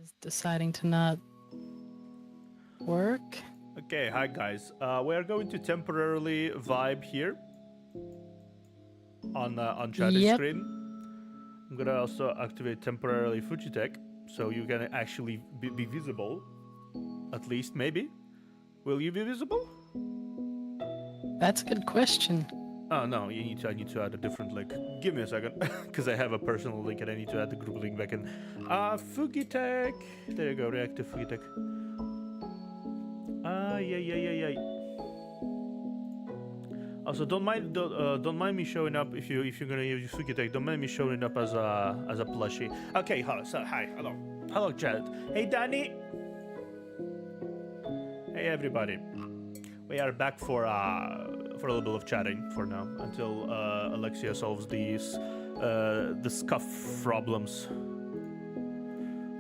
is deciding to not work. Okay, hi guys. We are going to temporarily vibe here on chatting Yep. screen. I'm gonna also activate temporarily Fujitech so you can actually be visible. At least, maybe. Will you be visible? That's a good question. Oh no, I need to add a different link. Give me a second, because I have a personal link and I need to add the group link back in. Fujitech. There you go, reactive Fujitech. Yeah. Also, don't mind me showing up if you're gonna use Fujitech. Don't mind me showing up as a plushie. Okay, hello, chat. Hey, Danny. Hey, everybody. We are back for a little bit of chatting for now until Alexia solves the scuff problems.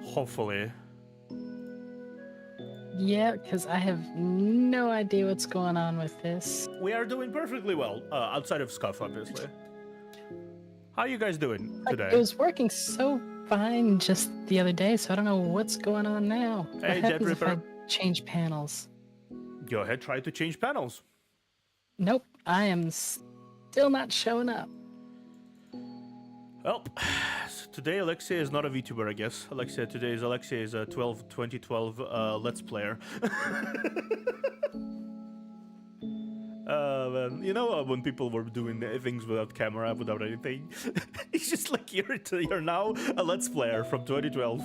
Hopefully. Yeah, because I have no idea what's going on with this. We are doing perfectly well, outside of scuff, obviously. How are you guys doing today? It was working so fine just the other day, so I don't know what's going on now. Hey, what happens Jet if I Ripper. change panels? Go ahead, try to change panels. Nope, I am still not showing up. Well, today Alexia is not a VTuber, I guess. Alexia is a 2012 Let's Player. Man, you know when people were doing things without camera, without anything? It's just like you're now a Let's Player from 2012.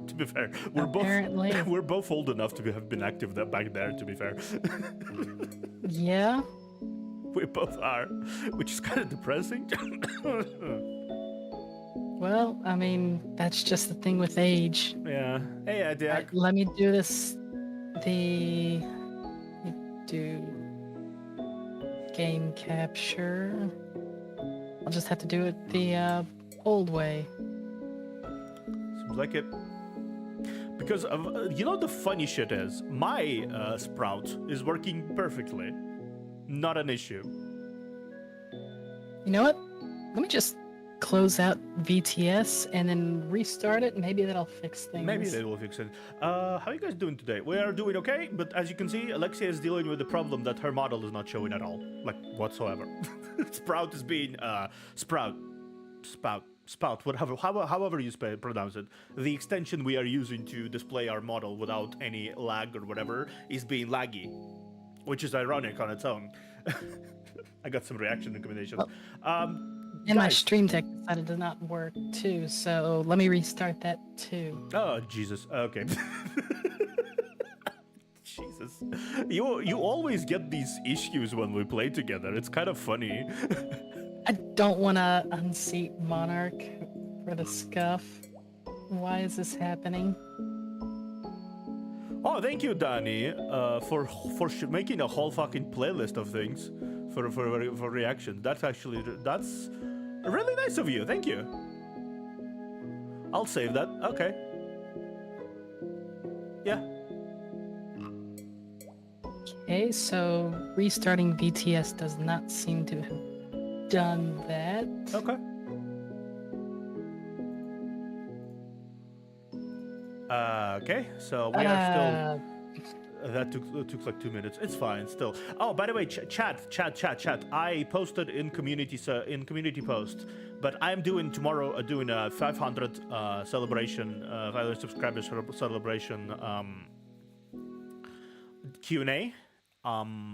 To be fair, we're both old enough to have been active back there. To be fair. Yeah. We both are, which is kind of depressing. Well, I mean, that's just the thing with age. Yeah. Hey, Adiak. Let me do this. Do game capture. I'll just have to do it the old way. Seems like it. Because you know the funny shit is, my Sprout is working perfectly. Not an issue. You know what? Let me just close out VTS and then restart it. Maybe that'll fix things. Maybe they will fix it. How are you guys doing today? We are doing okay, but as you can see, Alexia is dealing with the problem that her model is not showing at all. Like, whatsoever. Sprout is being, Spout, however you pronounce it. The extension we are using to display our model without any lag or whatever is being laggy. Which is ironic on its own. I got some reaction recommendations. And my stream deck decided to not work too, so let me restart that too. Oh, Jesus. Okay. Jesus. You always get these issues when we play together. It's kind of funny. I don't want to unseat Monarch for the scuff. Why is this happening? Oh, thank you, Danny, for making a whole fucking playlist of things for reaction. That's really nice of you. Thank you. I'll save that. Okay. Yeah. Okay, so restarting VTS does not seem to have done that. Okay. Okay, so we are still. That took like 2 minutes. It's fine still. Oh, by the way, chat. I posted in community post, but I'm doing tomorrow a 500 celebration, 500 subscribers celebration Q&A.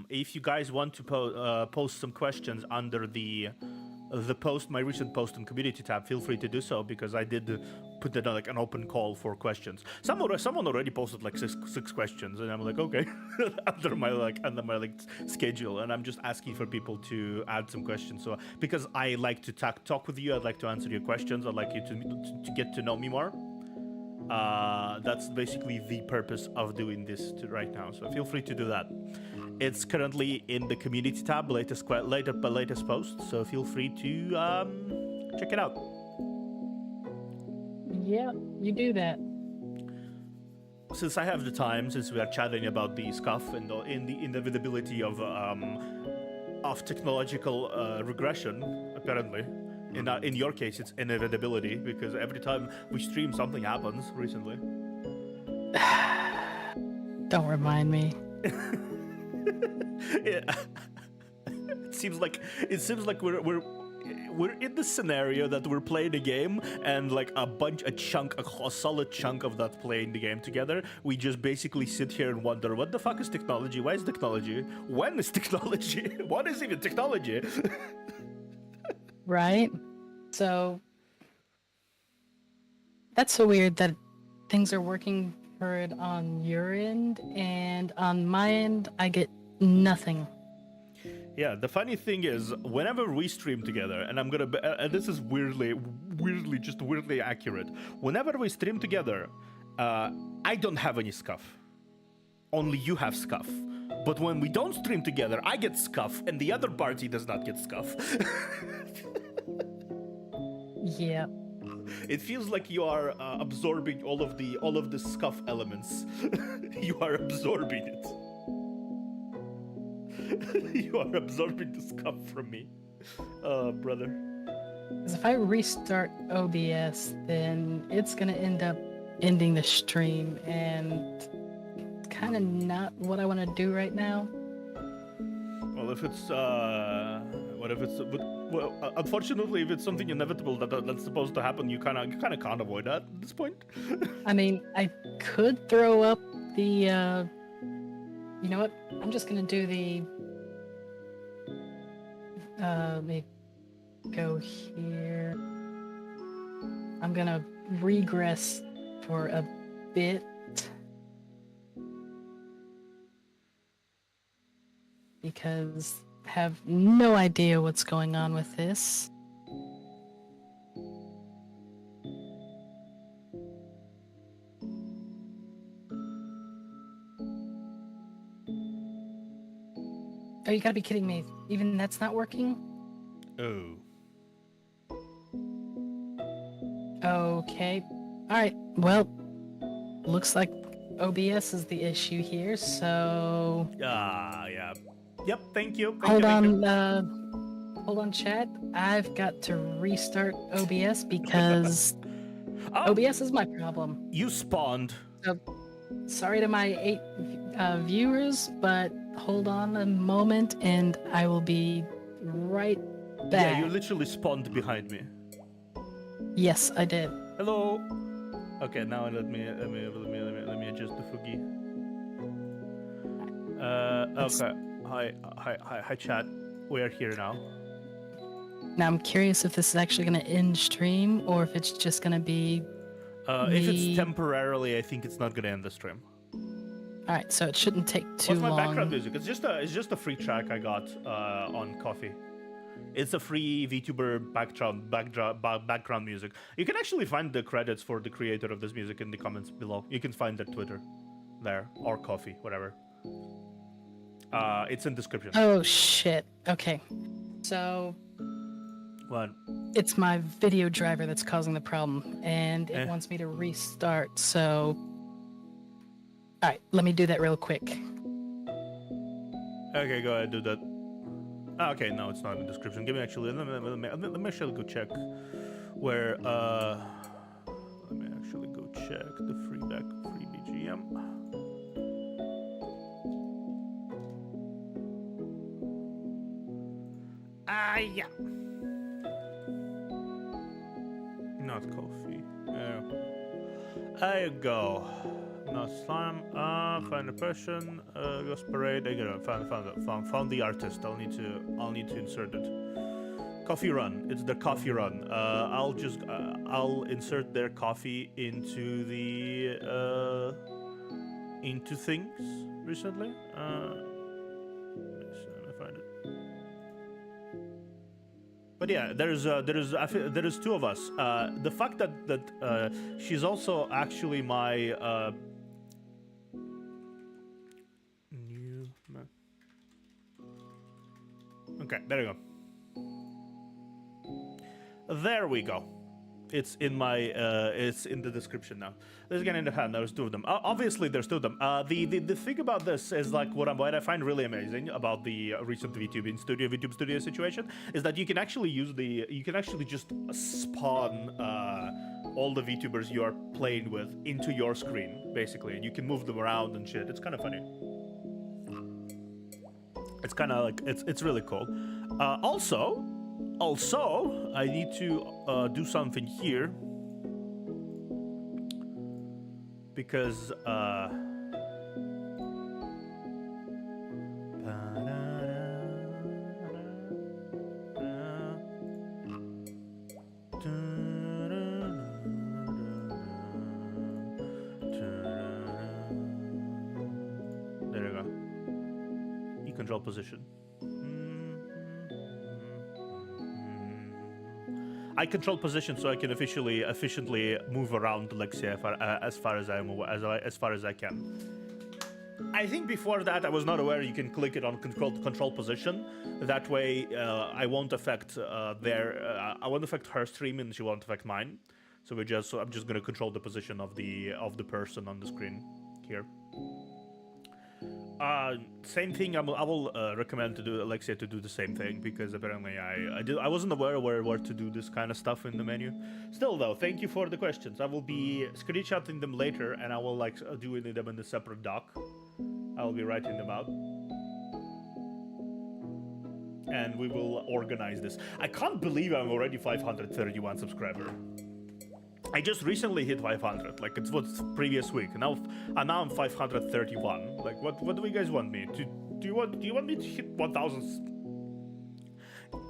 If you guys want to post some questions under the post, my recent post on community tab, feel free to do so, because I did put it like an open call for questions. Someone already posted like six questions, and I'm like, okay, under my schedule, and I'm just asking for people to add some questions. So because I like to talk with you, I'd like to answer your questions. I'd like you to get to know me more. That's basically the purpose of doing this right now. So feel free to do that. It's currently in the community tab, latest post. So feel free to check it out. Yeah, you do that. Since I have the time, since we are chatting about the scuff and the inevitability of technological regression, apparently, In your case, it's inevitability because every time we stream, something happens recently. Don't remind me. Yeah. It seems like we're in the scenario that we're playing a game and like a solid chunk of that playing the game together. We just basically sit here and wonder, what the fuck is technology? Why is technology? When is technology? What is even technology? Right? So that's so weird that things are working for it on your end, and on my end, I get nothing. Yeah, the funny thing is, whenever we stream together, and I'm gonna, this is weirdly accurate. Whenever we stream together, I don't have any scuff. Only you have scuff. But when we don't stream together, I get scuff, and the other party does not get scuff. Yeah. It feels like you are absorbing all of the scuff elements. You are absorbing it. You are absorbing the scuff from me, brother. Because if I restart OBS, then it's gonna end up ending the stream, and it's kind of not what I want to do right now. Well, if it's unfortunately, if it's something inevitable that's supposed to happen, you kind of can't avoid that at this point. I mean, I could throw up the. You know what? I'm just gonna do the. Let me go here. I'm gonna regress for a bit. Because I have no idea what's going on with this. Oh, you gotta be kidding me. Even that's not working? Oh. Okay. Alright, well, looks like OBS is the issue here, so... Yeah. Yep, thank you. Hold on, chat. I've got to restart OBS because OBS is my problem. You spawned. So, sorry to my 8 viewers, but hold on a moment and I will be right back. Yeah, you literally spawned behind me. Yes, I did. Hello. Okay, now let me adjust the Fugi. Okay. Hi, chat. We're here now. Now I'm curious if this is actually going to end stream or if it's just going to be. If it's temporarily, I think it's not gonna end the stream. All right, so it shouldn't take too long. What's my background music? It's just a free track I got on Coffee. It's a free VTuber background music. You can actually find the credits for the creator of this music in the comments below. You can find their Twitter there, or Coffee, whatever. It's in description. Oh shit. Okay. So What? it's my video driver that's causing the problem, and it wants me to restart. So, all right, let me do that real quick. Okay, go ahead, do that. Okay, no, it's not in the description. Give me actually. Let me actually go check where. Let me actually go check the free BGM. Yeah. Not Coffee. There you go. Not slime. Find a person. Ghost parade. I got it. Found the artist. I'll need to insert it. Coffee run. It's the coffee run. I'll insert their coffee into the into things recently. Let me find it. But yeah, there is two of us. The fact that she's also actually my new man. Okay, there you go. There we go. It's in my it's in the description now. Let's get into hand. There's two of them. Obviously, there's two of them. The thing about this is like what I find really amazing about the recent VTube Studio situation is that you can actually just spawn all the VTubers you are playing with into your screen basically, and you can move them around and shit. It's kind of funny. It's kind of like it's really cool. Also, I need to do something here because there you go. You control position. I control position so I can efficiently move around Alexia as far as I can. I think before that I was not aware you can click it on control position. That way I won't affect I won't affect her stream and she won't affect mine. So I'm just gonna control the position of the person on the screen here. Same thing. I will recommend to do Alexia to do the same thing because apparently I wasn't aware where to do this kind of stuff in the menu. Still though, thank you for the questions. I will be screenshotting them later and I will like doing them in a separate doc. I will be writing them out. And we will organize this. I can't believe I'm already 531 subscriber. I just recently hit 500, like it was previous week. Now I'm 531. Like, what do you guys want me to? Do you want me to hit 1,000?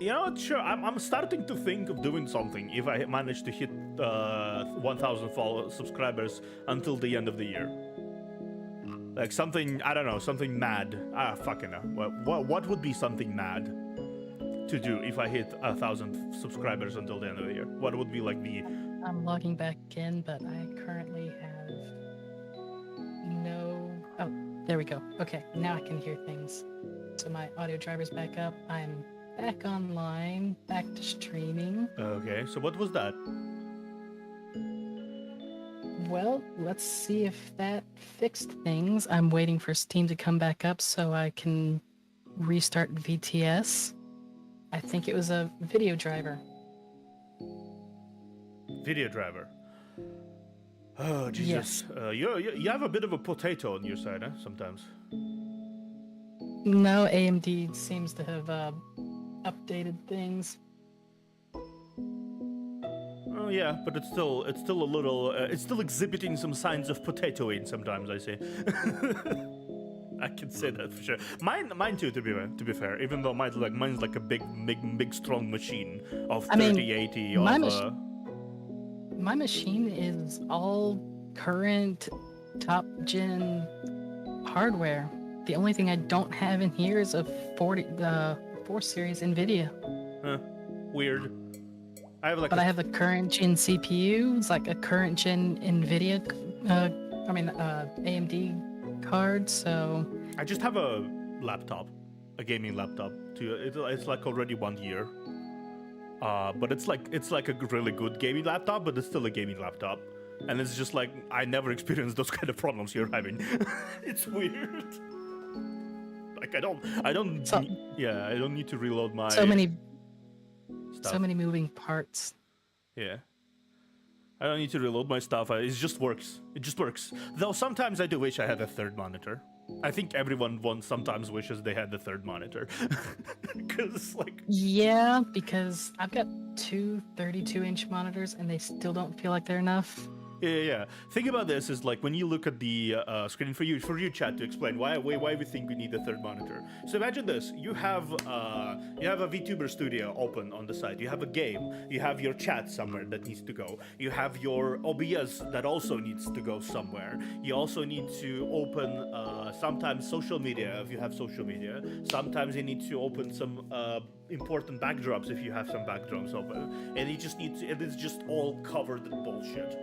You know what? Sure. I'm starting to think of doing something if I manage to hit 1,000 subscribers until the end of the year. Like something, I don't know, something mad. Fucking know. What would be something mad to do if I hit 1,000 subscribers until the end of the year? What would be like the... I'm logging back in, but I currently have no... Oh, there we go. Okay, now I can hear things. So my audio driver's back up. I'm back online, back to streaming. Okay, so what was that? Well, let's see if that fixed things. I'm waiting for Steam to come back up so I can restart VTS. I think it was a video driver. Video driver. Oh, Jesus. Yes. You have a bit of a potato on your side, huh? Sometimes. No, AMD seems to have updated things. Oh yeah, but it's still a little it's still exhibiting some signs of potatoing sometimes, I say. I can say that for sure. Mine too, to be fair. Even though mine's like a big strong machine of 3080 My machine is all current top gen hardware. The only thing I don't have in here is a 4 series NVIDIA. Huh. Weird. I have a current gen CPU. It's like a current gen NVIDIA, AMD card. So I just have a laptop, a gaming laptop. It's like already 1 year. But it's like a really good gaming laptop, but it's still a gaming laptop. And it's just like I never experienced those kind of problems you're having. It's weird. Like I don't need to reload my so many moving parts. Yeah. I don't need to reload my stuff. It just works. It just works. Though sometimes I do wish I had a third monitor. I think everyone sometimes wishes they had the third monitor. Because like... Yeah, because I've got two 32-inch monitors and they still don't feel like they're enough. Yeah. Think about this is like when you look at the screen for you chat to explain why we think we need a third monitor. So imagine this: you have a VTuber studio open on the side. You have a game. You have your chat somewhere that needs to go. You have your OBS that also needs to go somewhere. You also need to open sometimes social media if you have social media. Sometimes you need to open some important backdrops if you have some backdrops open. And it is just all covered in bullshit.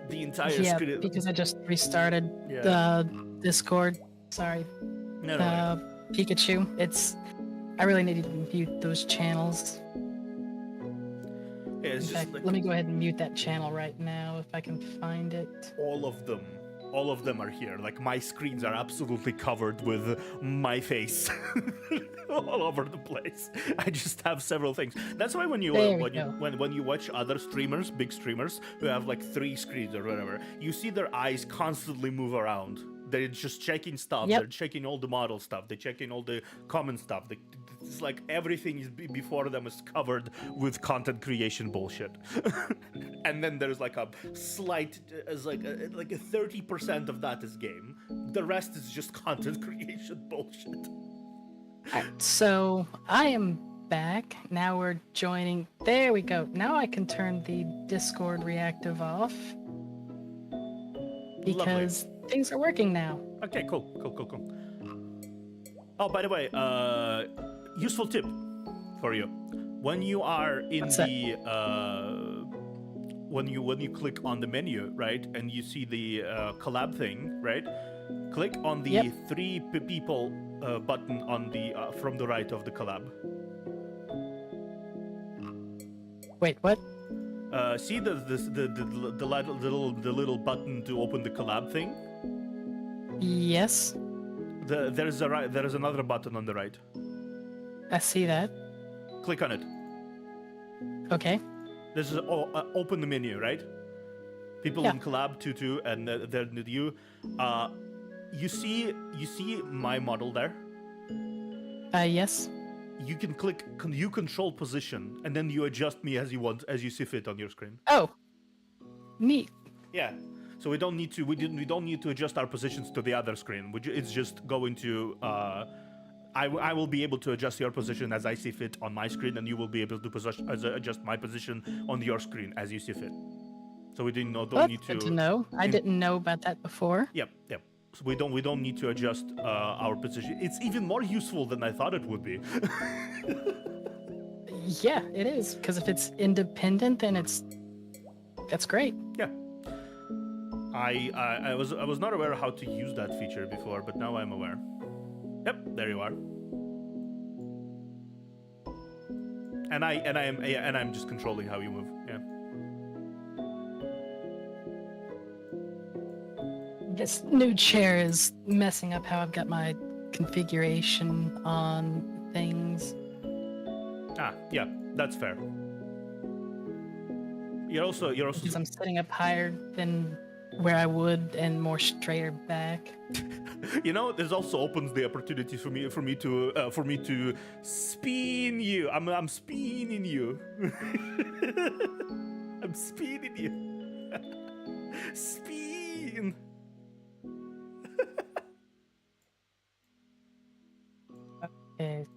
The entire screen. Yeah, because I just restarted the Discord. Sorry. No. Pikachu. I really needed to mute those channels. Yeah, In it's just fact, like let me go ahead and mute that channel right now if I can find it. all of them are here. Like my screens are absolutely covered with my face all over the place. I just have several things. That's why when you There we go. when you watch other streamers, big streamers who have like 3 screens or whatever, you see their eyes constantly move around. They're just checking stuff. Yep. They're checking all the model stuff. They're checking all the common stuff. It's like everything is before them is covered with content creation bullshit. And then there's like a slight, as like a 30% of that is game. The rest is just content creation bullshit. Alright, so I am back. Now we're joining. There we go. Now I can turn the Discord reactive off. Because things are working now. Okay, cool. Oh, by the way, useful tip for you. When you are in What's the when you click on the menu, right, and you see the collab thing, right? Click on the 3 people button on the from the right of the collab. Wait, what? See the little button to open the collab thing? Yes, There is another button on the right. I see that. Click on it. Okay. This is open the menu, right? People in collab 2 and then you. You see my model there. Yes. You can click you control position and then you adjust me as you want, as you see fit on your screen. Oh, neat. Yeah. So we don't need to adjust our positions to the other screen. It's just going to. I will be able to adjust your position as I see fit on my screen, and you will be able to adjust my position on your screen as you see fit. So we don't need to. Good to know. I didn't know about that before. Yep. So we don't need to adjust our position. It's even more useful than I thought it would be. Yeah, it is. Because if it's independent, then that's great. Yeah. I was not aware how to use that feature before, but now I'm aware. Yep, there you are. And I'm just controlling how you move. Yeah. This new chair is messing up how I've got my configuration on things. Yeah, that's fair. You're also Because I'm sitting up higher than where I would and more straighter back. You know, this also opens the opportunity for me to spin you. I'm spinning you. I'm spinning you. Spin. Okay.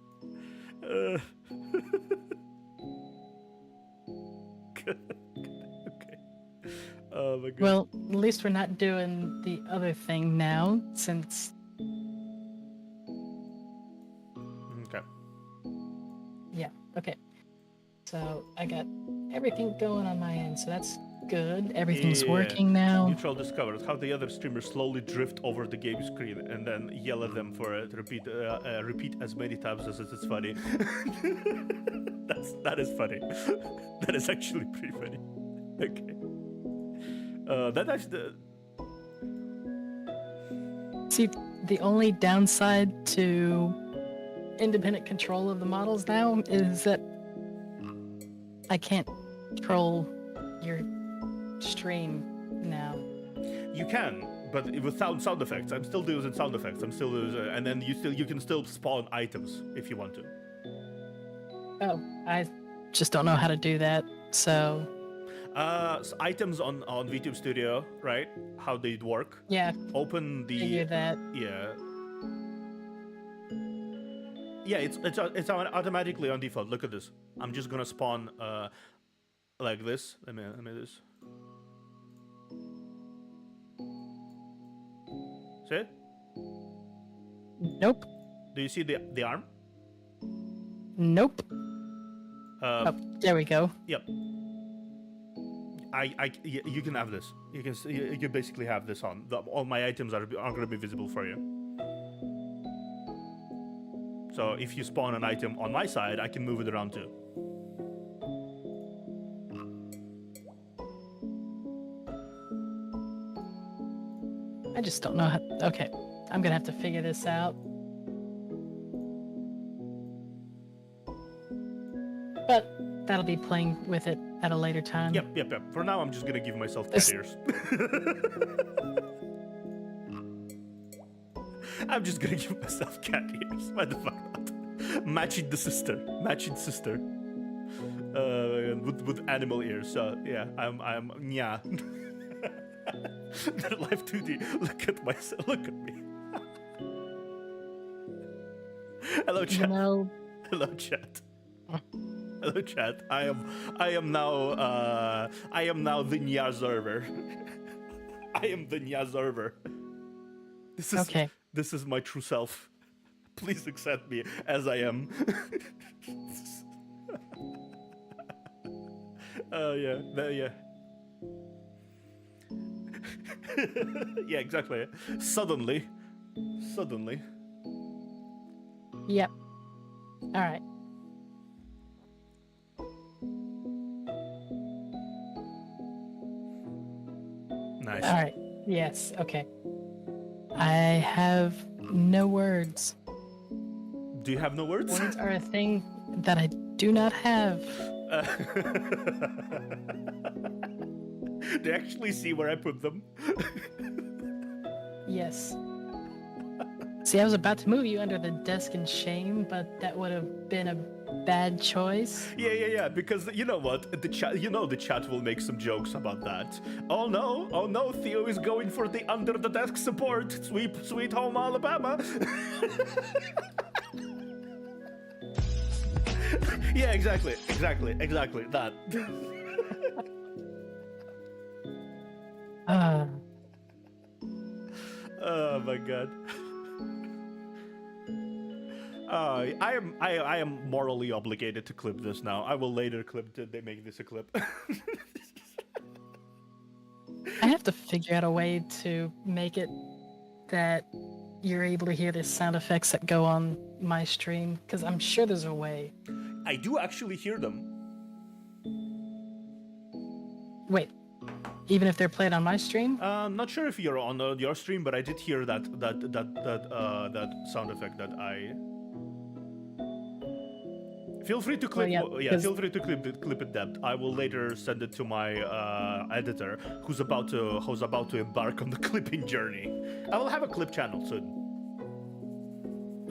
Okay. Oh my god. Well, at least we're not doing the other thing now, since... Okay. Yeah, okay. So, I got everything going on my end, so that's good. Everything's working now. Neutral discovered how the other streamers slowly drift over the game screen and then yell at them for it. Repeat as many times as it's funny. That is funny. That is actually pretty funny. Okay. That actually. See, the only downside to independent control of the models now is that I can't control your stream now. You can, but with sound effects. I'm still using sound effects. I'm still using, and then you can still spawn items if you want to. Oh, I just don't know how to do that, so... So items on VTube Studio, right? How they work. Yeah, Open the... figure that. Yeah. Yeah, it's automatically on default. Look at this. I'm just gonna spawn like this. Let me this. See it? Nope. Do you see the arm? Nope. Oh, there we go. Yep. You can have this. You basically have this on. All my items are gonna be visible for you. So if you spawn an item on my side, I can move it around too. I just don't know how... Okay, I'm gonna have to figure this out. But that'll be playing with it at a later time. Yep. For now, I'm just gonna give myself cat ears. I'm just gonna give myself cat ears. Why the fuck not? Matching sister. With animal ears. So yeah, I'm yeah. Life 2D. Look at myself. Look at me. Hello, chat. Hello, chat. Hello, chat. I am now the Nagazora. I am the Nagazora. This is okay. This is my true self. Please accept me as I am. Yeah. Yeah, exactly. Suddenly. Yep. All right. Nice. All right. Yes. Okay. I have no words. Do you have no words? Words are a thing that I do not have. Do you actually see where I put them? Yes. See, I was about to move you under the desk in shame, but that would have been a bad choice. Yeah. Because you know what? The chat will make some jokes about that. Oh no, Theo is going for the under the desk support. Sweet home Alabama. Yeah, exactly. That. Oh my god. I am morally obligated to clip this now. I will later they make this a clip. I have to figure out a way to make it that you're able to hear the sound effects that go on my stream, because I'm sure there's a way. I do actually hear them. Wait, even if they're played on my stream? I'm not sure if you're on your stream, but I did hear that sound effect that I. Feel free to clip. Feel free to clip it, Deb. I will later send it to my editor, who's about to embark on the clipping journey. I will have a clip channel soon.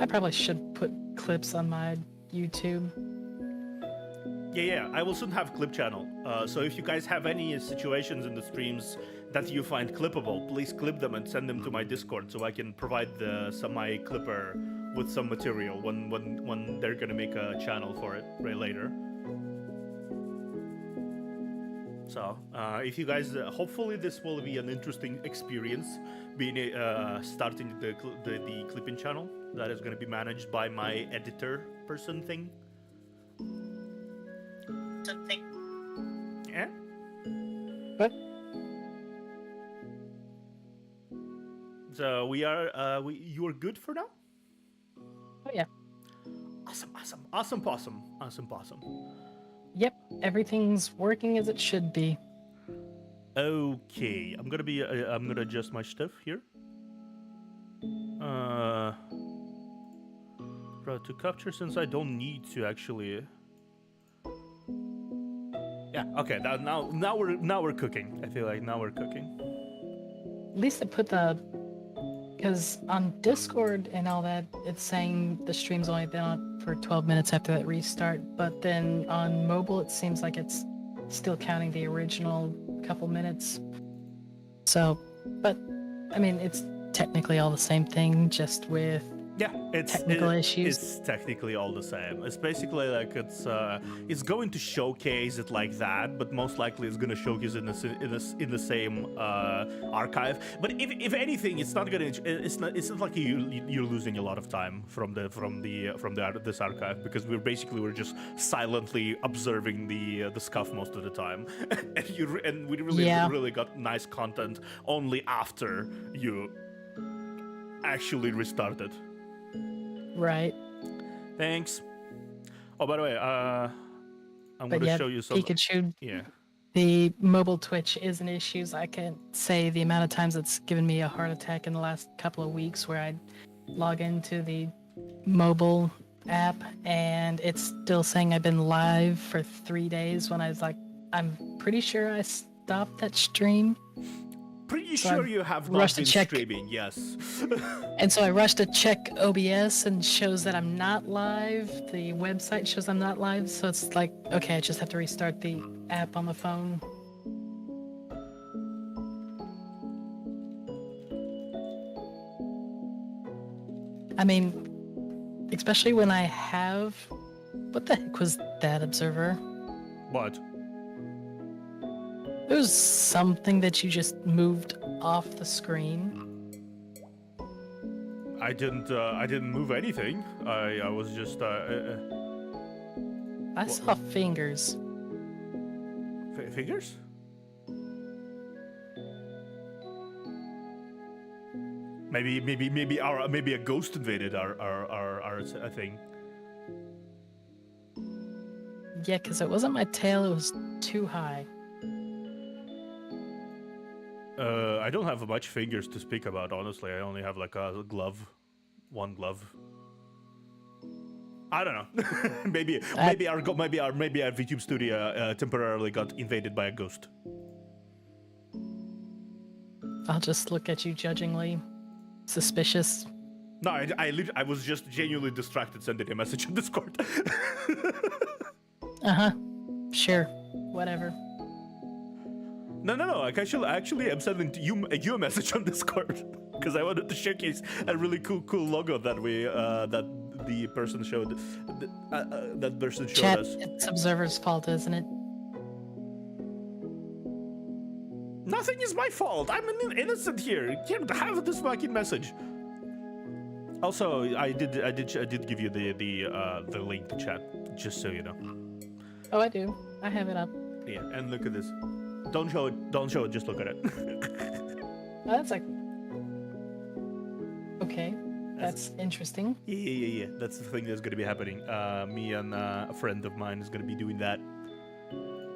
I probably should put clips on my YouTube. Yeah. I will soon have a clip channel. So if you guys have any situations in the streams that you find clippable, please clip them and send them to my Discord so I can provide my clipper with some material when they're gonna make a channel for it right later. So if you guys, hopefully this will be an interesting experience, being starting the clipping channel that is gonna be managed by my editor person thing. Yeah. What? So we are. You are good for now. Oh yeah. Awesome possum. Yep, everything's working as it should be. Okay, I'm gonna adjust my stuff here. To capture, since I don't need to actually. Yeah. Okay. Now we're cooking. I feel like now we're cooking. At least I put the... Because on Discord and all that, it's saying the stream's only been on for 12 minutes after that restart, but then on mobile it seems like it's still counting the original couple minutes. So, but, I mean, it's technically all the same thing, just with technical issues. It's technically all the same. It's basically like it's going to showcase it like that, but most likely it's going to showcase it in the same archive. But if anything, it's not going to. It's not like you're losing a lot of time from this archive, because we're just silently observing the scuff most of the time, and we really got nice content only after you actually restarted. Right. Thanks. Oh, by the way, I'm going to show you some. Pikachu. Yeah. The mobile Twitch is an issue. I can't say the amount of times it's given me a heart attack in the last couple of weeks where I log into the mobile app and it's still saying I've been live for 3 days when I was like, I'm pretty sure I stopped that stream. Pretty So sure I you have not rushed to been check. streaming, yes. And so I rushed to check OBS and shows that I'm not live. The website shows I'm not live. So it's like, okay, I just have to restart the app on the phone. I mean, especially when I have... What the heck was that, Observer? What? It was something that you just moved off the screen. I didn't move anything. I was just I saw fingers. fingers? Maybe a ghost invaded our thing. Yeah, because it wasn't my tail, it was too high. I don't have much fingers to speak about, honestly. I only have like a glove. One glove. I don't know. maybe our VTube studio temporarily got invaded by a ghost. I'll just look at you judgingly. Suspicious. No, I was just genuinely distracted sending a message on Discord. Uh-huh. Sure. Whatever. No. Like actually, I'm sending you a message on Discord because I wanted to showcase a really cool logo that the person showed. That person showed Chat, us. it's Observer's fault, isn't it? Nothing is my fault. I'm an innocent here. You can't have this fucking message. Also, I did give you the link to chat, just so you know. Oh, I do. I have it up. Yeah, and look at this. Don't show it. Just look at it. Oh, that's like... Okay. That's interesting. Yeah. That's the thing that's gonna be happening. Me and a friend of mine is gonna be doing that.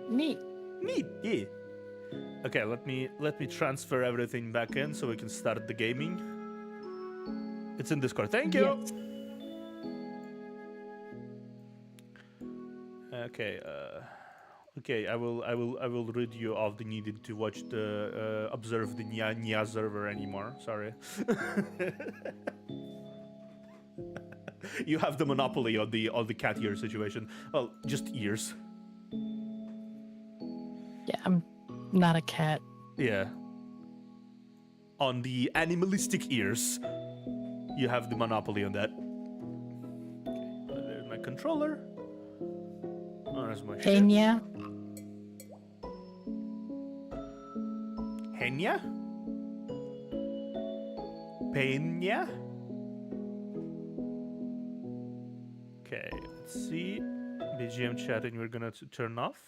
Neat. Yeah. Okay, let me transfer everything back in so we can start the gaming. It's in Discord. Thank you. Yes. Okay. Okay. I will rid you of the needed to watch the observe the Nia server anymore. Sorry. You have the monopoly on the cat ear situation. Well, just ears. Yeah, I'm not a cat. Yeah. On the animalistic ears, you have the monopoly on that. Okay, there's my controller. Oh, there's my shit. Kenya. Henya? Peña? Okay, let's see. BGM chatting we're gonna turn off.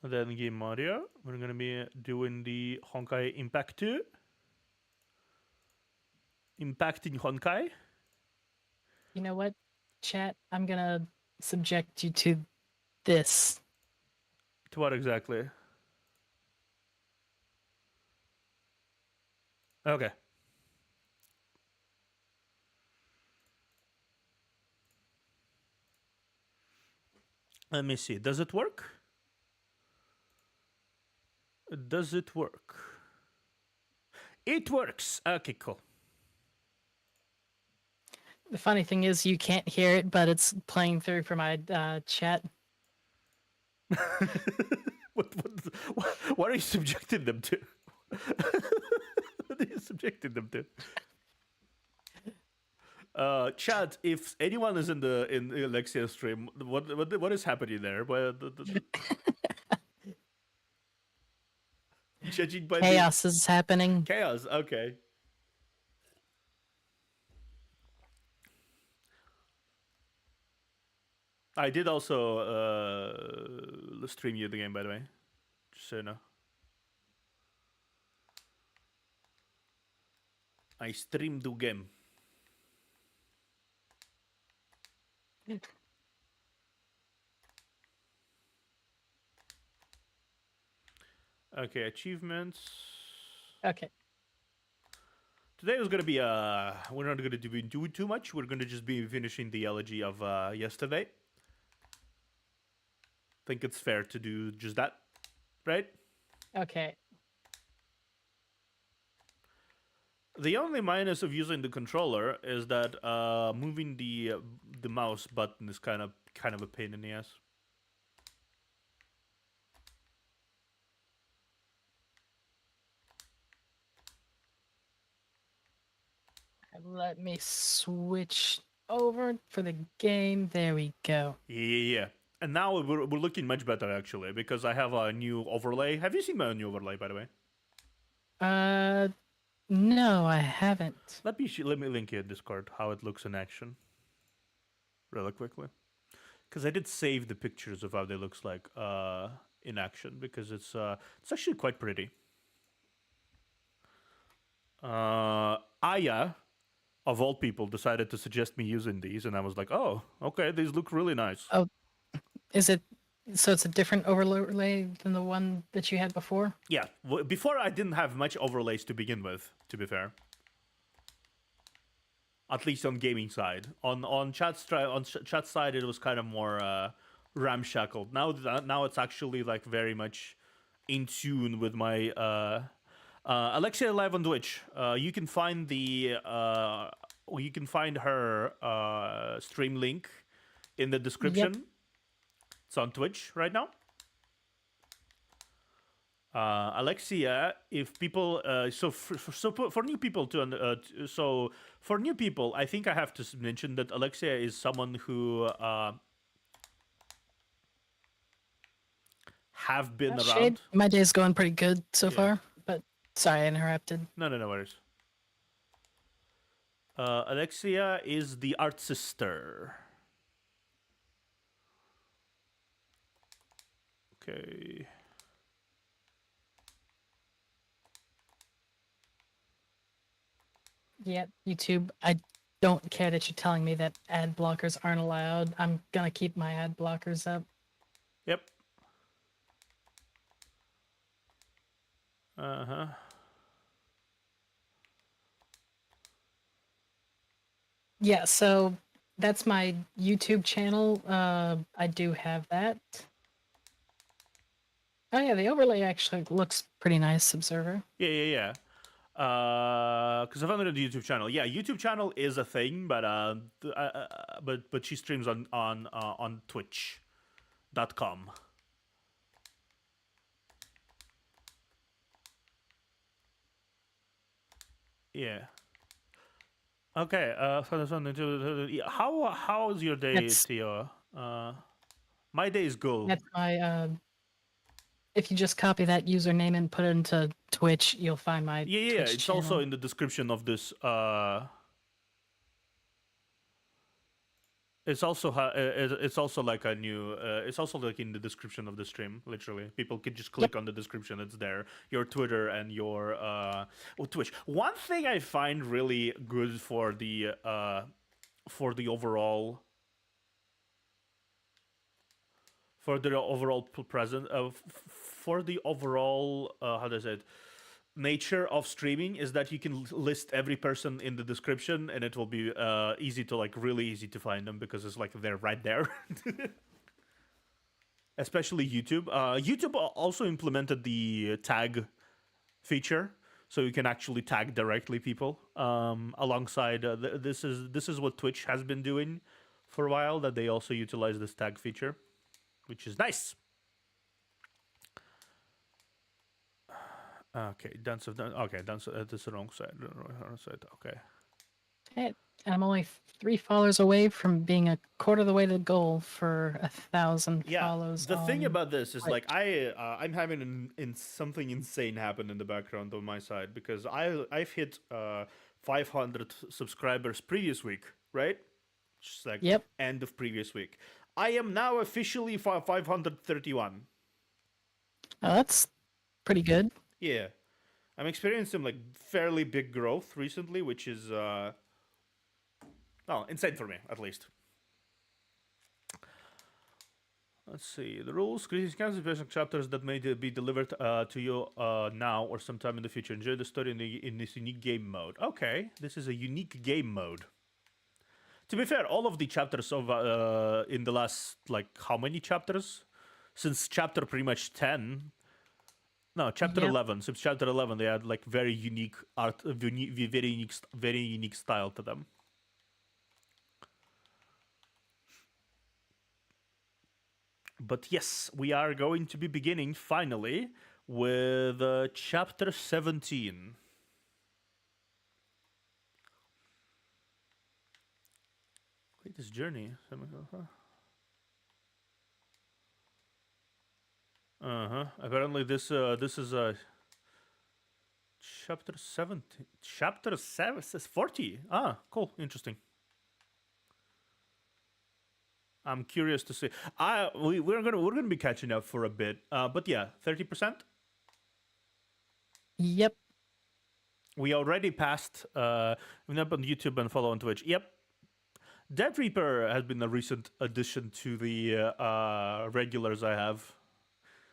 And then game audio. We're gonna be doing the Honkai Impact 2. Impacting Honkai. You know what, chat? I'm gonna subject you to this. To what exactly? Okay. Let me see. Does it work? Does it work? It works. Okay, cool. The funny thing is you can't hear it, but it's playing through for my chat. What are you subjecting them to? What are you subjecting them to? Chat, if anyone is in Alexia's stream, what is happening there? Judging by Chaos is happening. Chaos, okay. I did also stream you the game, by the way, just so you know. I streamed the game. Okay, achievements. Okay. Today was gonna be we're not gonna do too much. We're gonna just be finishing the elegy of yesterday. Think it's fair to do just that, right? Okay. The only minus of using the controller is that moving the mouse button is kind of a pain in the ass. Let me switch over for the game. There we go. Yeah. And now we're looking much better actually because I have a new overlay. Have you seen my new overlay, by the way? No, I haven't. Let me link you in Discord how it looks in action, really quickly, because I did save the pictures of how they looks like in action because it's actually quite pretty. Aya, of all people, decided to suggest me using these, and I was like, oh, okay, these look really nice. Oh, is it? So it's a different overlay than the one that you had before? Yeah, before I didn't have much overlays to begin with, to be fair. At least on gaming side. On chat side, it was kind of more ramshackled. Now it's actually like very much in tune with my Alexia live on Twitch. You can find her stream link in the description. Yep. It's on Twitch right now. Alexia, if people, for new people for new people, I think I have to mention that Alexia is someone who have been around. Shade, my day's going pretty good so far, but sorry I interrupted. No worries. Alexia is the art sister. Okay. Yeah, YouTube, I don't care that you're telling me that ad blockers aren't allowed. I'm gonna keep my ad blockers up. Yep. Uh-huh. Yeah, so that's my YouTube channel. I do have that. Oh yeah, the overlay actually looks pretty nice, Observer. Yeah. Because I found it on the YouTube channel. Yeah, YouTube channel is a thing, but she streams on Twitch.com. Yeah. Okay. How is your day, Theo? My day is good. That's my if you just copy that username and put it into Twitch, you'll find my yeah. Twitch It's channel. also in the description of this. It's also like a new. It's also like in the description of the stream. Literally, people could just click on the description. It's there. Your Twitter and your Twitch. One thing I find really good for the overall. For the overall present, for the overall, how does it? Nature of streaming is that you can list every person in the description, and it will be really easy to find them because it's like they're right there. Especially YouTube. YouTube also implemented the tag feature, so you can actually tag directly people. Alongside, this is what Twitch has been doing for a while. That they also utilize this tag feature, which is nice. Okay, dance of dance. Okay, dance. That's the wrong side. Okay. Hey, I'm only 3 followers away from being a quarter of the way to the goal for 1,000 follows. The thing about this is like I'm having something insane happen in the background on my side because I've hit 500 subscribers previous week, right? Just like end of previous week. I am now officially 531. Oh, that's pretty good. Yeah, I'm experiencing like fairly big growth recently, which is insane for me at least. Let's see. The rules. Greetings, cancel special chapters that may be delivered to you now or sometime in the future. Enjoy the story in this unique game mode. Okay, this is a unique game mode. To be fair, all of the chapters of in the last, like, how many chapters? Since chapter pretty much 10. No, chapter Yep. 11. Since chapter 11, they had like very unique art, very unique style to them. But yes, we are going to be beginning finally with chapter 17. Greatest journey. Apparently, this is chapter 17. Chapter 7 says 40. Ah, cool, interesting. I'm curious to see. We're gonna be catching up for a bit. But yeah, 30%. Yep. We already passed. We're up on YouTube and follow on Twitch. Yep. Dead Reaper has been a recent addition to the regulars I have.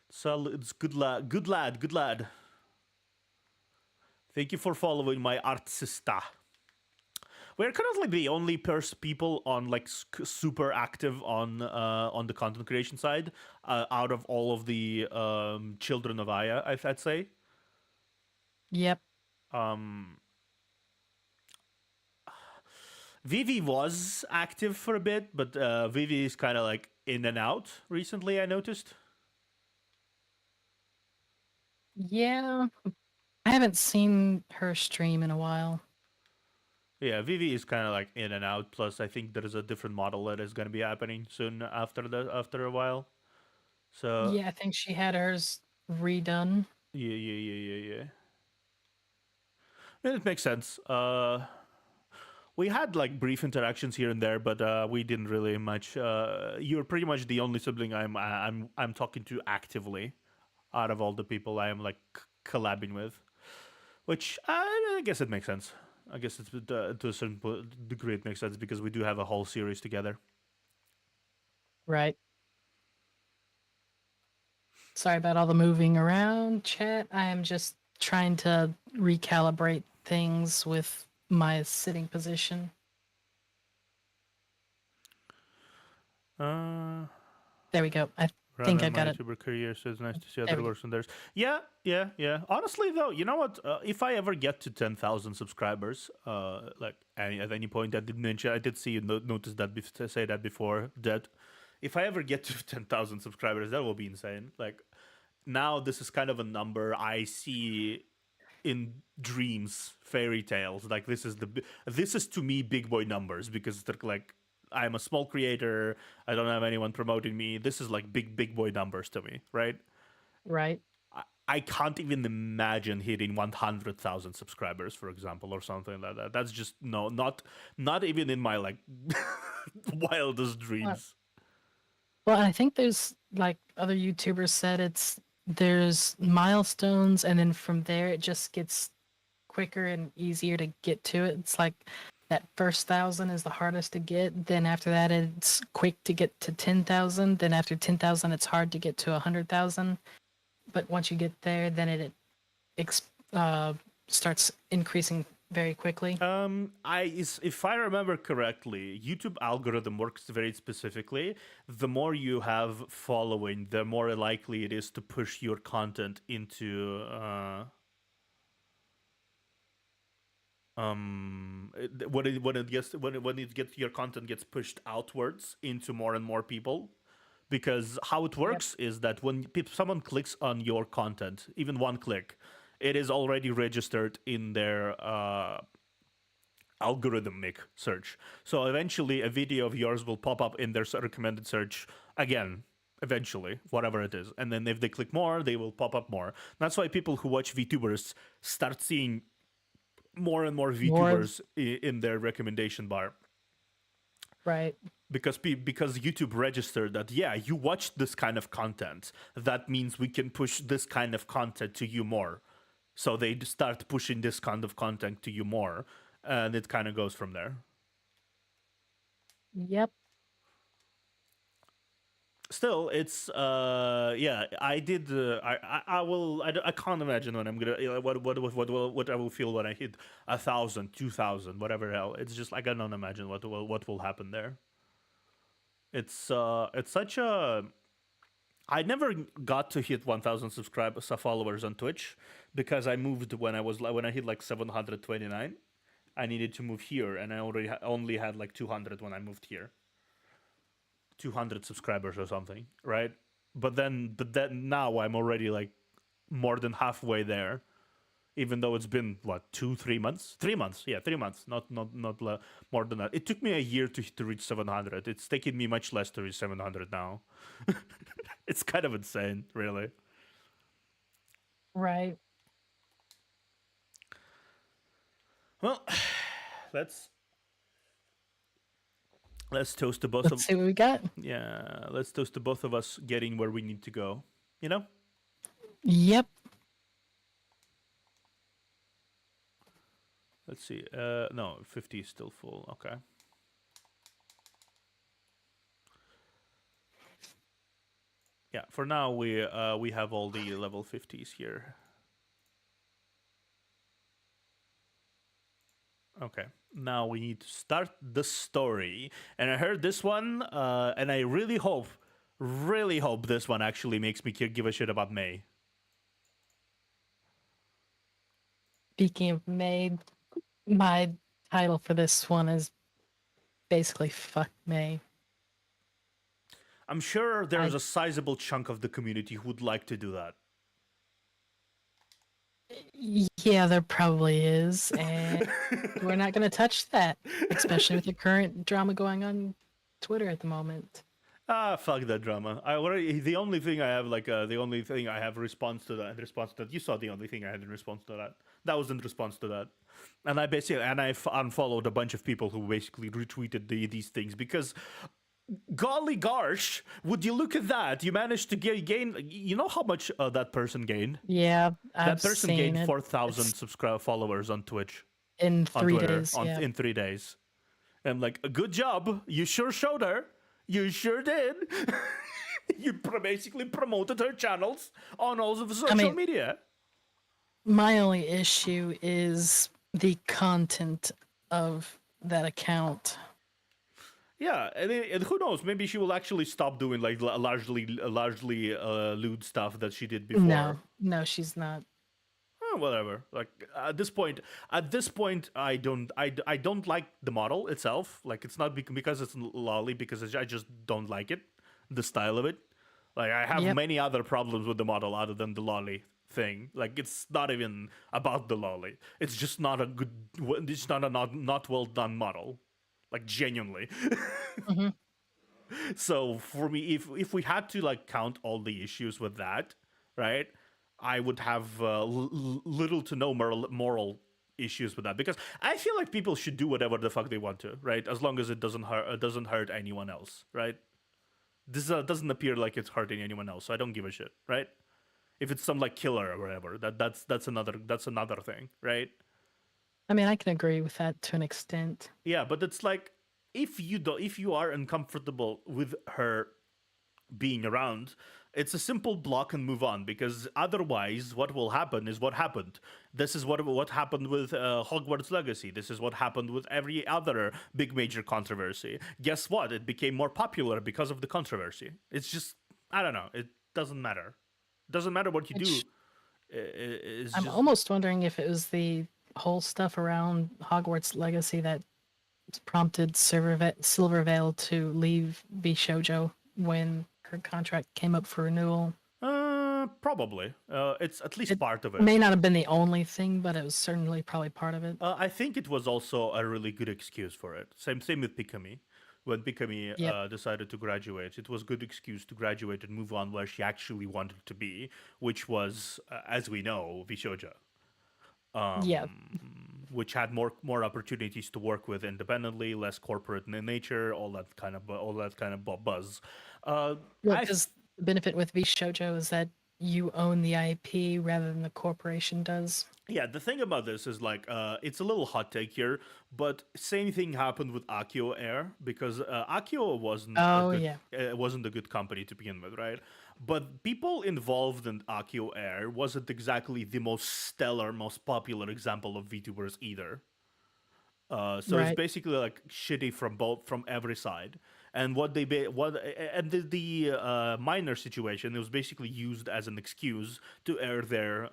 So it's good lad. Good lad. Good lad. Thank you for following my art sister. We're kind of like the only people on like super active on the content creation side out of all of the children of Aya, I'd say. Yep. Vivi was active for a bit, but Vivi is kind of like in and out recently, I noticed. Yeah. I haven't seen her stream in a while. Yeah, Vivi is kind of like in and out. Plus, I think there is a different model that is going to be happening soon after a while. So Yeah, I think she had hers redone. yeah. It makes sense. We had like brief interactions here and there, but we didn't really much. You're pretty much the only sibling I'm talking to actively, out of all the people I am like collabing with, which I guess it makes sense. I guess it's to a certain degree it makes sense because we do have a whole series together. Right. Sorry about all the moving around, chat. I am just trying to recalibrate things with my sitting position. There we go. I think I got it. YouTuber career, so it's nice to see There other we go. works on theirs. Yeah. Honestly, though, you know what? If I ever get to 10,000 subscribers, like at any point, I did mention, I did see you notice that say that before, that if I ever get to 10,000 subscribers, that will be insane. Like now, this is kind of a number I see in dreams, fairy tales. Like this is to me big boy numbers because they're like. I'm a small creator. I don't have anyone promoting me. This is like big boy numbers to me, right? Right. I can't even imagine hitting 100,000 subscribers, for example, or something like that. That's just not even in my like wildest dreams. Well, I think there's like other YouTubers said there's milestones, and then from there it just gets quicker and easier to get to it. It's like that first 1,000 is the hardest to get. Then after that, it's quick to get to 10,000. Then after 10,000, it's hard to get to 100,000. But once you get there, then it starts increasing very quickly. If I remember correctly, YouTube algorithm works very specifically. The more you have following, the more likely it is to push your content into your content gets pushed outwards into more and more people, because how it works is that when someone clicks on your content, even one click, it is already registered in their algorithmic search. So eventually a video of yours will pop up in their recommended search again, eventually, whatever it is, and then if they click more, they will pop up more. That's why people who watch VTubers start seeing more and more VTubers in their recommendation bar. Right. Because YouTube registered that, yeah, you watched this kind of content. That means we can push this kind of content to you more. So they start pushing this kind of content to you more. And it kind of goes from there. Yep. still, it's yeah. I did. I will. I can't imagine when I'm gonna what I will feel when I hit 1,000, 2,000, whatever hell. It's just like I don't imagine what will happen there. It's such a. I never got to hit 1,000 subscribers followers on Twitch because I moved when I hit like 729. I needed to move here, and I already only had like 200 when I moved here. 200 subscribers or something, right? But then now I'm already like more than halfway there, even though it's been what 2 3 months, 3 months, yeah, 3 months, not more than that. It took me a year to reach 700. It's taking me much less to reach 700 now. It's kind of insane, really. Right. Well, let's toast to both Let's of see what we got. yeah, let's toast to both of us getting where we need to go. You know. Yep. Let's see. No, 50 is still full. Okay. Yeah, for now we have all the level 50s here. Okay. Now we need to start the story. And I heard this one, and I really hope this one actually makes me give a shit about May. Speaking of May, my title for this one is basically "Fuck May." I'm sure there's a sizable chunk of the community who would like to do that. Yeah, there probably is, and we're not going to touch that, especially with the current drama going on Twitter at the moment. Ah, fuck that drama. The only thing I have response to that. You saw the only thing I had in response to that. That was in response to that. And I unfollowed a bunch of people who basically retweeted these things because golly gosh, would you look at that? You managed to gain. You know how much that person gained? Yeah, That person seen gained it. 4,000 followers on Twitch In on 3 Twitter, days. in 3 days. And like, good job. You sure showed her. You sure did. You basically promoted her channels on all of social media. My only issue is the content of that account. Yeah, and who knows? Maybe she will actually stop doing like largely lewd stuff that she did before. No, she's not. Whatever. Like at this point, I don't like the model itself. Like it's not because it's lolly, because I just don't like it, the style of it. Like I have many other problems with the model other than the lolly thing. Like it's not even about the lolly. It's just not a good. It's not a not well done model. Like genuinely. Mm-hmm. So for me, if we had to like count all the issues with that, right? I would have little to no moral issues with that, because I feel like people should do whatever the fuck they want to, right? As long as it doesn't hurt anyone else, right? This doesn't appear like it's hurting anyone else, so I don't give a shit, right? If it's some like killer or whatever, that's another thing, right? I mean, I can agree with that to an extent. Yeah, but it's like if you are uncomfortable with her being around, it's a simple block and move on, because otherwise what will happen is what happened. This is what happened with Hogwarts Legacy. This is what happened with every other big major controversy. Guess what? It became more popular because of the controversy. It's just, I don't know. It doesn't matter. It doesn't matter what you do. I'm almost wondering if it was the whole stuff around Hogwarts Legacy that prompted Silvervale to leave Bishojo when her contract came up for renewal. Probably. It's at least part of it. May not have been the only thing, but it was certainly probably part of it. I think it was also a really good excuse for it. Same with Pikami. When Pikami decided to graduate, it was a good excuse to graduate and move on where she actually wanted to be, which was, as we know, Vishoja. Which had more opportunities to work with independently, less corporate in nature, all that kind of buzz. Because the benefit with V Shoujo is that you own the IP rather than the corporation does. Yeah, the thing about this is like it's a little hot take here, but same thing happened with Akio Air because Akio Oh yeah. wasn't a good company to begin with, right? But people involved in Akio Air wasn't exactly the most stellar, most popular example of VTubers either. So it's Right. basically like shitty from every side. And what they ba- what and the minor situation, it was basically used as an excuse to air their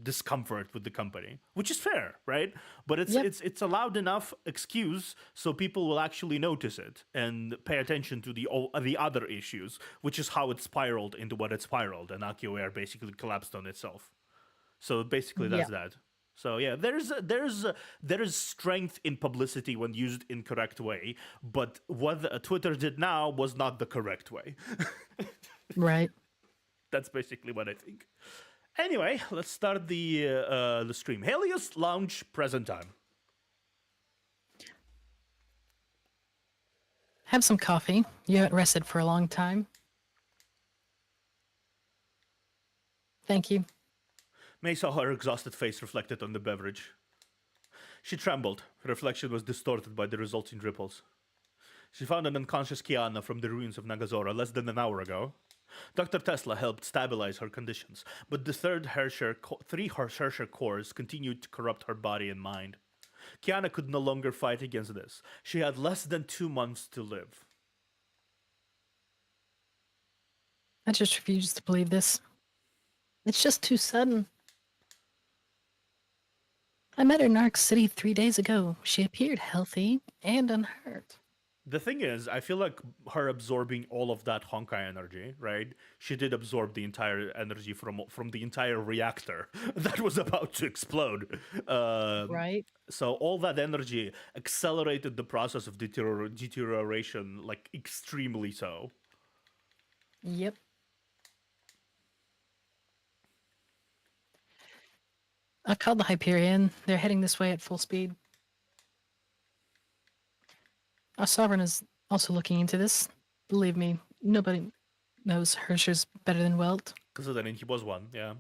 discomfort with the company, which is fair, right? But Yep. it's a loud enough excuse so people will actually notice it and pay attention to the other issues, which is how it spiraled into what it spiraled, and Akio Air basically collapsed on itself. So basically, that's Yep. that. So yeah, there is strength in publicity when used in correct way, but what Twitter did now was not the correct way. Right. That's basically what I think. Anyway, let's start the stream. Helios Lounge present time. Have some coffee. You haven't rested for a long time. Thank you. May saw her exhausted face reflected on the beverage. She trembled. Her reflection was distorted by the resulting ripples. She found an unconscious Kiana from the ruins of Nagazora less than an hour ago. Dr. Tesla helped stabilize her conditions, but the three Hersher cores continued to corrupt her body and mind. Kiana could no longer fight against this. She had less than 2 months to live. I just refuse to believe this. It's just too sudden. I met her in Arc City 3 days ago. She appeared healthy and unhurt. The thing is, I feel like her absorbing all of that Honkai energy, right? She did absorb the entire energy from the entire reactor that was about to explode. Right? So all that energy accelerated the process of deterioration, like extremely so. Yep. I called the Hyperion. They're heading this way at full speed. Our Sovereign is also looking into this. Believe me, nobody knows Hersher's better than Welt. Considering he was one, yeah.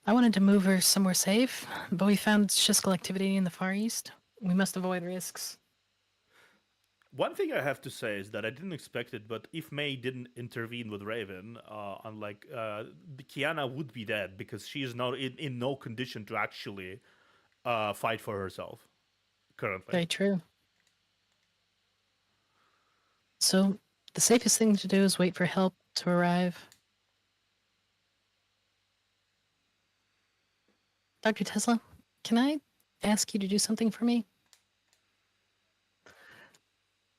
I wanted to move her somewhere safe, but we found Shiskel activity in the Far East. We must avoid risks. One thing I have to say is that I didn't expect it, but if May didn't intervene with Raven, unlike Kiana would be dead because she is not in no condition to actually fight for herself currently. Very true. So, the safest thing to do is wait for help to arrive. Dr. Tesla, can I ask you to do something for me?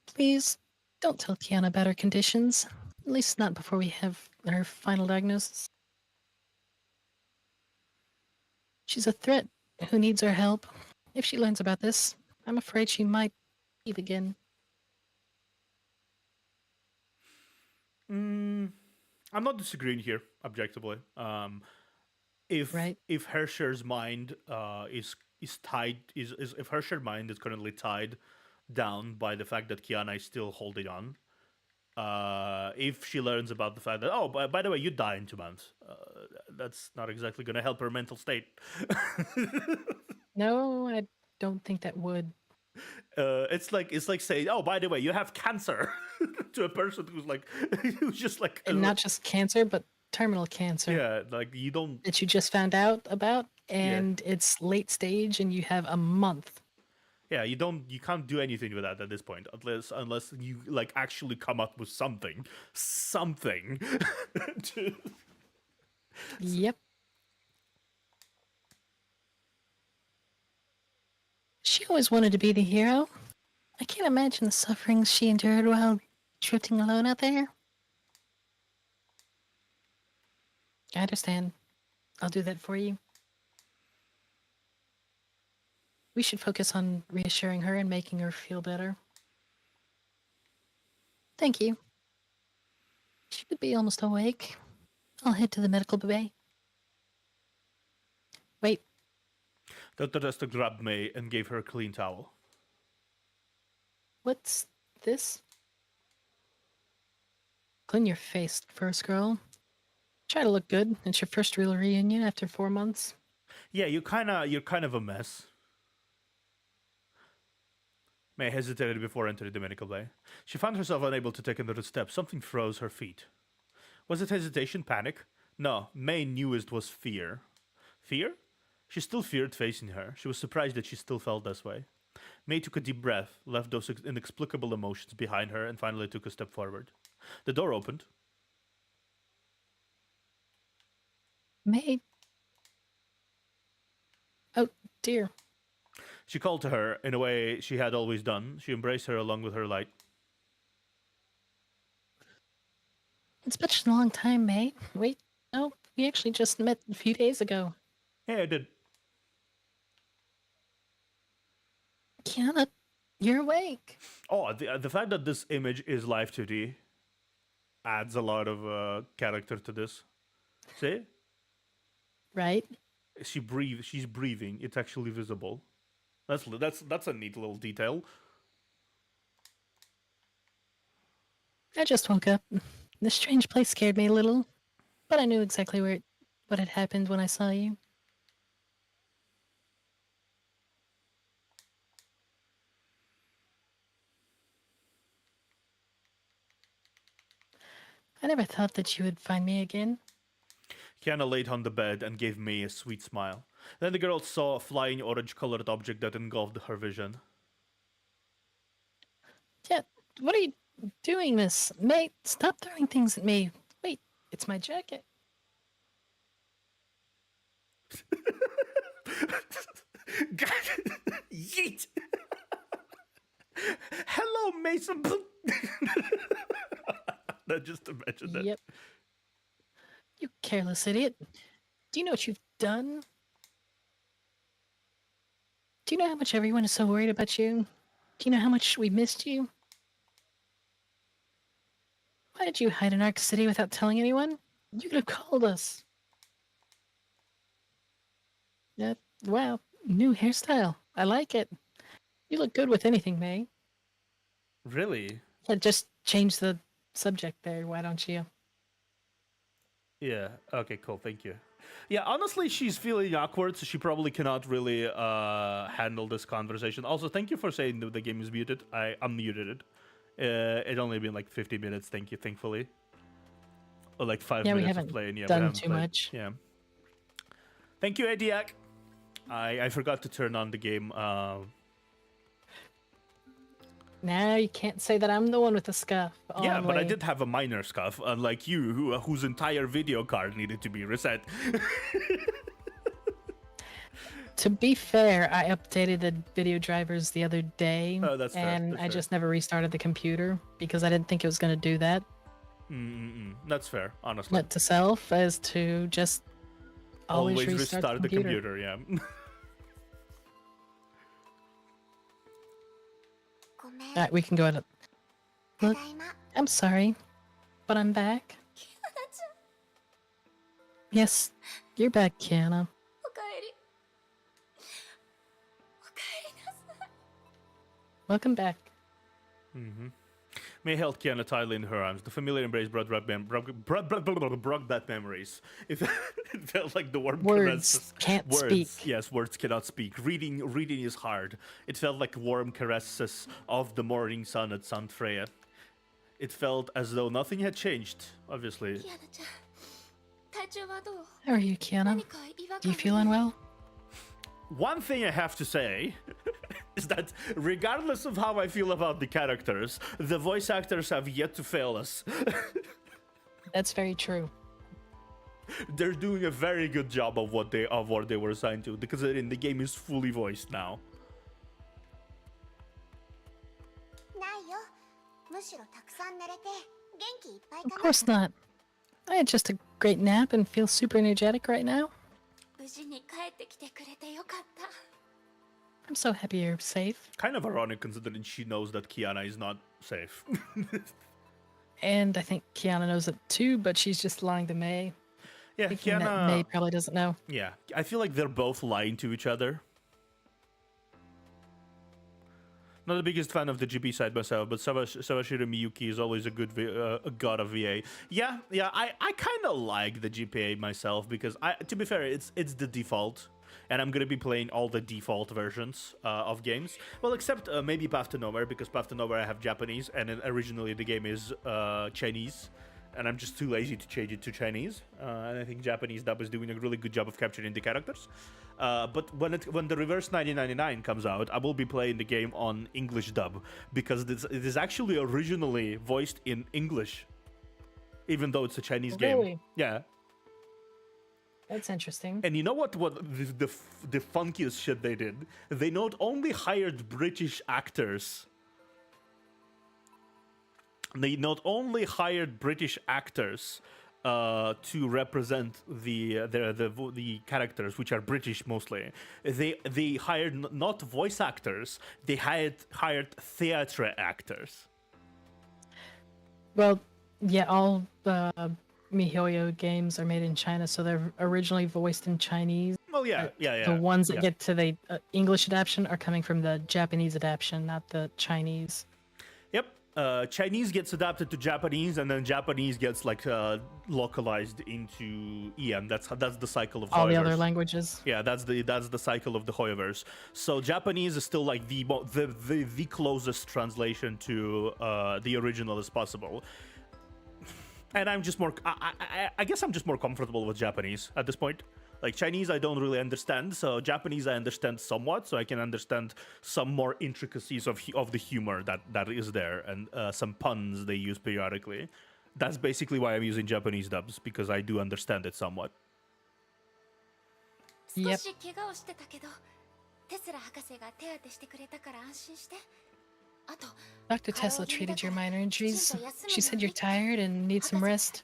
Please, don't tell Kiana about her conditions. At least not before we have her final diagnosis. She's a threat who needs our help. If she learns about this, I'm afraid she might leave again. I'm not disagreeing here, objectively. If Right. if Hersher's mind is tied is if Hersher's mind is currently tied down by the fact that Kiana is still holding on, if she learns about the fact that by the way you die in 2 months, that's not exactly going to help her mental state. No, I don't think that would. It's like saying, oh, by the way, you have cancer to a person who's just like And not just cancer, but terminal cancer. yeah, like you don't. That you just found out about, and it's late stage, and you have a month. Yeah, you can't do anything with that at this point unless you like actually come up with something to... Yep. She always wanted to be the hero. I can't imagine the sufferings she endured while drifting alone out there. I understand. I'll do that for you. We should focus on reassuring her and making her feel better. Thank you. She could be almost awake. I'll head to the medical bay. Wait. Dr. Testa grabbed May and gave her a clean towel. What's this? Clean your face first, girl. Try to look good. It's your first real reunion after 4 months. Yeah, you're kind of a mess. May hesitated before entering the medical bay. She found herself unable to take another step. Something froze her feet. Was it hesitation, panic? No, May knew it was fear. Fear? She still feared facing her. She was surprised that she still felt this way. May took a deep breath, left those inexplicable emotions behind her, and finally took a step forward. The door opened. May. Oh, dear. She called to her in a way she had always done. She embraced her along with her light. It's been a long time, May. Wait, no, we actually just met a few days ago. Yeah, I did. Kiana, you're awake. Oh, the fact that this image is live 2D adds a lot of character to this. See? Right? She's breathing. It's actually visible. That's a neat little detail. I just woke up. This strange place scared me a little, but I knew exactly what had happened when I saw you. I never thought that you would find me again. Kiana laid on the bed and gave May a sweet smile. Then the girl saw a flying orange-colored object that engulfed her vision. Yeah, what are you doing, Miss May? Stop throwing things at me. Wait, it's my jacket. Yeet! Hello, Mason. Just imagine that. Yep. You careless idiot. Do you know what you've done? Do you know how much everyone is so worried about you? Do you know how much we missed you? Why did you hide in Ark City without telling anyone? You could have called us. Wow, new hairstyle. I like it. You look good with anything, May. Really? Yeah, just change the subject there, why don't you? Yeah. Okay, cool. Thank you. Yeah, honestly, she's feeling awkward, so she probably cannot really handle this conversation. Also, thank you for saying that the game is muted. I unmuted it. It only been like 50 minutes, thank you, thankfully. Or like 5 Yeah, we minutes haven't of playing. Yeah, we done haven't too played. much. Yeah. Thank you, Ediac. I forgot to turn on the game. Now you can't say that I'm the one with the scuff. Yeah, but I Only- did have a minor scuff, unlike you, whose entire video card needed to be reset. To be fair, I updated the video drivers the other day, Oh, that's fair, and that's I fair. just never restarted the computer because I didn't think it was going to do that. That's fair, honestly. Not to self, as to just always restart the computer. Yeah. Alright, we can go ahead. Look, I'm sorry, but I'm back. Yes, you're back, Kiana. Welcome back. May held Kiana tightly in her arms. The familiar embrace brought back memories. It felt like the warm Words caresses. can't speak. Yes, words cannot speak. Reading is hard. It felt like warm caresses of the morning sun at Sant Freya. It felt as though nothing had changed, obviously. How are you, Kiana? Do you feel unwell? One thing I have to say is that regardless of how I feel about the characters, the voice actors have yet to fail us. That's very true. They're doing a very good job of what they were assigned to, because the game is fully voiced now. Of course not. I had just a great nap and feel super energetic right now. I'm so happy you're safe. Kind of ironic considering she knows that Kiana is not safe. And I think Kiana knows it too, but she's just lying to May. Yeah, Thinking that May probably doesn't know. Yeah, I feel like they're both lying to each other. Not the biggest fan of the GB side myself, but Sawashiro Miyuki is always a good a god of VA. Yeah, I kind of like the GPA myself because to be fair, it's the default, and I'm gonna be playing all the default versions of games. Well, except maybe Path to Nowhere, because Path to Nowhere I have Japanese, and then originally the game is Chinese, and I'm just too lazy to change it to Chinese. And I think Japanese dub is doing a really good job of capturing the characters. But when the Reverse 1999 comes out, I will be playing the game on English dub, because it is actually originally voiced in English, even though it's a Chinese game. Really? Yeah. That's interesting. And you know what the funkiest shit they did? They not only hired British actors. They not only hired British actors to represent the characters, which are British mostly. They hired not voice actors. They hired theatre actors. Well, yeah, all the MiHoYo games are made in China, so they're originally voiced in Chinese. Well, yeah. The ones that get to the English adaptation are coming from the Japanese adaptation, not the Chinese. Yep. Chinese gets adapted to Japanese, and then Japanese gets like localized into EM. That's the cycle of all Hoyoverse. The other languages. Yeah, that's the cycle of the Hoyoverse. So Japanese is still like the closest translation to the original as possible. And I'm just more. I guess I'm just more comfortable with Japanese at this point. Like Chinese, I don't really understand. So Japanese, I understand somewhat. So I can understand some more intricacies of the humor that is there, and some puns they use periodically. That's basically why I'm using Japanese dubs, because I do understand it somewhat. Yep. Dr. Tesla treated your minor injuries. She said you're tired and need some rest.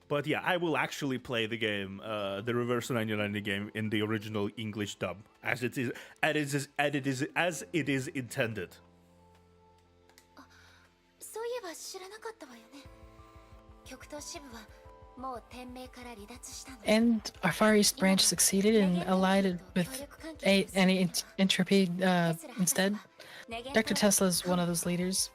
But yeah, I will actually play the game, the Reverse 1990 game, in the original English dub, as it is intended. And our Far East branch succeeded and allied with any entropy instead. Dr. Tesla is one of those leaders.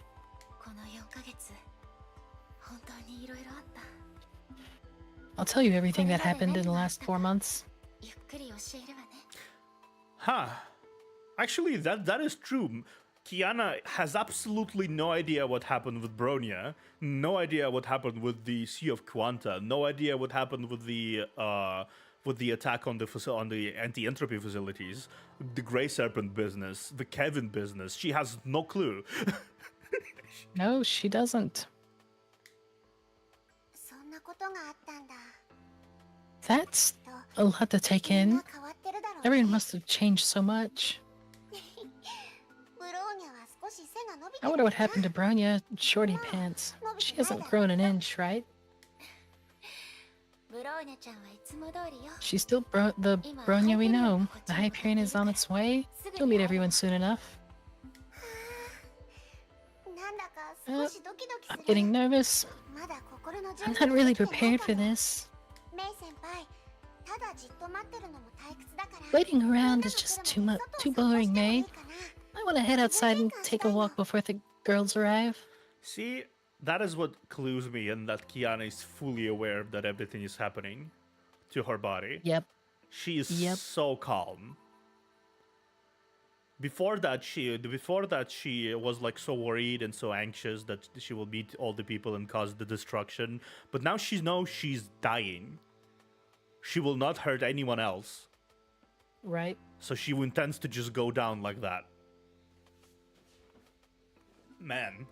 I'll tell you everything that happened in the last 4 months. Huh. Actually, that is true. Kiana has absolutely no idea what happened with Bronya, no idea what happened with the Sea of Quanta, no idea what happened with the attack on the anti-entropy facilities, the Grey Serpent business, the Kevin business. She has no clue. No, she doesn't. That's a lot to take in. Everyone must have changed so much. I wonder what happened to Bronya Shorty Pants. She hasn't grown an inch, right? She's still the Bronya we know. The Hyperion is on its way. You'll meet everyone soon enough. I'm getting nervous. I'm not really prepared for this. Waiting around is just too boring, May. I want to head outside and take a walk before the girls arrive. See, that is what clues me in that Kiana is fully aware that everything is happening to her body. Yep. She is so calm. Before that, she was like so worried and so anxious that she will meet all the people and cause the destruction. But now she knows she's dying. She will not hurt anyone else. Right. So she intends to just go down like that. Man.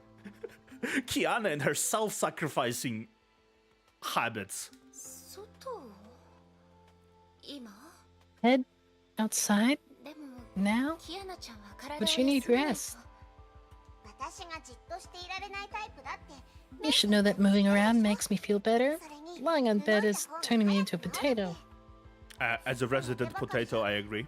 Kiana and her self-sacrificing habits. Head outside? Now? But you need rest. You should know that moving around makes me feel better. Lying on bed is turning me into a potato. As a resident potato, I agree.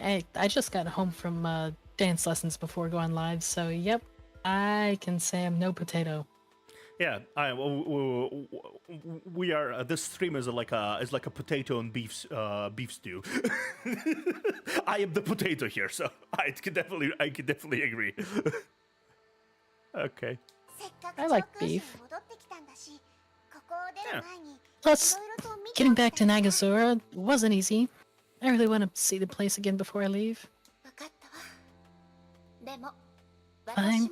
I just got home from dance lessons before going live, so yep, I can say I'm no potato. Yeah, we are. This stream is like a potato and beef stew. I am the potato here, so I can definitely agree. Okay. I like beef. Yeah. Plus, getting back to Nagazora wasn't easy. I really want to see the place again before I leave. Fine.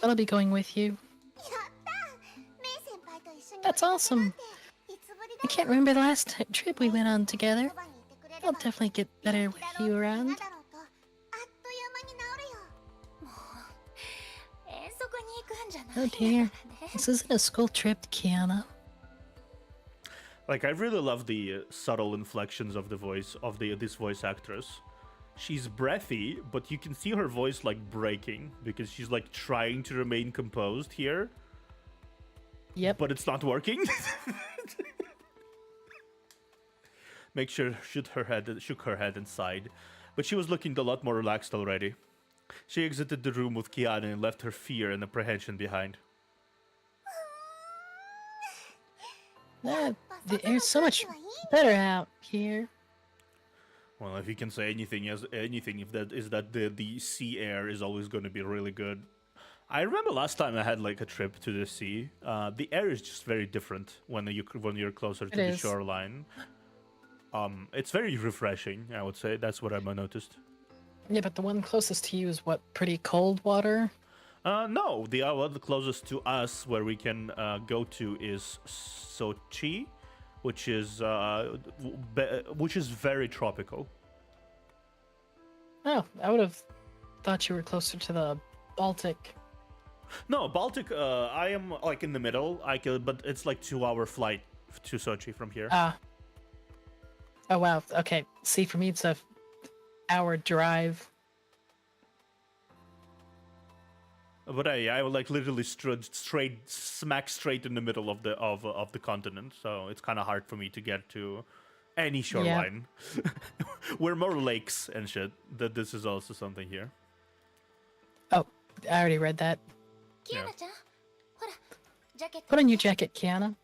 But I'll be going with you. That's awesome. I can't remember the last trip we went on together. I'll definitely get better with you around. Oh dear. This isn't a school trip, Kiana. Like, I really love the subtle inflections of the voice of this voice actress. She's breathy, but you can see her voice like breaking because she's like trying to remain composed here. Yep. But it's not working. Make sure shook her head and sighed. But she was looking a lot more relaxed already. She exited the room with Kiana and left her fear and apprehension behind. The air's so much better out here. Well, if you can say anything, if that is that the sea air is always going to be really good. I remember last time I had like a trip to the sea. The air is just very different when you're closer to the shoreline. It's very refreshing, I would say. That's what I've noticed. Yeah, but the one closest to you is what, pretty cold water? No, the one closest to us where we can go to is Sochi, which is very tropical. Oh, I would have thought you were closer to the Baltic. No, Baltic. I am like in the middle. But it's like 2-hour flight to Sochi from here. Oh wow. Okay. See, for me, it's a hour drive. But I would like literally smack straight in the middle of the continent. So it's kind of hard for me to get to any shoreline. Yeah. We're more lakes and shit. That this is also something here. Oh, I already read that. Yeah. Put on your jacket, Kiana.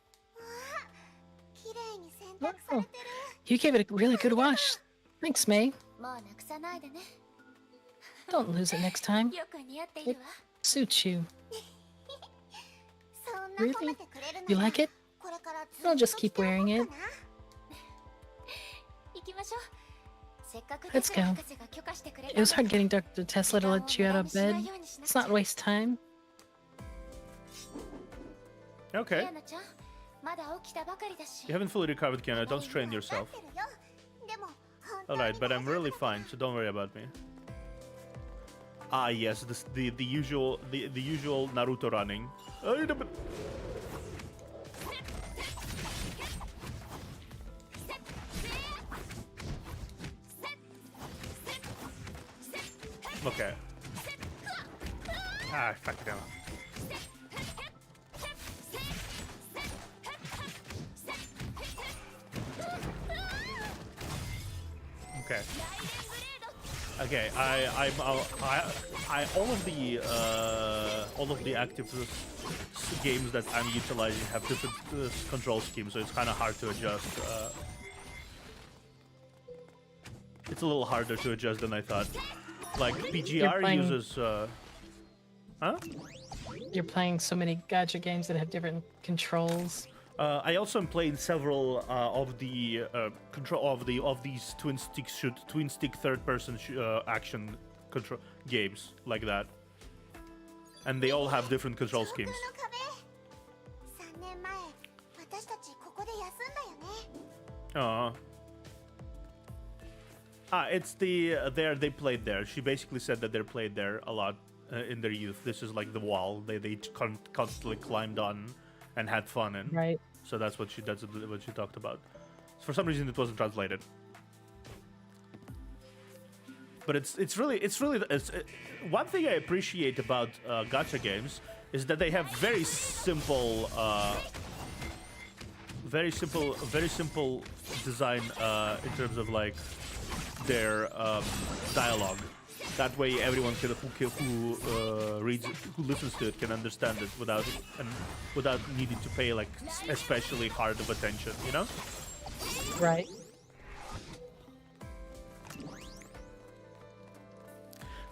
Oh, you gave it a really good wash. Thanks, May. Don't lose it next time. It suits you. Really? You like it? I'll just keep wearing it. Let's go. It was hard getting Dr. Tesla to let you out of bed. Let's not waste time. Okay. You haven't fully recovered, Kiana. Don't strain yourself. Alright, but I'm really fine, so don't worry about me. Ah, yes, the usual Naruto running. Okay. Ah, fuck it down. Okay. Okay. All of the active games that I'm utilizing have different control schemes, so it's kind of hard to adjust. It's a little harder to adjust than I thought. Like PGR uses. Huh? You're playing so many gacha games that have different controls. I also am playing several of the of these twin stick third-person action control games like that, and they all have different control schemes. It's they played there. She basically said that they played there a lot in their youth. This is like the wall they constantly climbed on and had fun in. Right. So that's what she talked about. For some reason it wasn't translated. But it's really one thing I appreciate about gacha games is that they have very simple design in terms of like their dialogue. That way, everyone who listens to it can understand it without needing to pay like especially hard of attention. You know? Right.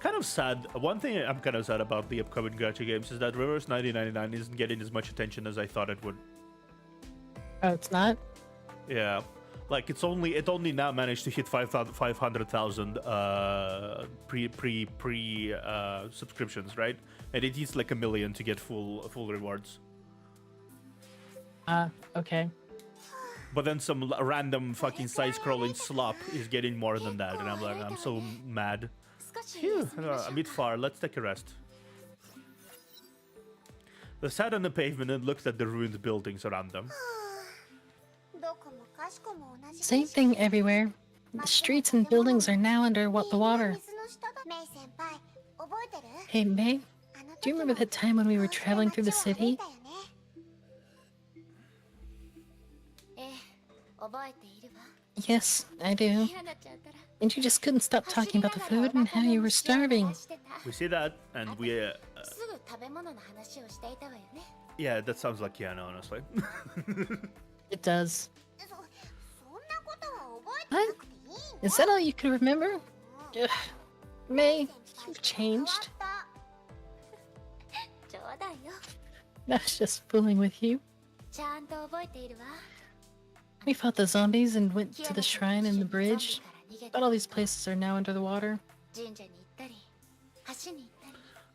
Kind of sad. One thing I'm kind of sad about the upcoming gacha games is that Reverse 1999 isn't getting as much attention as I thought it would. Oh, it's not? Yeah, like it only now managed to hit 500,000 pre subscriptions, right? And it needs like 1 million to get full rewards. Okay. But then some random fucking side-scrolling slop is getting more than that, and I'm like, I'm so mad. Phew, a bit far. Let's take a rest. They sat on the pavement and looked at the ruined buildings around them. Same thing everywhere. The streets and buildings are now under the water. Hey, May, do you remember that time when we were traveling through the city? Yes, I do. And you just couldn't stop talking about the food and how you were starving. We see that, and we... yeah, that sounds like Kiana, honestly. It does. What? Is that all you can remember? Ugh. May, you've changed. I was just fooling with you. We fought the zombies and went to the shrine and the bridge, but all these places are now under the water.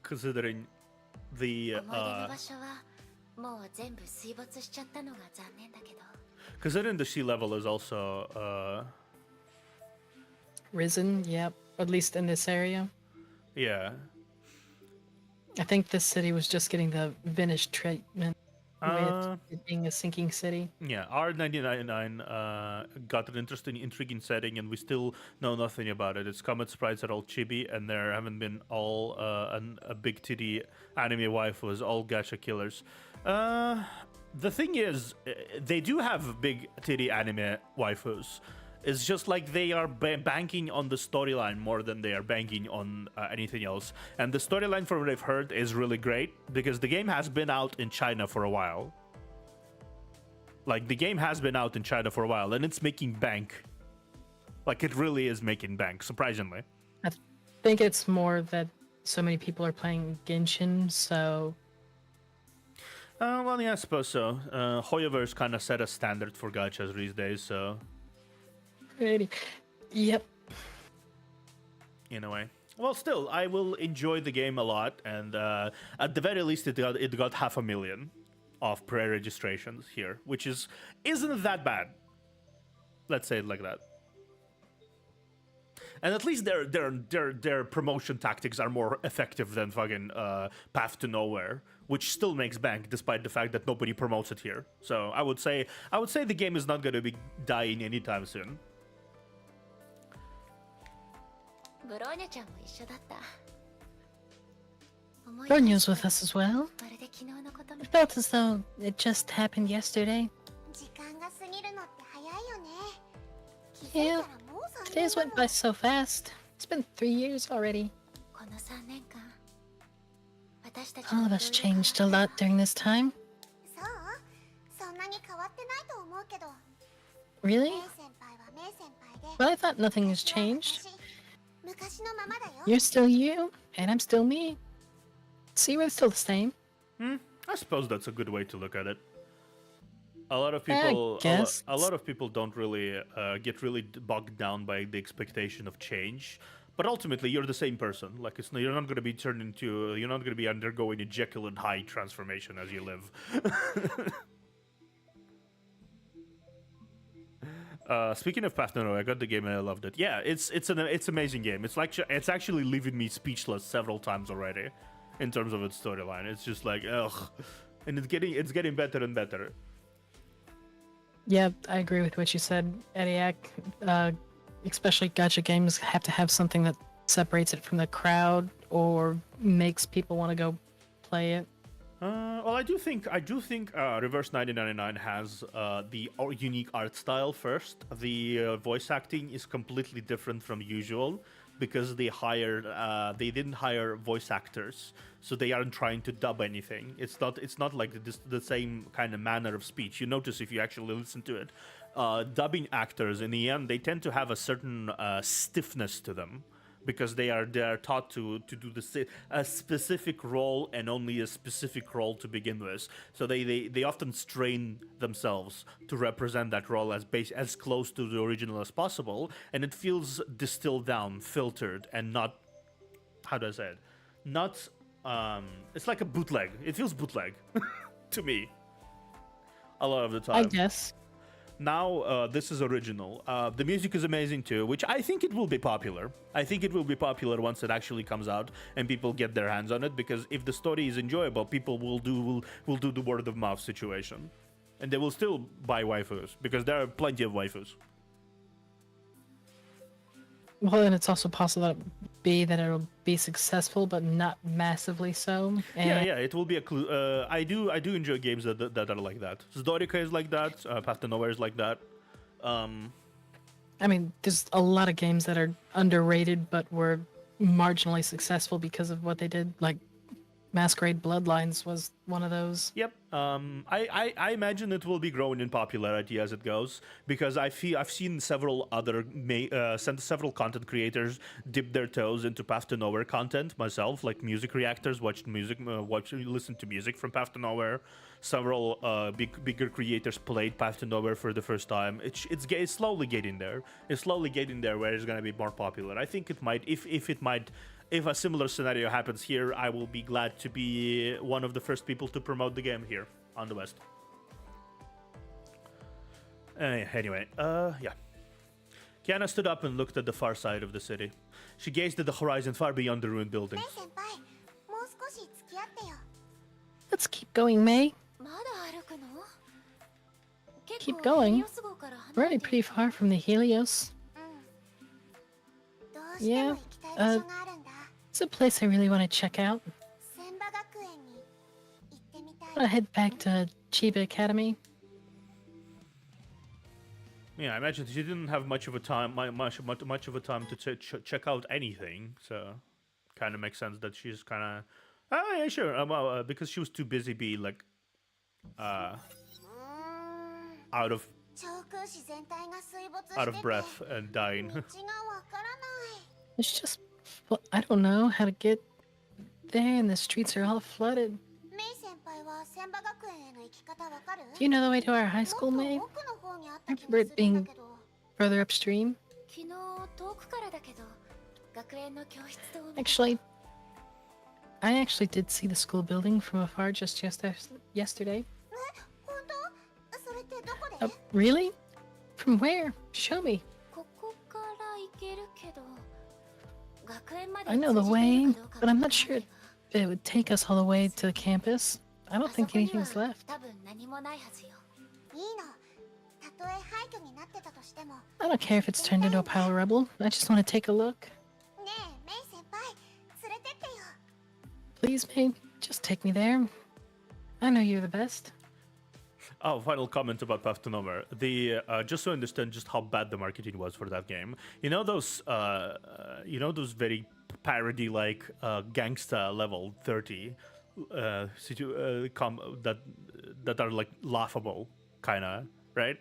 Considering the sea level is also risen, yep, at least in this area. Yeah. I think this city was just getting the Venice treatment with it being a sinking city. Yeah, R999 got an interesting, intriguing setting, and we still know nothing about it. Its comet sprites are all chibi, and there haven't been all a big titty anime waifus, all gacha killers. The thing is, they do have big titty anime waifus. It's just like they are banking on the storyline more than they are banking on anything else. And the storyline, from what I've heard, is really great because the game has been out in China for a while. Like, the game has been out in China for a while, and it's making bank. Like, it really is making bank, surprisingly. I think it's more that so many people are playing Genshin, so... well, yeah, I suppose so. Hoyoverse kind of set a standard for gachas these days, so... Yep. In a way. Well, still, I will enjoy the game a lot, and at the very least, it got 500,000 of pre-registrations here, which isn't that bad. Let's say it like that. And at least their promotion tactics are more effective than fucking Path to Nowhere, which still makes bank despite the fact that nobody promotes it here. So I would say the game is not going to be dying anytime soon. Bronya's with us as well. It felt as though it just happened yesterday. Yeah, days went by so fast. It's been 3 years already. All of us changed a lot during this time. Really? Well, I thought nothing has changed. You're still you, and I'm still me. See, we're still the same. I suppose that's a good way to look at it. A lot of people, a lot of people don't really get really bogged down by the expectation of change. But ultimately, you're the same person. Like you're not going to be turned into, you're not going to be undergoing a Jekyll and Hyde transformation as you live. Speaking of Path to Nowhere, I got the game and I loved it. Yeah, it's an amazing game. It's actually leaving me speechless several times already, in terms of its storyline. It's just like ugh, and it's getting better and better. Yeah, I agree with what you said, Ediac. Especially gacha games have to have something that separates it from the crowd or makes people want to go play it. Well, I do think Reverse 1999 has the unique art style. First, the voice acting is completely different from usual because they didn't hire voice actors, so they aren't trying to dub anything. It's not like the same kind of manner of speech. You notice if you actually listen to it, dubbing actors in the end they tend to have a certain stiffness to them, because they are taught to do a specific role and only a specific role to begin with. So they often strain themselves to represent that role as close to the original as possible, and it feels distilled down, filtered, and not, how do I say it? Not it's like a bootleg. It feels bootleg to me a lot of the time. I guess. Now, this is original. The music is amazing too, which I think it will be popular. I think it will be popular once it actually comes out and people get their hands on it, because if the story is enjoyable, people will do the word of mouth situation. And they will still buy waifus, because there are plenty of waifus. Well, and it's also possible that it'll be successful, but not massively so. And Yeah, it will be a clue. I do enjoy games that are like that. Zdorika is like that. Path to Nowhere is like that. I mean, there's a lot of games that are underrated, but were marginally successful because of what they did. Like Masquerade Bloodlines was one of those. Yep. I imagine it will be growing in popularity as it goes, because I've seen several other several content creators dip their toes into Path to Nowhere content myself, like music reactors, listen to music from Path to Nowhere. Several bigger creators played Path to Nowhere for the first time. It's slowly getting there. It's slowly getting there where it's gonna be more popular. I think it might, if a similar scenario happens here, I will be glad to be one of the first people to promote the game here on the West. Anyway, yeah. Kiana stood up and looked at the far side of the city. She gazed at the horizon far beyond the ruined buildings. Let's keep going, May. Keep going. We're already pretty far from the Helios. Yeah, it's a place I really want to check out. I want to head back to Chiba Academy. Yeah, I imagine she didn't have much of a time to check out anything, so kind of makes sense that she's kind of, oh yeah, sure, because she was too busy being like out of breath and dying. It's just, well, I don't know how to get there, and the streets are all flooded. Do you know the way to our high school, May? I remember it being further upstream. I actually did see the school building from afar just yesterday. Really? From where? Show me. I know the way, but I'm not sure it would take us all the way to the campus. I don't think anything's left. I don't care if it's turned into a pile of rubble. I just want to take a look. Please, May, just take me there. I know you're the best. Oh, final comment about Path to Nowhere. Just to understand just how bad the marketing was for that game. You know those very parody-like gangsta level 30 that are like laughable, kinda, right?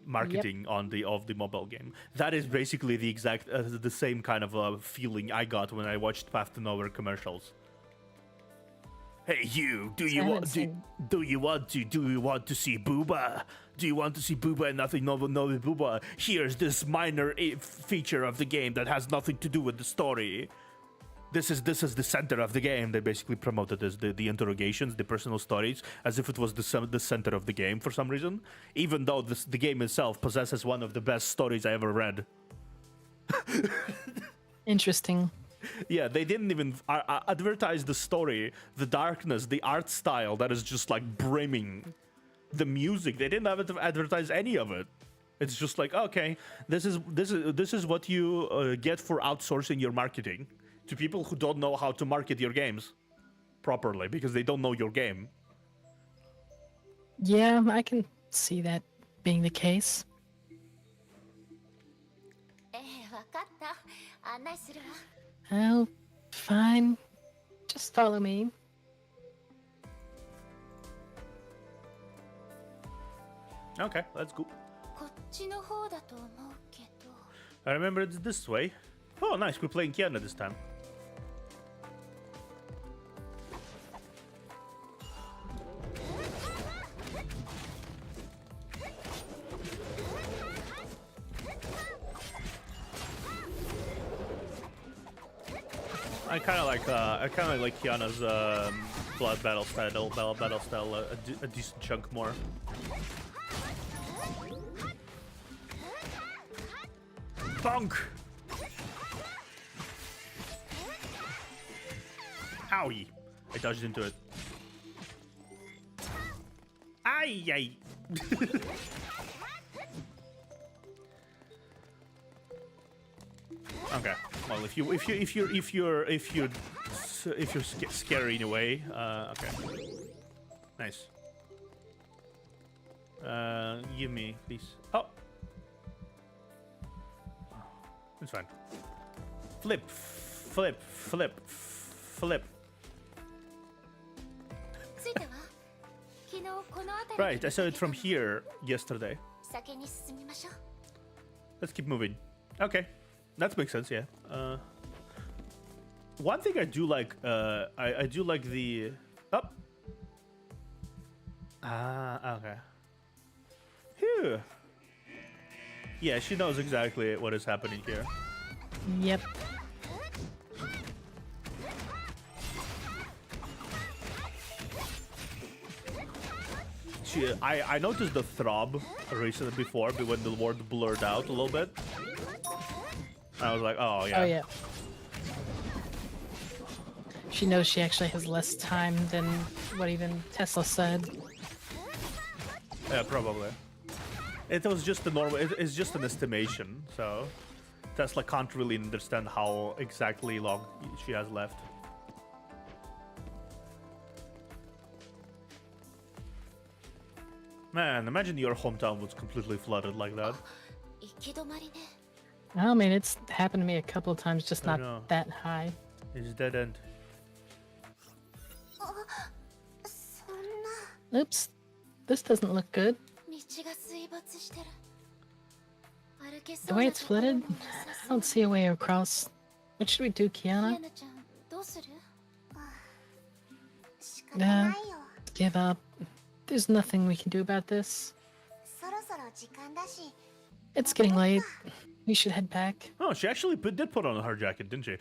Marketing of the mobile game. That is basically the exact the same kind of feeling I got when I watched Path to Nowhere commercials. Hey you, do you want to see Booba? Do you want to see Booba and nothing no with Booba? Here's this minor feature of the game that has nothing to do with the story. This is the center of the game. They basically promoted as the interrogations, the personal stories, as if it was the center of the game for some reason, even though the game itself possesses one of the best stories I ever read. Interesting. Yeah, they didn't even advertise the story, the darkness, the art style that is just like brimming, the music. They didn't advertise any of it. It's just like, okay, this is what you get for outsourcing your marketing to people who don't know how to market your games. properly because they don't know your game. Yeah, I can see that being the case. わかった。案内するわ。 Oh, fine. Just follow me. Okay, let's go. こっちの方だと思うけど。 I remember it's this way. Oh, nice. We're playing Kiana this time. I kind of like Kiana's blood battle style a decent chunk more. Bonk! Owie! I dodged into it. Ay ay! Okay. Well, if you're scary in a way, okay. Nice. Give me, please. Oh. It's fine. Flip, flip, flip, flip. ついては。昨日この辺り。 Right, I saw it from here yesterday. 先に進みましょう。 Let's keep moving. Okay, that makes sense. Yeah. One thing I do like, I do like the up. Okay. Phew. Yeah, she knows exactly what is happening here. Yep. I noticed the throb recently before when the word blurred out a little bit. I was like, oh yeah. Oh yeah. She knows she actually has less time than what even Tesla said. Yeah, probably. It was just a normal. It's just an estimation, so Tesla can't really understand how exactly long she has left. Man, imagine your hometown was completely flooded like that. 行き止まりね。 I mean, it's happened to me a couple of times, just I not know. that high. It's dead end. そんな。 Oops. This doesn't look good. 道が水没してる。歩けそ The う way な it's ところ flooded, もなさ I そう don't see a way across. What should we do, キ Kiana? アナちゃん、どうする？仕方ないよ。 Give up. There's nothing we can do about this. そろそろ時間だし。 It's getting late. We should head back. Oh, she actually did put on her jacket, didn't she? I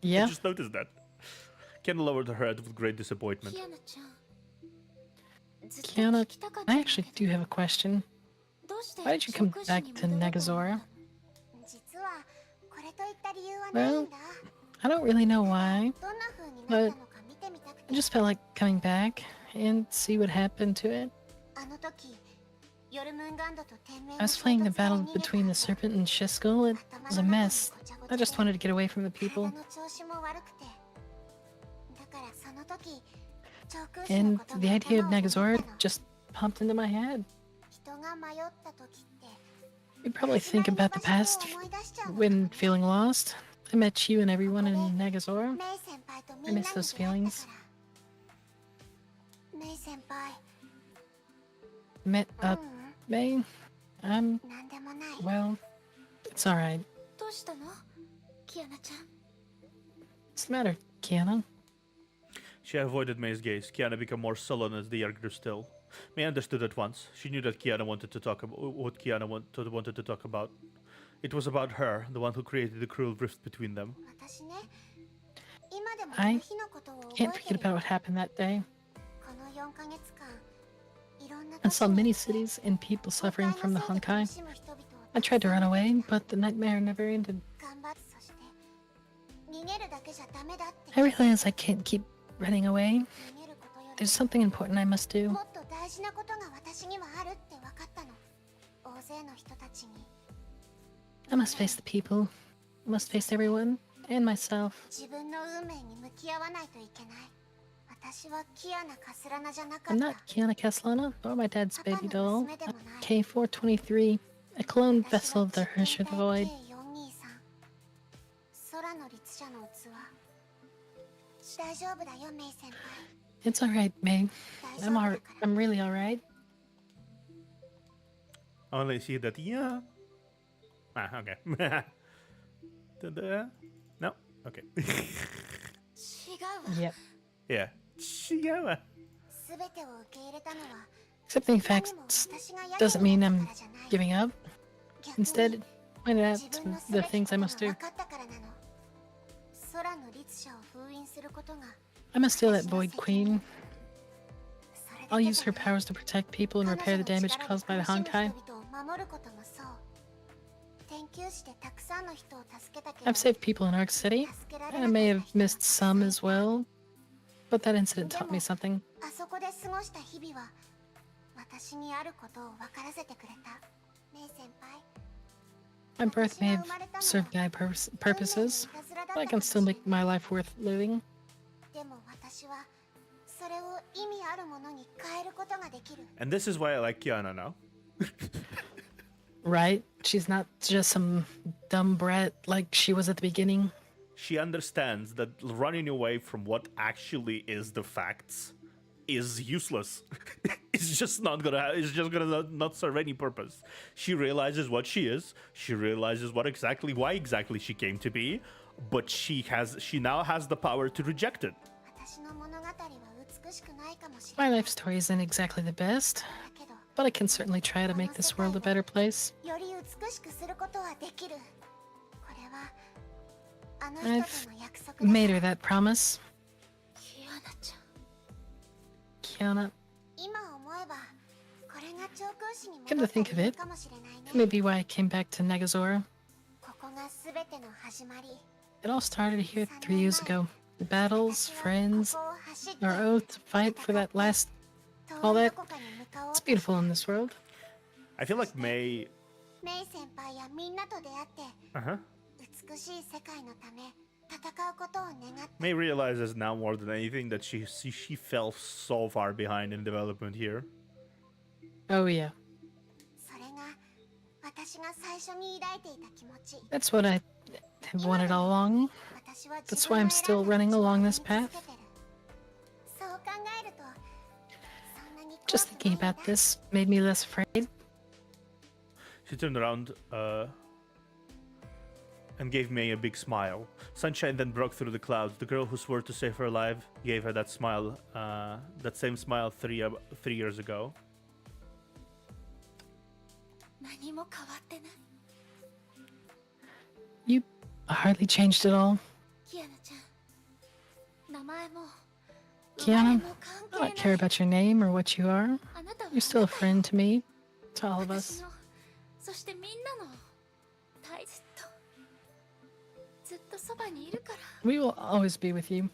Yeah? just noticed that. Ken lowered her head with great disappointment. キアナちゃん。ずっと Kiana, 聞きたかったん I だ actually け do ど have a question. どうして Why did you come 食事 back に to 戻ろうと思った Nagazora? 実はこれといった理由はないんだ。 I don't really know why. どんな風になったのか見てみたく I て。 just felt like coming back and see what happened to it. あの時、ヨルムンガンドと天命 I was playing the battle between the serpent and Shiskel. It was a mess. I just wanted to get away from the people. 体の調子も悪くて。だからその時、長空士の And こと the が idea of 頭をよぎったの Nagazora just popped into my head. 人が迷った時って。 You'd probably think about the past when feeling lost. I met you and everyone in Nagazora. メイ先輩とみ I んな miss に those 出会った feelings. から。メイ先輩、 Met う up ん、 May. I'm なんでもない。 well. It's alright. どうしたの？キアナちゃん。 What's the matter, Kiana? She avoided May's gaze. Kiana became more sullen as the year grew still. May understood at once. She knew that Kiana wanted to talk about what Kiana wanted to talk about. It was about her, the one who created the cruel rift between them. 私ね、今でも I あの日のことを覚 Can't えて forget る about よ。 what happened that day. この4ヶ月間、いろんな I saw 都市 many に cities and people suffering from the 崩壊 Honkai. のせいで苦しむ人々を I tried to run away, but the nightmare never ended. 頑張って、そして逃げるだけじゃダメだって I realize I can't keep running away. 逃げることより There's something important I must do. もっと大事なことが私にはあるって分かったの。大勢の人たちに I must face the people. I must face everyone. and myself. 自分の運命に向き合わないといけない。私はキアナ・カスラナじゃなか I'm っ not た。 Kiana Castellana, nor my dad's Papa baby no doll. musume de I'm mo nai. K423, a clone 私 vessel は of the 実験 Hershey 体 Void. K423。空の律者の器。大丈夫だよ、メイ先輩。 It's alright, May. 大丈夫だから。 I'm really alright. Only see that, yeah. Ah, okay. Ta-da. No? Okay. 違うわ。 Yep. Yeah. Shigawa. すべてを受け入れたのは、 Accepting 何 facts も私がや doesn't り mean たか I'm らじゃない。 giving up. 逆に Instead, pointed out 自分の to す the べき things こ I とが must do. 分かったからなの。空の律者を封印することが I must steal that Void Queen. それだけ I'll じゃ use her ない。 powers to protect people and 彼 repair 女 the の damage 力で caused by the 苦しむ Honkai. 人々を守ることもそう。研究してたくさんの人を助けたけど、 I've saved people in Arc City, 助けられ and な I か may った have 人が missed some as well. But that incident taught me something. あそこで過ごした日々は私にあることを分からせてくれた。メイ先輩。 My birth may have served guide purposes, but I can still make my life worth living. でも私はそれを意味あるものに変えることができる。 And this is why I like Kiana now. Right? She's not just some dumb brat like she was at the beginning. She understands that running away from what actually is the facts is useless. It's just gonna not serve any purpose. She realizes what she is. She realizes why exactly she came to be, but she now has the power to reject it. 私の物語は美しくないかもしれ My ない。 life story isn't exactly the best, だけど、 but I can certainly try to make this world a better place. より美しくすることはできる。これはあの I've 人との約束だ。 made her that promise. キアナちゃん。 Kiana, 今思えばこれが調空士に Come 戻 to った think of 理由 it, かもしれないね。 maybe why I came back to Nagazora. ここがすべての始まり。 It all started here 3 years ago. The battles, 私は friends, ここを走って our oath to fight for that last. 遠 all い that. どこかに向かおう It's と beautiful in this world. I feel like May. メイ先輩やみんなと出会って Uh-huh. 美しい世界のため戦うことを願って May realizes now more than anything that she fell so far behind in development here. Oh yeah, それが私が最初に抱いていた気持ち。 that's what I have wanted all along. 私は That's 自 why 分 I'm の still 選んだ running 道を along 見 this つけ path. てる。そう考えるとそんなに怖 Just くない thinking んだ。 about this made me less afraid. She turned around and gave May a big smile. Sunshine then broke through the clouds. The girl who swore to save her life gave her that smile, that same smile 3 years ago. 何も変わってない。 You hardly changed at all. キアナちゃん、名前も Kiana, 名前も I 関 don't 係 care ない。 about your name or what you are. あなたは You're still a friend to me, to all of 私 us. の、そしてみんなの大切とずっとそばにいるから。 We will always be with you.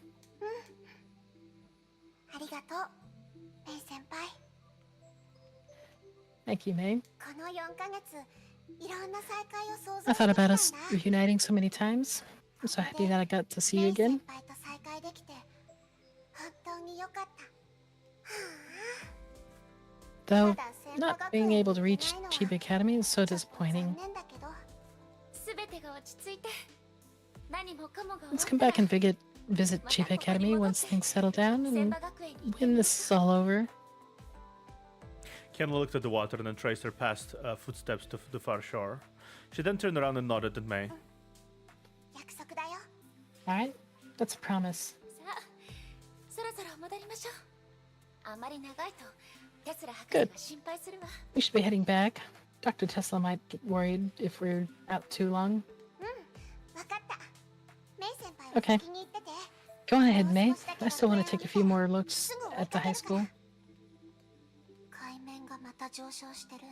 ありがとうメイ先輩。 Thank you, May. この4ヶ月いろんな再会を想像 I して thought きたん about だ。 us reuniting so many times. I'm so happy that I got to see you メイ again. 先輩と再会できて本当に良かった。 Though ただ先輩 not 学 being 園 able to に行 reach けないのは Chiba Academy is so ちょっと disappointing. 残念だけど、すべてが落ち着いて何もかもが終わ Let's った come ら back and visit Chiba Academy once things settle down 千 and 葉学園に行って when this is all over. Kiana looked at the water and then traced her past footsteps to the far shore. She then turned around and nodded at May. 約束だよ。 Alright? That's a promise. さあ、そろそろ戻りましょう。あまり長いとテスラ博 Good. 士が心配するわ。 We should be heading back. Dr. Tesla might get worried if we're out too long. わかった。メイ先輩は Okay. 先に行ってて。 Go on ahead, May. I still want to take a few more looks at the high school. 海面がまた上昇してる。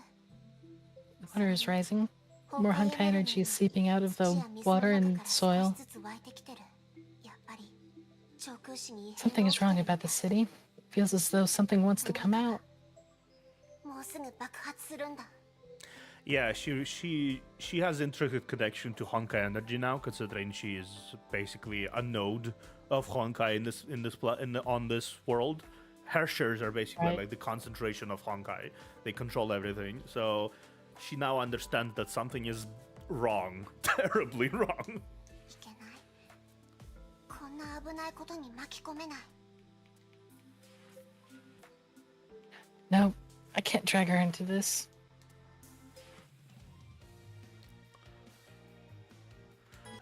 The water is rising. More Honkai energy is seeping out of the water and soil. 少しずつ湧いてきてる。やっぱり調空士に異変 Something が is 起きて wrong る about the city. It feels as though something wants to come out. もうすぐ爆発するんだ。Yeah, she has intricate connection to Honkai energy now, considering she is basically a node of Honkai on this world. Hershers are basically Right. like the concentration of Honkai. They control everything. So she now understands that something is wrong, terribly wrong. いけない。こんな危ないことに巻き込めない。 No, I can't drag her into this.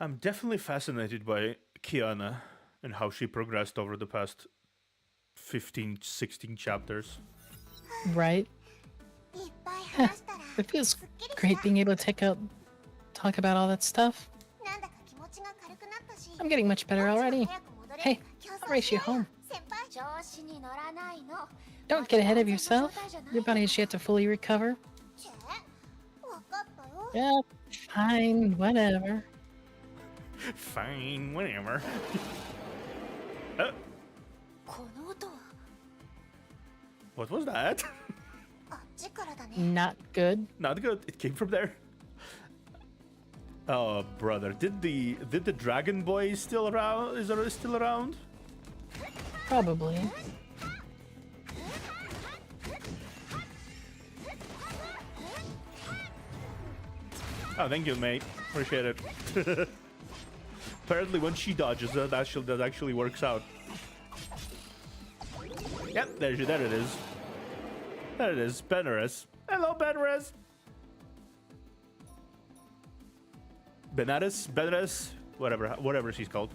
I'm definitely fascinated by Kiana and how she progressed over the past 15, 16 chapters. Right? いっぱい話したら It feels すっきり great した。 being able to talk about all that stuff. なんだか気持ちが軽くなったし。 I'm getting much better already. 早く戻れる Hey, か競 I'll 争 race し you ようよ home. 先輩。調子に乗らないの。 Don't get ahead of yourself. Your body is yet to fully recover. チェ、わかったよ。 Yeah, fine, whatever. Fine, whatever. この音は What was that? あっちからだね。 Not good. Not good. It came from there. Oh, brother. Did the Dragon Boy still around? Is there still around? Probably. Oh, thank you, mate. Appreciate it. Apparently, when she dodges, that actually works out. Yep, there it is. There it is, Benares. Hello, Benares. Benares, whatever she's called.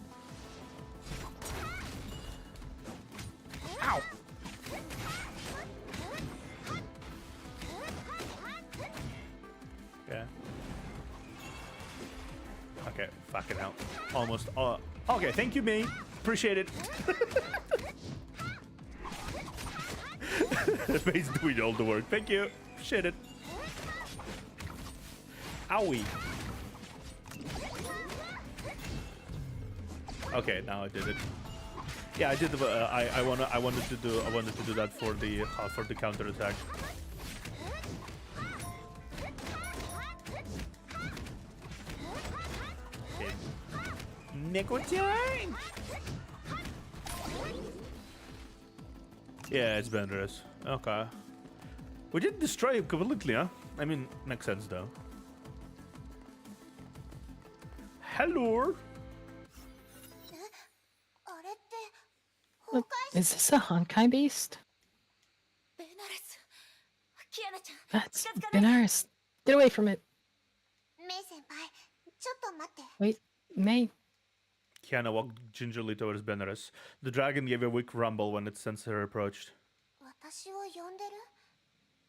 Ow. Yeah. Okay, fucking hell. Almost. Okay, thank you, me. Appreciate it. Mae's doing all the work. Thank you. Appreciate it. Owie. Okay, now I did it. Yeah, I did. I wanted to do that for the counter attack. Nickel time. Yeah, it's Benderous. Okay. We didn't destroy him completely, huh? I mean, makes sense though. Hello. あれって Look, is this a Honkai beast? ベナレスキアナちゃん That's 近づかない Benares. Get away from it. メイ先輩ちょっと待って Wait, May. Kiana walked gingerly towards Benares. The dragon gave a weak rumble when it sensed her approached. 私を呼んでる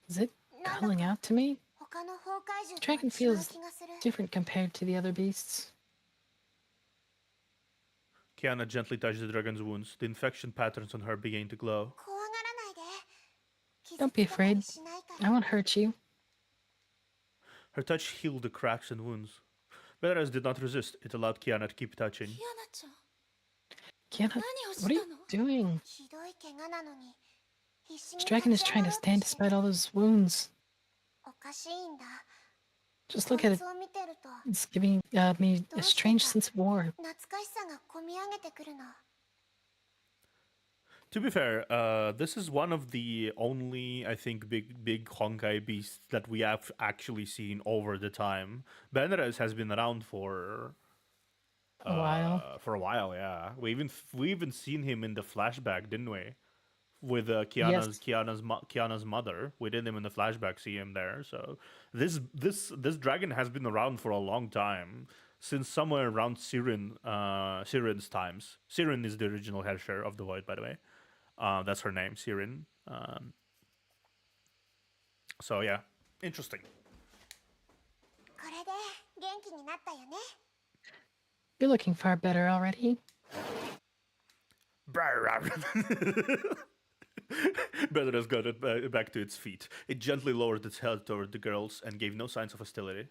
Is it calling out to me? 他の崩壊獣 The とは dragon 違う feels 気がする different compared to the other beasts. Kiana gently touched the dragon's wounds. The infection patterns on her began to glow. 怖がらないで Don't be 傷つけたり afraid. しないから I won't hurt you. Her touch healed the cracks and wounds. Benares did not resist. It allowed Kiana to keep touching. キアナちゃん Kiana, 何を what are し you たの doing? ひどい怪我なのに必死に This dragon is 立ち trying 上 to がろう stand として despite all those wounds. おかしいんだ Just こ look at い it. つを見てると It's giving me a strange sense of war. 懐かしさがこみ上げてくるの To be fair, this is one of the only, I think, big Honkai beasts that we have actually seen over the time. Benares has been around for A while. For a while, yeah. We even seen him in the flashback, didn't we? With Kiana's mother. We did him in the flashback, see him there. So this dragon has been around for a long time, since somewhere around Siren's times. Siren is the original Herrscher of the Void, by the way. That's her name, Siren. So yeah, interesting. これで元気になったよね You're looking far better already. Benares got it back to its feet. It gently lowered its head toward the girls and gave no signs of hostility.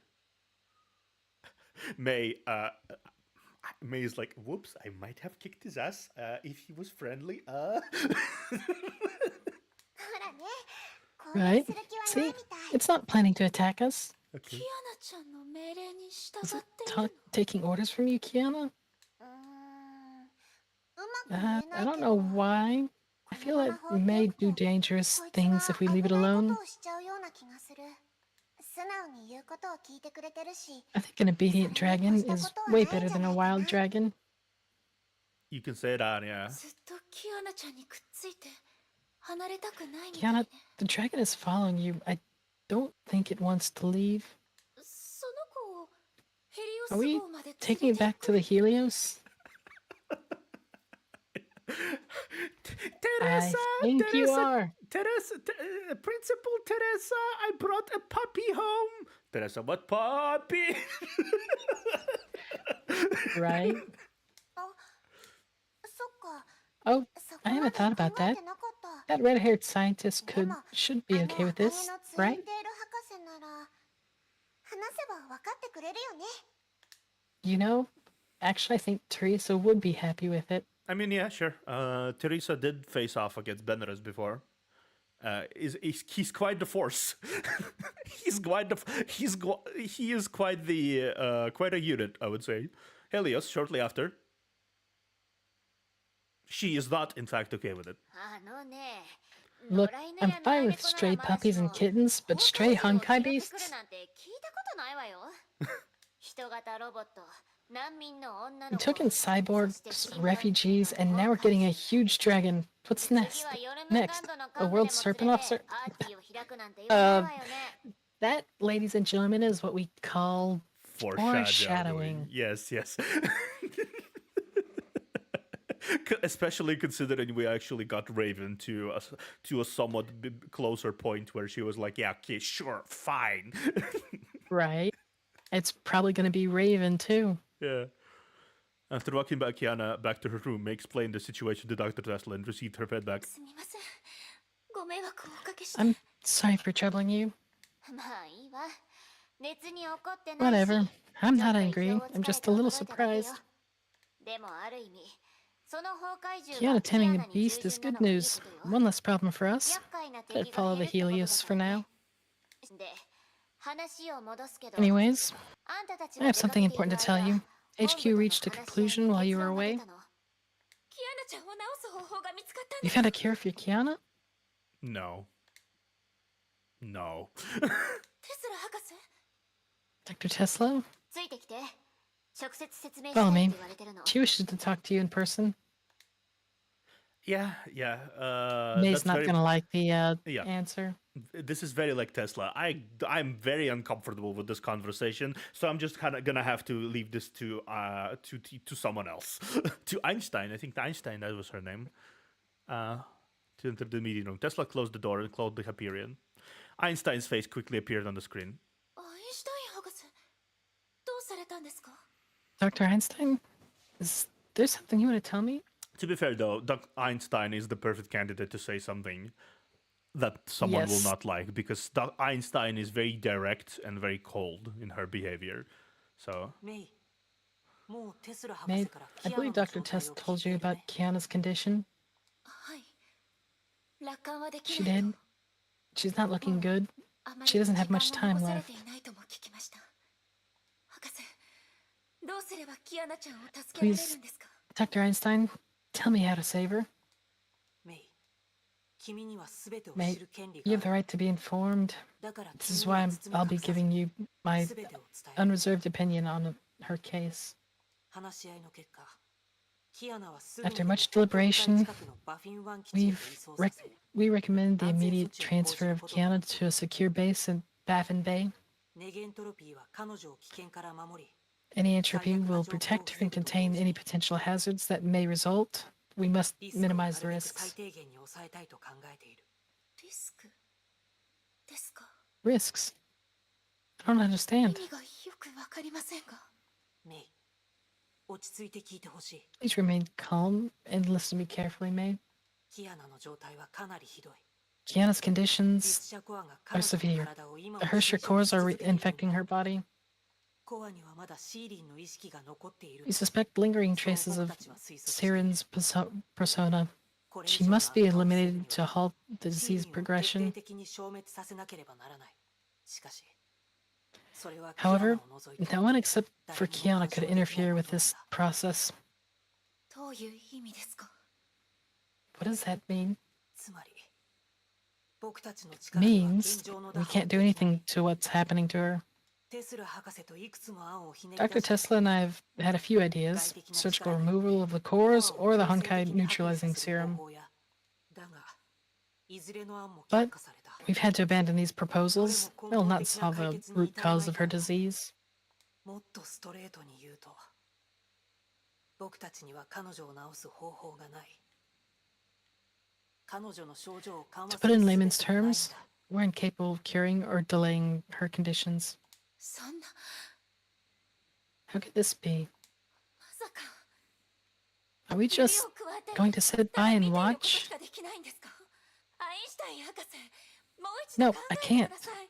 May is like, whoops, I might have kicked his ass if he was friendly. ほらね攻撃 Right? する気はない See? みたい It's not planning to attack us. Okay. キアナちゃんの命令に従 Is っ it ているの taking orders from you, Kiana? うまく言えな I い don't け know ど why. こ I の feel ま it ま放ってお may く do と dangerous こいつ things は if we 危 leave it ないこ alone. とをしちゃうような気がする。素直に言うことを聞いてくれてるし I think an obedient dragon is way better than a wild dragon. You can say that, yeah. ずっとキアナちゃんにくっついて離れたくないみたい Kiana, ね。 the dragon is following you. I don't think it wants to leave. その子をヘリオ Are ス we 号まで連 taking れ it て back く to る the Helios? I Teresa, think you are. Principal Teresa, I brought a puppy home. Teresa, what puppy? Right? そっか Oh, そこ I ま haven't で thought 考 about え that. てなかった That red-haired scientist で could も should あ be の okay with 赤毛 this, のツイン right? テール博士なら話せば分かってくれるよね You know, actually, I think Teresa would be happy with it. I mean, yeah, sure. Teresa did face off against Benares before. He's quite the force. He is quite the quite a unit, I would say. Helios, shortly after. She is not, in fact, okay with it. あのね Look, 野良犬 I'm や野 fine 良 with 猫な stray らまだし puppies も and kittens, but 崩 stray 壊獣を Honkai 連れてくる beasts? なんて聞いたことないわよ。人型ロボット、難民の女 We の子、 took in そして cyborgs, 審判 refugees, 犬 and の now we're 崩壊 getting a 獣。 huge dragon. What's 次 next? はヨルムンガ Next, ンドの a 幹部 world でも serpent 連れ officer. てパーティーを開くなんて言わないわよね。 That, ladies and gentlemen, is what we call Foreshadowing. foreshadowing. Yes, yes. Especially considering we actually got Raven to a somewhat closer point where she was like, yeah, okay, sure, fine. Right? It's probably going to be Raven, too. Yeah. After walking back Kiana back to her room, May explained the situation to Dr. Tesla and received her pet back. すみません。ご迷惑をおかけして。 I'm sorry for troubling you. まあいいわ。熱に怒ってないし。 Whatever. I'm ちょっ not と angry. 意表を I'm つかれ just て a little 驚いただけよ。 surprised. でもある意味、その崩壊獣 Kiana がキア taming ナ a に beast 従 is 順な good のはいい news. ことよ。 One less problem for us. 厄介な Let 敵 it が follow 減る the ってことだ Helios か for ら now. ね。で、話を戻すけど、 Anyways, あんたたち I が have 出か something けている important to tell 間、 you. 本部 HQ との reached a 話し合い conclusion に while 結 you were 論が出 away. たの。キアナちゃんを治す方法が見つかったん You です。 found a cure for Kiana? No. No. テスラ博士 Dr. Tesla? ついてきて。直接説明した Follow いって me. 言われてるの。 She wishes to talk to you in person. Yeah, yeah. May's That's not very. gonna like the Yeah. answer. This is very like Tesla. I'm very uncomfortable with this conversation, so I'm just kind of gonna have to leave this to someone else, to Einstein. I think Einstein, that was her name. To enter the meeting room, Tesla closed the door and called the Hyperion. Einstein's face quickly appeared on the screen. アインシュタイン博士、どうされたんですか？ Dr. Einstein? Is there something you want to tell me? To be fair, though, Dr. Einstein is the perfect candidate to say something that someone will Yes. not like, because Einstein is very direct and very cold in her behavior. So, メイ、もうテスラ博 May, 士から I キアナ believe の Dr. 状態 Tess を聞い told て you いる about ね。 Kiana's condition. はい。楽観はでき She ないと。 did. She's not looking good. あま She り doesn't 時 have 間 much も time 残され left. ていないとも聞きました。博士、どうすればキアナちゃんを助けられるんですか？ Dr. Einstein, tell me how to save her. メイ、君には全てを May, 知る権利 you が have あ the る。 right to be informed. だから This is 君に why は I'll 包 be み隠さ giving ず you my 全てを伝える。 unreserved opinion on her case. 話し合いの結果、キアナはすぐに After でも much 北海 deliberation, 近くのバフィン湾基地へと移 We've 送させ、 we recommend the immediate transfer of Kiana to a secure base in Baffin Bay. ネゲントロピーは彼女を危険から守り、 Any entropy will protect her and contain any potential hazards that may result. We must リスクをなる minimize the べく最 risks. 低限に抑えたいと考えている。リスクですか？ Risks? I don't 意 understand. 味がよくわかりませんが。メイ、落ち着いて聞いてほしい。 Please remain calm and listen to me carefully, May. キアナの状態はかなりひどい。 Kiana's リ conditions スシャコアが are 彼女の severe. 体を今も The Hersher 侵食 cores し are 続けている。 infecting her body. コアにはまだシーリンの意識が残っている。 We suspect lingering そう traces 僕 of たちは推測している。 Siren's persona. これ以 She 上の must be 悪化を防ぐ eliminated に to は halt the シーリ disease ンを徹底 progression. 的に消滅させなければならない。しかし、However, no one except for Kiana could interfere with this process. どういう意味ですか？ What does that mean? つまり僕たちの力では Means 現状の we 打破を can't で do きない anything to what's happening to her. テスラ博士といくつも案をひねり Dr. 出して Tesla and I have had a few ideas: surgical removal of the cores or the Honkai neutralizing serum. だがいずれの案も But 却下された we've had to abandon these proposals. They'll not solve the root cause of her disease. もっとストレートに言うと僕たちには彼女を治す方法がない。彼女の症状を緩和 To す put る in 術 layman's がないんだ terms, we're incapable of curing or delaying her conditions. そんな How could this be? まさか Are we 指を just 加えて going to sit ただ by 見 and ていること watch? しかできないんですか？アインシュタイン博士、もう一度 No, 考 I えて can't. ください。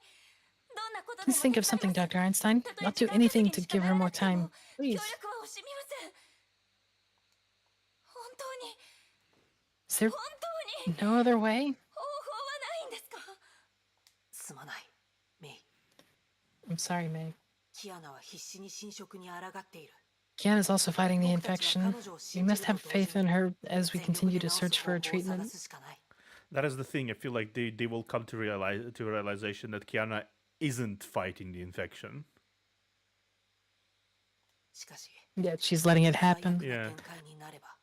どんなことで Please も think of 手伝 something, います。 Dr. Einstein. たとえ I'll 時 do 間稼 anything ぎ to にしか give な her ら more なくても time. 協 Please. 力は惜しみません。本当に Is there 本当に no other way? 方法はないんですか？すまないメイ。 I'm sorry, May. キアナは必死に侵食に抗っている。 Kiana's also fighting the infection. We must have faith in her as we 全力 continue で to 治す search for 方 a 法を探 treatment. すしかない。 That is the thing. I feel like they will come to realization that Kiana isn't fighting the infection. しかし Yet she's letting it 最悪 happen. な Yeah. 展開になれば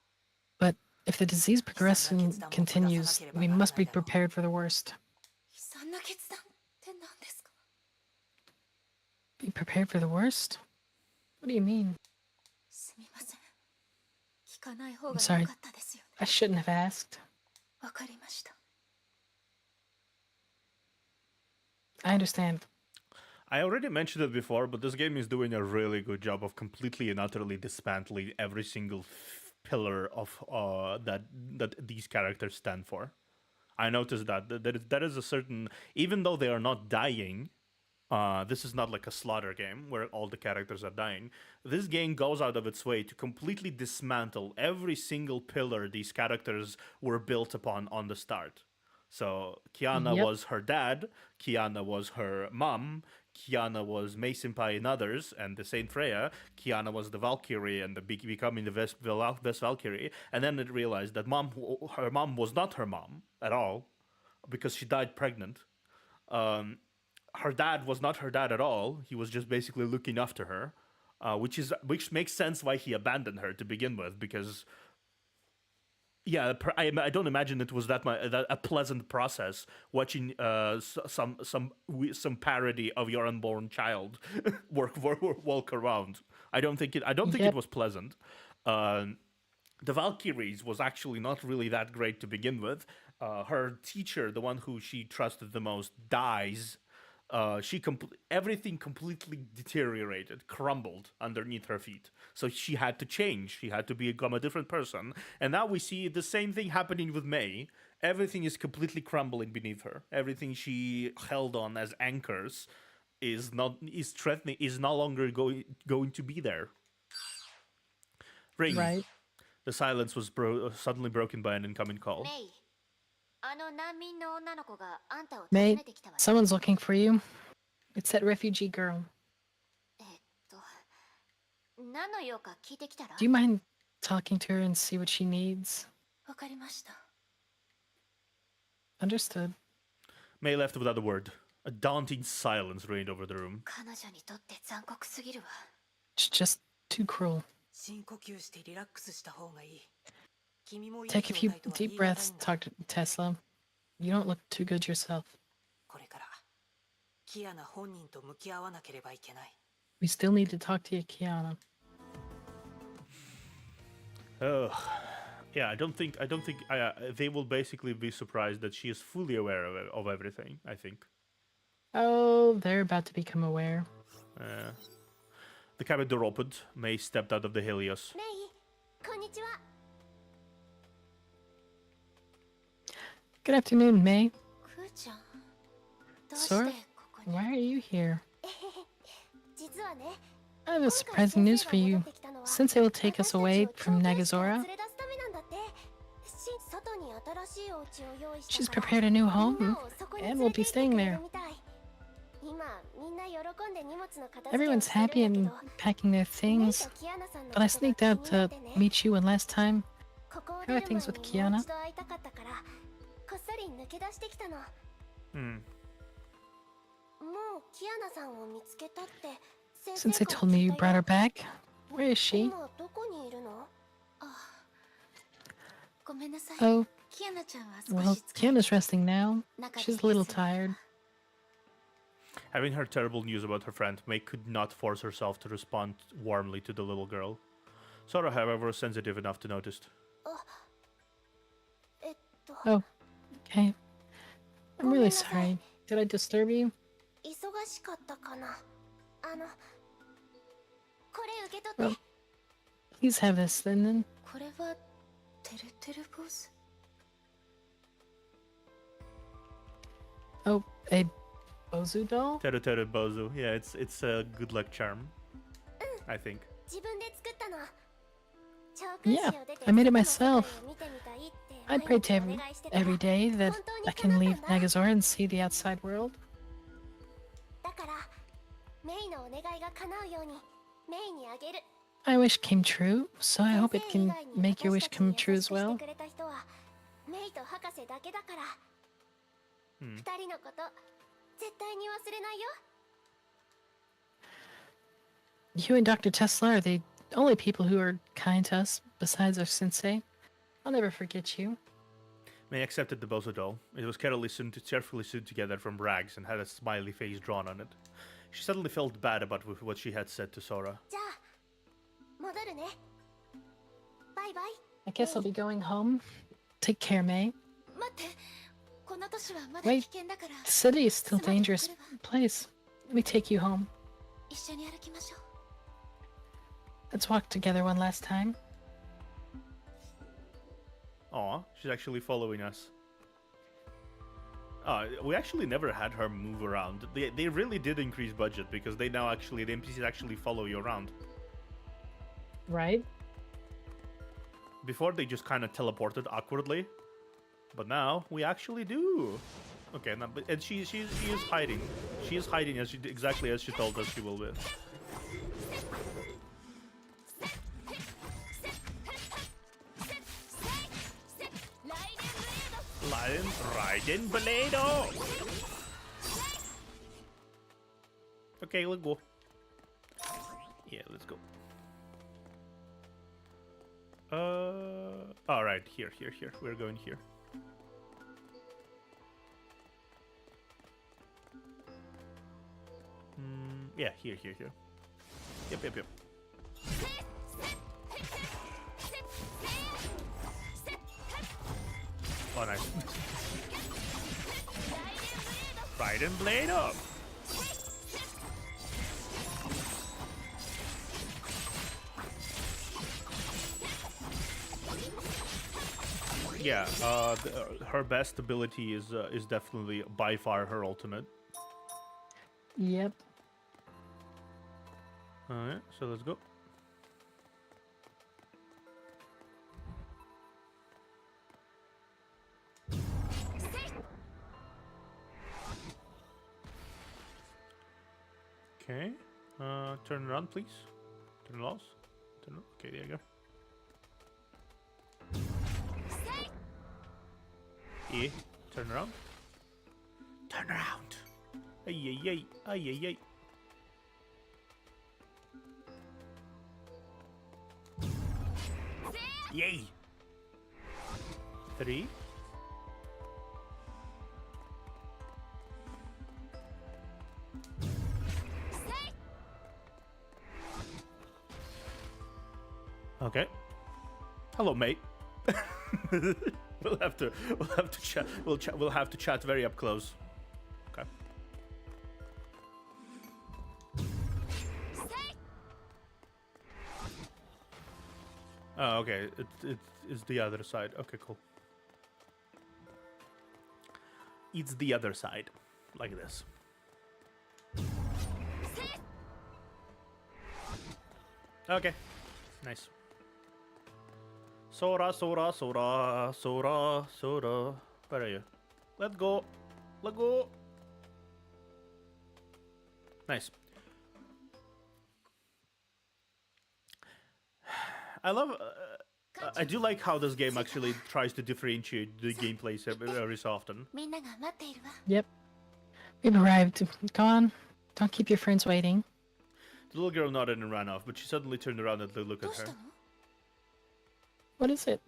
But if the disease progresses and continues, we must be prepared for the worst. 悲惨な決断って何ですか？ Be prepared for the worst? What do you mean? すみません。聞かない方が I'm sorry. 良かったですよね。 I shouldn't have asked. わかりました。 I understand. I already mentioned it before, but this game is doing a really good job of completely and utterly dismantling every single pillar of that these characters stand for. I noticed that is a certain, even though they are not dying, this is not like a slaughter game where all the characters are dying. This game goes out of its way to completely dismantle every single pillar these characters were built upon on the start. So Kiana Yep. was her dad, Kiana was her mom, Kiana was Mei Senpai and others, and the Saint Freya. Kiana was the Valkyrie and becoming the Vest Valkyrie. And then it realized that her mom was not her mom at all, because she died pregnant. Her dad was not her dad at all. He was just basically looking after her, which makes sense why he abandoned her to begin with, because yeah, I don't imagine it was that a pleasant process watching some parody of your unborn child walk around. I don't think it was pleasant. The Valkyries was actually not really that great to begin with. Her teacher, the one who she trusted the most, dies. Everything completely deteriorated, crumbled underneath her feet. So she had to change. She had to become a different person. And now we see the same thing happening with Mei. Everything is completely crumbling beneath her. Everything she held on as anchors is no longer going to be there. Ring. Right. The silence was suddenly broken by an incoming call. メイ、あの難民の女の子があんたを訪 May, ねてきたわよ。 someone's looking for you. It's that refugee girl. 何の用か聞いてきたら？ Do you mind talking to her and see what she needs? わかりました。 Understood. May left without a word. A daunting silence reigned over the room. 彼女にとって残酷すぎるわ。 It's just too cruel. 深呼吸してリラックスした方がいい。君もいい Take a 状 few 態とは言 deep い難い breaths, んだ。 talk to Tesla. You don't look too good yourself. これからキアナ本人と向き合わなければいけない。 We still need to talk to you, Kiana. Oh, yeah. I don't think they will basically be surprised that she is fully aware of everything. I think. Oh, they're about to become aware. The cabin door opened. May stepped out of the Helios. メイ、こんにちは。 Good afternoon, May. クーちゃん、どうして Sora? ここに？ Why are you here? 実はね、 I have surprising news for you. Sensei will take us away from Nagazora. She's prepared a new home, and we'll be staying there. Everyone's happy and packing their things, but I sneaked out to meet you one last time. How are things with Kiana? Since they told me you brought her back, where is she? Oh, well, Kiana's resting now. She's a little tired. Having heard terrible news about her friend, May could not force herself to respond warmly to the little girl. Sora, however, was sensitive enough to notice. Oh, okay. I'm really sorry. Did I disturb you? Well, please have this then. Oh, a Bozu doll? Teru Teru Bozu. Yeah, it's a good luck charm, I think. Yeah, I made it myself. I pray to every day that I can leave Nagazora and see the outside world. My wish came true, so I hope it can make your wish come true as well. You and Dr. Tesla are the only people who are kind to us, besides our sensei. I'll never forget you. May accepted the Bozo doll. It was carefully sewn together from rags and had a smiley face drawn on it. She suddenly felt bad about what she had said to Sora. I guess I'll be going home. Take care, May. Wait, the city is still a dangerous place. Let me take you home. Let's walk together one last time. Aw, she's actually following us. We actually never had her move around. They really did increase budget because the NPCs actually follow you around. Right? Before they just kind of teleported awkwardly, but now we actually do. Okay, now, and she is hiding. She is hiding exactly as she told us she will be. Raiden Blado! Okay, let's go. Yeah, let's go. Alright, here. We're going here. Yeah, here. Yep. Oh, nice. Raiden Blade up! Yeah, her best ability is definitely by far her ultimate. Yep. Alright, so let's go. Okay, turn around, please. Turn it off. Okay, there you go. Yeah, turn around. Turn around. Ay. Yay! 3. Okay. Hello, mate. We'll have to chat. We'll have to chat very up close. Okay. Oh, okay. It's the other side. Okay, cool. It's the other side, like this. Okay. Nice. Sora. Where are you? Let's go. Nice. I love. I do like how this game actually tries to differentiate the gameplay very so often. みんなが待っているわ。 Yep. We've arrived. Go on. Don't keep your friends waiting. The little girl nodded and ran off, but she suddenly turned around and looked ど at うした her. の？ What is it?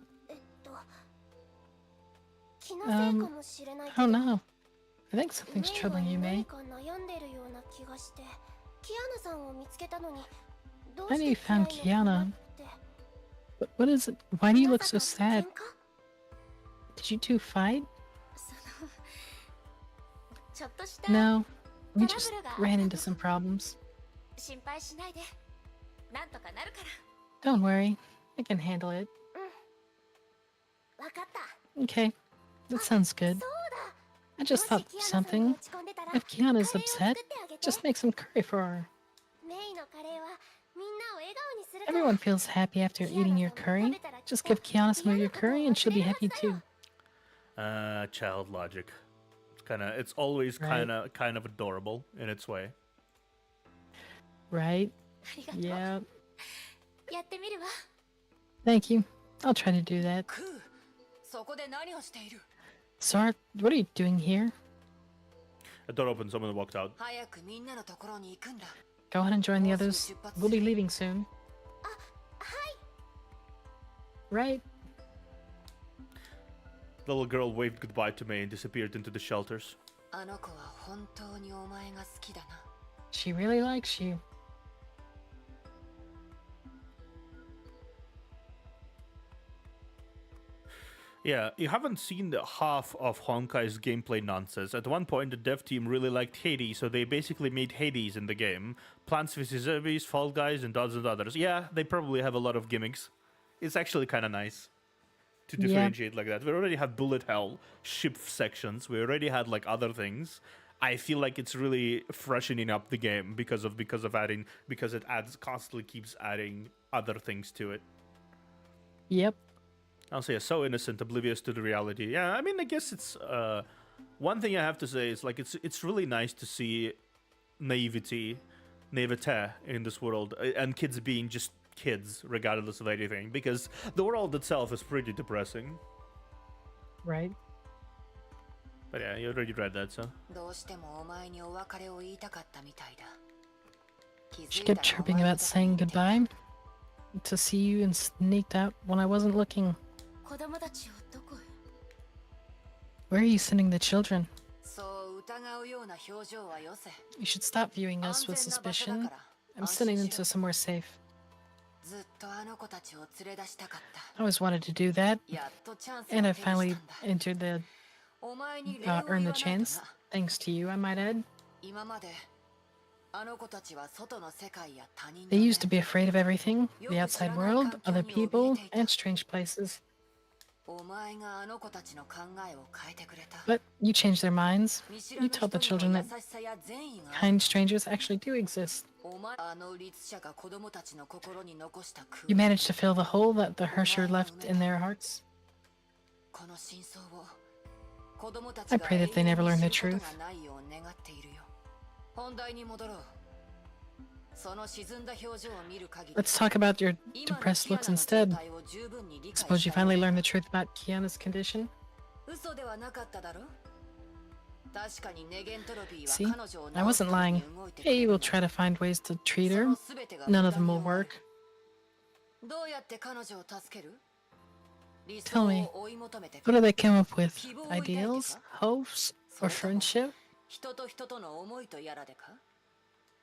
気のせいかもしれないけ Oh ど、 no. I think something's メイは troubling you, 何 May. か悩んでるような気がして、キアナさんを見つけたのに、どう How し do you て暗い found のかな Kiana? って。 What is it? Why do you ま look さ so か sad? 喧嘩？ Did you two fight? そのちょっとした No. We just ran into some problems. 心配しないで。なんとかなるから。 Don't worry. I can handle it. わかった。 Okay. That sounds good. そうだ。 I just thought もしキアナさんが something. 落ち込んでたら、 If カレーを Kiana's 作 upset, ってあげて。 just make some curry for her. メイのカレーはみんなを笑顔にするから。 Everyone feels happy after eating your curry. Just give Kiana some of your curry and she'll be happy too. Child logic. It's always Right. kind of adorable in its way. Right? ありがとう。 Yeah. やってみるわ。 Thank you. I'll try to do that. クー、そこで何をしている？ Sora, what are you doing here? A door opened, someone walked out. 早くみんなのところに行くんだ。 Go ahead and join the others. We'll be leaving soon. Right? The little girl waved goodbye to May and disappeared into the shelters. あの子は本当にお前が好きだな。 She really likes you. Yeah, you haven't seen the half of Honkai's gameplay nonsense. At one point, the dev team really liked Hades, so they basically made Hades in the game. Plants vs. Zombies, Fall Guys, and dozens of others. Yeah, they probably have a lot of gimmicks. It's actually kind of nice to Yeah. differentiate like that. We already have Bullet Hell, ship sections. We already had like other things. I feel like it's really freshening up the game because it constantly keeps adding other things to it. Yep. I'll say so innocent, oblivious to the reality. Yeah, I mean, I guess it's one thing I have to say is like it's really nice to see naivete in this world, and kids being just kids regardless of anything, because the world itself is pretty depressing. Right? But yeah, you already read that, so. どうしてもお前にお別れを言いたかったみたいだ。気づ She いた kept ら chirping お前 about のとこに saying いて goodbye. To see you and sneaked out when I wasn't looking. 子供たちをどこへ？ Where are you sending the children? そう疑うような表情はよせ。 You should stop viewing us with 安全な場所だ suspicion. から I'm 安 sending 心 them しろ to somewhere safe. ずっとあの子たちを連れ出したかっ I always wanted to do that, た。やっとチャンス and を I 手にした finally んだ。 entered the お前に礼を言わ earned ない the と chance. な。 Thanks to you, I might add. 今まであの子たちは外の世界や他人 They の used to be afraid of everything, the outside world, other people, and strange places. お前があの子たちの考えを変えてくれた。 But you changed their minds. 見知ら You ぬ told the 人 children にも that 優しさや善意がある。 kind strangers actually do exist. お前あの律者が子供たちの心に残した空 You managed to fill the hole that the Hersher left in their hearts. この真相を子供たち I が pray that they never learn the 知る truth. ことがないよう願っているよ。本題に戻ろう。その沈んだ表情を見る限り Let's talk about your 今の depressed キア looks ナの状 instead. 態を十分に理解 Suppose し you たよ finally learned the truth about Kiana's condition? 嘘ではなかっただろ。確かにネゲントロピーは See? 彼女を I 治す wasn't ため lying. に動いてく Hey, れる we'll んだ。 try to find ways to treat そ her. の全てが None of 無駄 them に will 終わる work. どうやって彼女を助ける？理 Tell 想 me, を追い求めて What do they come up with? 希望を抱いてか？ Ideals? Hopes? そ Or れとも friendship? 人と人との思いとやらでか？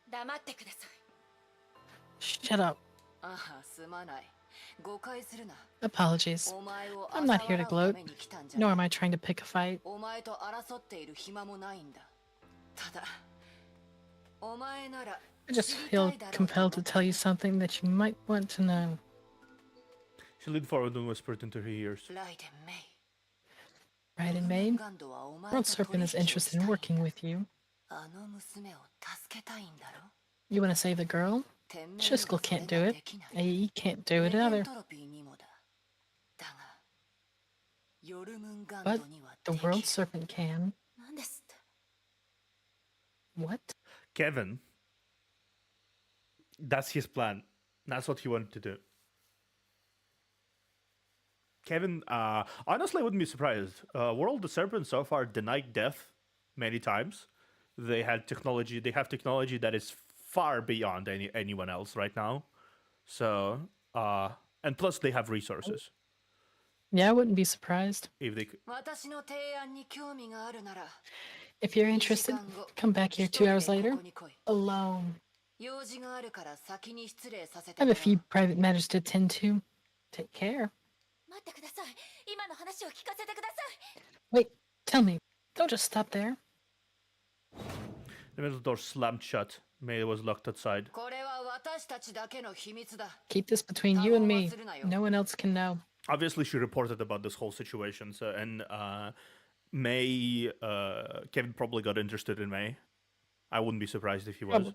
黙ってください。 Shut up. ああ、すまない。誤解するな。 Apologies. お前を I'm not here to 嘲笑う gloat, ために来たんじゃ nor ない am I trying to pick a fight. お前と争っている暇もないんだ。ただ、お前なら I just 知り feel たいだろうと思 compelled っ to て tell you something that you might want to know. She leaned forward and whispered into her ears. ライデン・メイ。 Right, and ヨルム Maid? ンガンドはお前 World と Serpent 取 is 引を interested した in い。 working with you. あの娘を助けたいんだろ？ You want to save the girl? 天命 Shiskel がそれ can't が do で it. きない。 AE can't do it ネゲ either. ントロピーにもだ。だが、ヨルムンガンド But には the でき World る。 Serpent can. なんですって？ What? Kevin, That's his plan. That's what he wanted to do. Kevin, honestly, I wouldn't be surprised. World of the Serpent so far denied death many times. They have technology that is far beyond anyone else right now. So, and plus they have resources. Yeah, I wouldn't be surprised. If they could. 私の提案に興味があるなら If you're interested, come back here 2 hours later, alone. 用事があるから先に失礼させ I て have も a ら few う private matters to attend to. Take care. 待ってください。今の話を聞かせてください。 Wait, tell me. Don't just stop there. The middle door slammed shut. May was locked outside. これは私たちだけの秘密だ Keep this between you and me. No one else can know. Obviously, she reported about this whole situation, so, and May, Kevin probably got interested in May. I wouldn't be surprised if he was.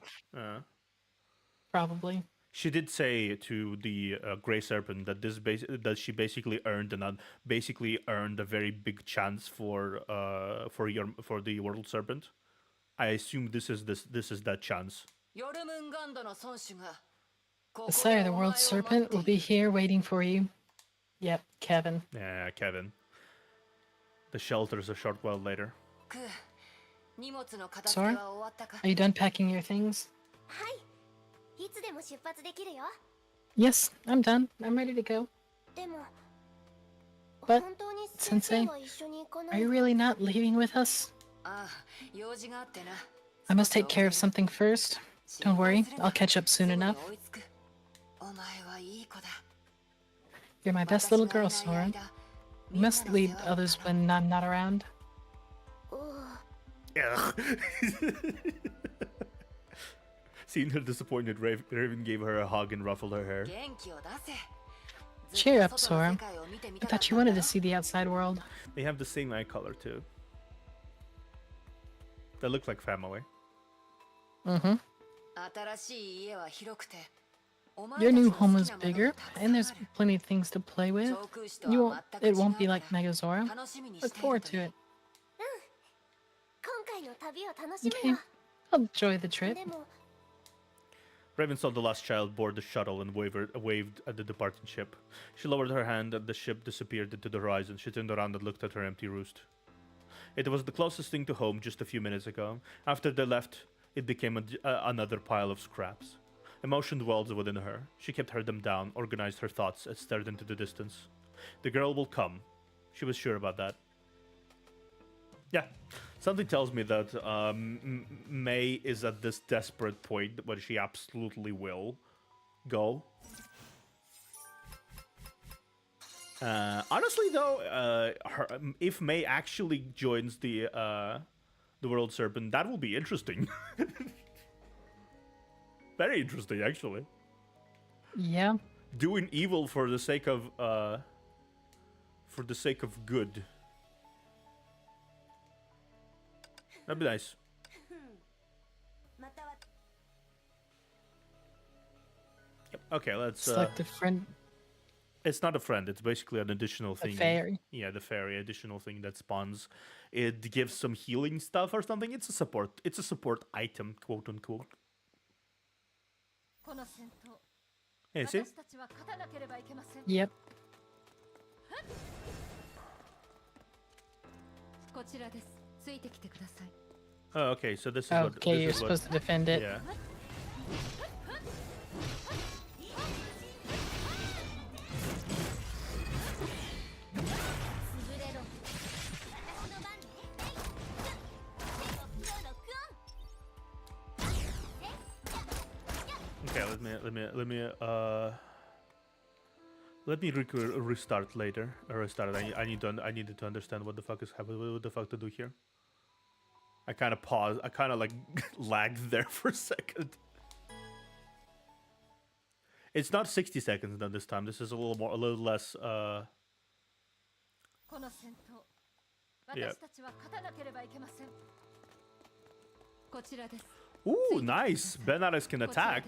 Probably. She did say to the Grey Serpent that that she basically earned a very big chance for the World Serpent. I assume this is that chance. ヨルムンガンドの孫子がこ The こ Sire, で the お前を World 待 Serpent って will い be る here waiting for you. Yep, Kevin. Yeah, Kevin. The shelters a short while later. クー荷物の片付け Sora, は終わったか are you done packing your things? はいいつでも出発できるよ Yes, I'm done. I'm ready to go. でも But, 本当に先生は一緒に行かな Are い you really not leaving with us? ああ用事があってな I must take care of something first. Don't worry, I'll catch up soon enough. 追いつくお前はいい子だ You're my best little girl, Sora. You must lead others when I'm not around. おう Seeing her disappointed, Raven gave her a hug and ruffled her hair. 元気を出せ Cheer up, ずっと外の Sora. 世界を見てみ I たかっ thought た you んだ wanted ろ to see the outside world. They have the same eye color too. They look like family. Mm-hmm. 新しい家は広くてお前 Your たち new の home 好 is きなもの bigger, がたくさん and あ there's る plenty of things to play with. 上空市と You は won't, 全 it く違 won't be う like から Nagazora. 楽しみに Look している forward と to いい it. 今回の旅を楽し Okay, むわ I'll enjoy the trip. でも Raven saw the last child board the shuttle and waved at the departing ship. She lowered her hand and the ship disappeared into the horizon. She turned around and looked at her empty roost. It was the closest thing to home just a few minutes ago. After they left, it became another pile of scraps. Emotion dwelled within her. She kept them down, organized her thoughts, and stared into the distance. The girl will come. She was sure about that. Yeah, something tells me that May is at this desperate point where she absolutely will go. Honestly, though, if May actually joins the World Serpent, that will be interesting. Very interesting, actually. Yeah. Doing evil for the sake of good. That'd be nice. または Yep. Okay, let's. Select a friend. It's not a friend. It's basically an additional A thing. fairy. Yeah, the fairy additional thing that spawns. It gives some healing stuff or something. It's a support. It's a support item, quote unquote. この戦闘 Hey, see? 私たちは勝たなければいけません Yep. こちらですついてきてください Oh, okay. So this is what. Okay, you're this is what, supposed to defend it. Yeah. Okay, let me restart later. Restart. I needed to understand what the fuck is happening. What the fuck to do here? I kind of paused. I kind of like lagged there for a second. It's not 60 seconds now this time. This is a little less. この戦闘 Yeah. 私たちは勝たなければいけませんこちらです Ooh, nice. Benares can attack.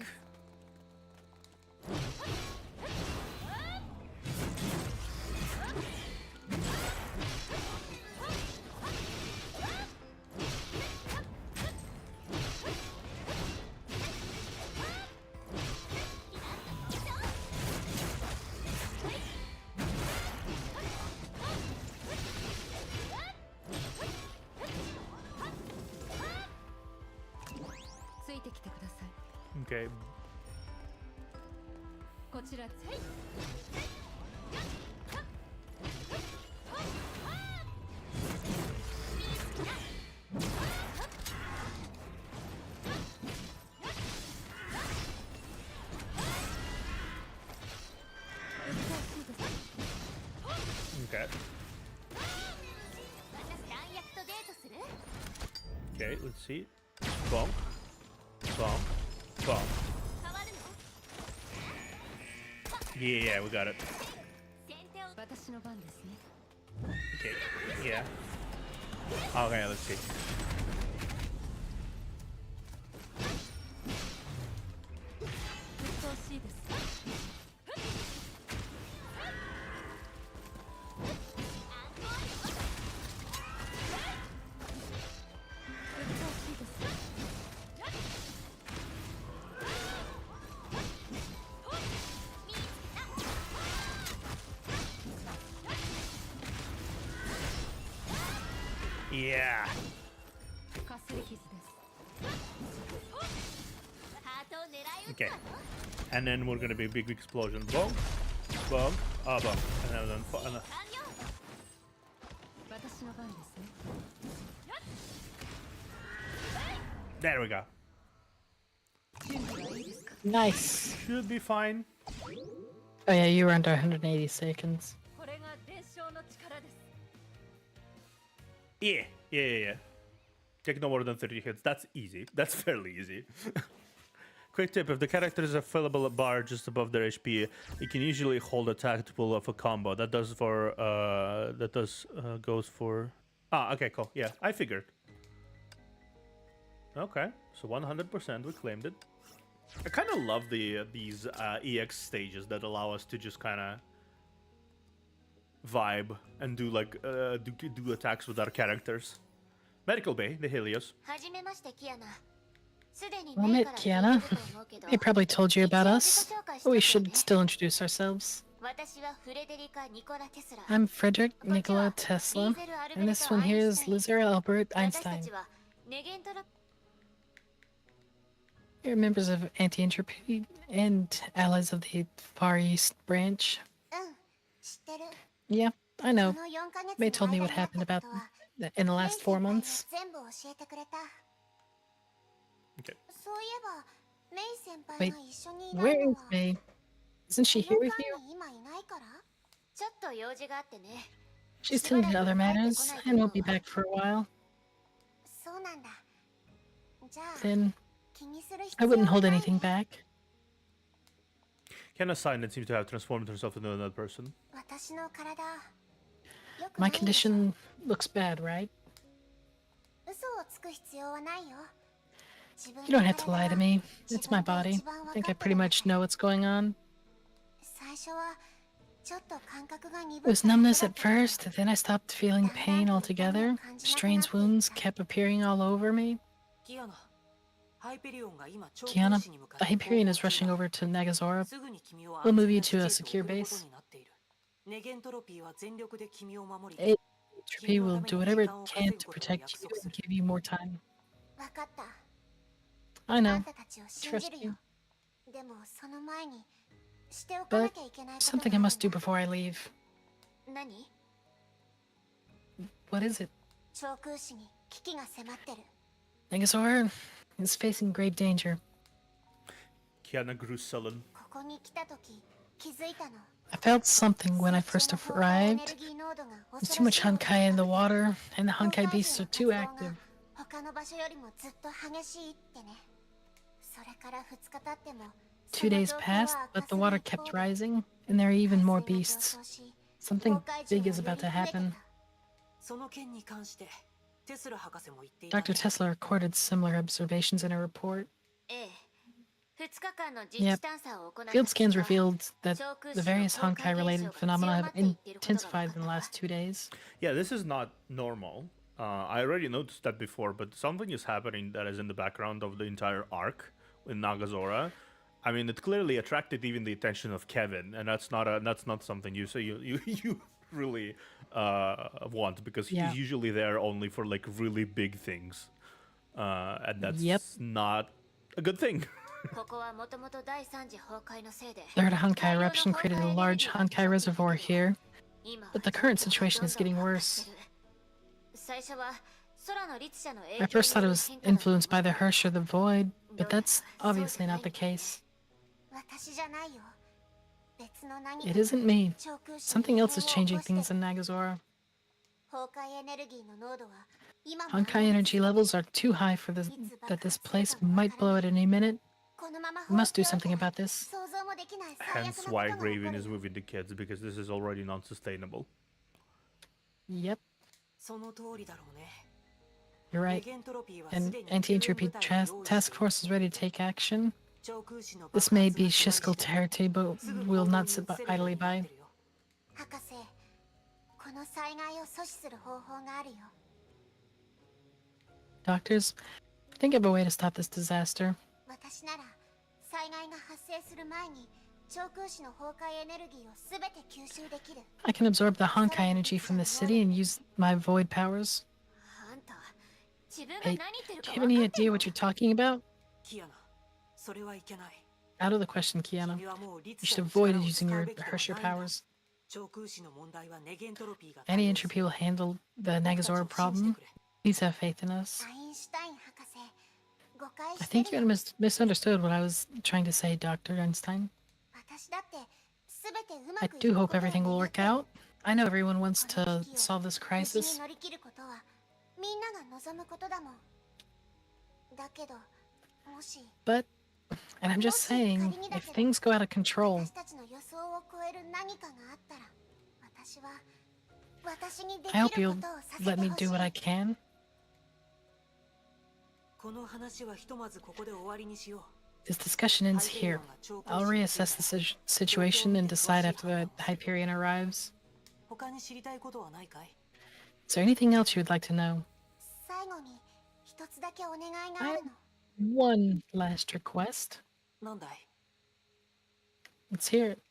Okay. こちらはい Okay. 私弾薬とデートする Okay, let's see. Bonk. Bonk. Bonk. 変わるの Yeah, we got it. 先手を私の番ですね Okay. Yeah. Okay, let's see. 鬱陶しいです Yeah. かすり傷ですハートを狙い撃つ Okay. わよ And then we're gonna be a big explosion. Bonk. Bonk. Ah, bonk. And then. 完了私の番ですね There we go. 準備はいいですか Nice. Should be fine. Oh yeah, you were under 180 seconds. これが伝承の力です Yeah. Yeah. Take no more than 30 hits. That's easy. That's fairly easy. Quick tip: if the character is a fillable bar just above their HP, you can usually hold attack to pull off a combo. That does for goes for. Ah, okay, cool. Yeah, I figured. Okay, so 100% we claimed it. I kind of love these EX stages that allow us to just kind of vibe and do like do attacks with our characters. Medical Bay, the Helios. はじめましてキアナすでに Well, メイ met から聞い Kiana. てると思うけど They probably told you about 一応 us, 自己紹介し but と we くわ should ね still introduce ourselves. 私はフレデリカ・ニコラ・テスラ I'm Frederick Nikola Tesla, and this one here is Lizard Albert 私た Einstein. ちはネゲントラ You're members of Anti-Entropy and allies of the Far East branch. うん知ってる Yeah, I know. この4ヶ月 They told me の what 間にあっ happened た about ことは in the メイ last 先 4 輩が months. 全部教えてくれた Okay. そういえばメイ先輩 Wait, が一緒にいない Where の is は May? Isn't she こ here の with 間 you? に今いないからちょっと用事があってね She's tending to other matters and won't be back for a while. そうなんだじゃあ Then 気にする必 I 要 wouldn't は hold ない anything ね back. Kiana sign that seems to have transformed herself into another person. 私の体よく My ないでしょ condition looks bad, right? 嘘をつく必要はないよ You don't have to lie to me. It's my body. I think I pretty much know what's going on. 最初はちょっと感覚が鈍 It was numbness at first, then I stopped feeling pain altogether. Strange wounds kept appearing all over me. キアナ、ハイペリオンが今長 Kiana, 空市に向かって Hyperion is 航行 rushing 中だ over to Nagazora. すぐに君を We'll move you 安 to 全 a な基地へ secure と送ること base. になっている。ネゲントロピーは全力で君を守り、 Entropy will do whatever it can to protect you and give you more time. 分かった I あ know, んたたちを信 trust じる you. よでもその前にしておかな But きゃいけないこと something が I ある must do んだ before I leave. 何 What is it? 長空市に危機が迫ってる Nagazora is facing grave danger. Kiana grew sullen. ここに来た時気づいたの I felt something when I first 水中のエネ arrived. ルギー濃度が There's too much 恐ろしい Honkai in the water, and the 崩 Honkai 壊 beasts 時 are の too 活動 active. が他の場所よりもずっと激しいってねそれから2日経っても 2 days passed, but the water kept rising, and there are even more beasts. Something big is about to happen. その件に関してテスラ博士も言っていたん Dr. だ。 Tesla recorded similar observations in a report. ええ2日間の実 Yep. 地探査を行った Field scans 結果 revealed that the various Honkai-related phenomena have intensified in the last 2 days. Yeah, this is not normal. I already noticed that before, but something is happening that is in the background of the entire arc in Nagazora. I mean, it clearly attracted even the attention of Kevin, and that's not something you really want, because Yeah. he's usually there only for like really big things, and that's Yep. not a good thing. Third Honkai eruption created a large Honkai reservoir here, but the current situation is getting worse. I first thought it was influenced by the Hirsch or the Void, but that's obviously not the case. It isn't me. Something else is changing things in Nagazora. Honkai energy levels are too high for this, that this place might blow at any minute. We must do something about this. Hence why Graven is moving the kids, because this is already non-sustainable. Yep, you're right. An anti-entropy task force is ready to take action. This may be Shiskel territory, but we'll not sit idly by. Doctors, think of a way to stop this disaster. I can absorb the Honkai energy from the city and use my void powers. Hey, do you have any idea what you're talking about? Out of the question, Kiana. You should avoid using your Hersher powers. Any entropy will handle the Nagazora problem. Please have faith in us. I think you misunderstood what I was trying to say, Dr. Einstein. I do hope everything will work out. I know everyone wants to solve this crisis. But, and I'm just saying, if things go out of control, I hope you'll let me do what I can. This discussion ends here. I'll reassess the situation and decide after the Hyperion arrives. Is there anything else you would like to know? I have one last request. Let's hear it.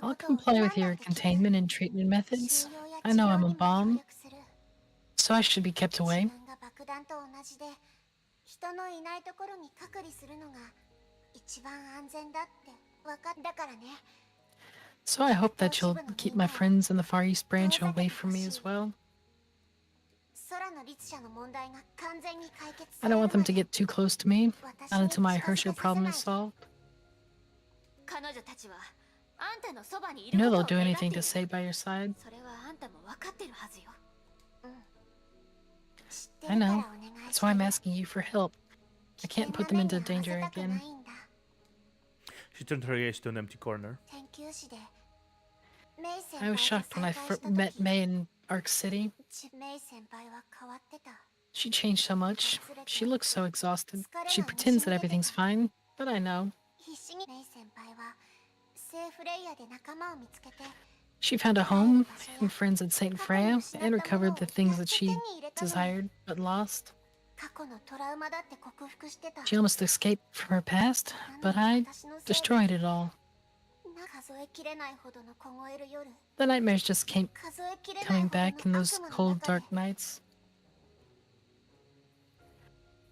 I'll comply with your containment and treatment methods. I know I'm a bomb, so I should be kept away. So I hope that you'll keep my friends in the Far East Branch away from me as well. I don't want them to get too close to me, not until my Hersher problem is solved. You know they'll do anything to stay by your side. I know. That's why I'm asking you for help. I can't put them into danger again. She turned her gaze to an empty corner. I was shocked when I met May in Arc City. She changed so much. She looks so exhausted. She pretends that everything's fine, but I know. She found a home and friends at St. Freya and recovered the things that she desired but lost. She almost escaped from her past, but I destroyed it all. The nightmares just kept coming back in those cold, dark nights.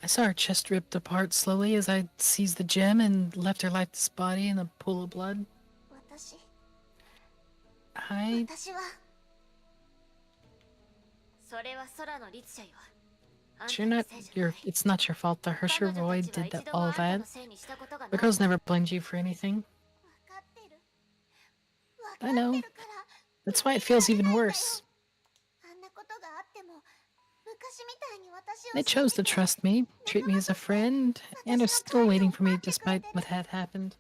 I saw her chest ripped apart slowly as I seized the gem and left her lifeless body in a pool of blood. It's not your fault. The Hersher Void did all that. The girls never blamed you for anything. I know. That's why it feels even worse. They chose to trust me, treat me as a friend, and are still waiting for me despite what had happened.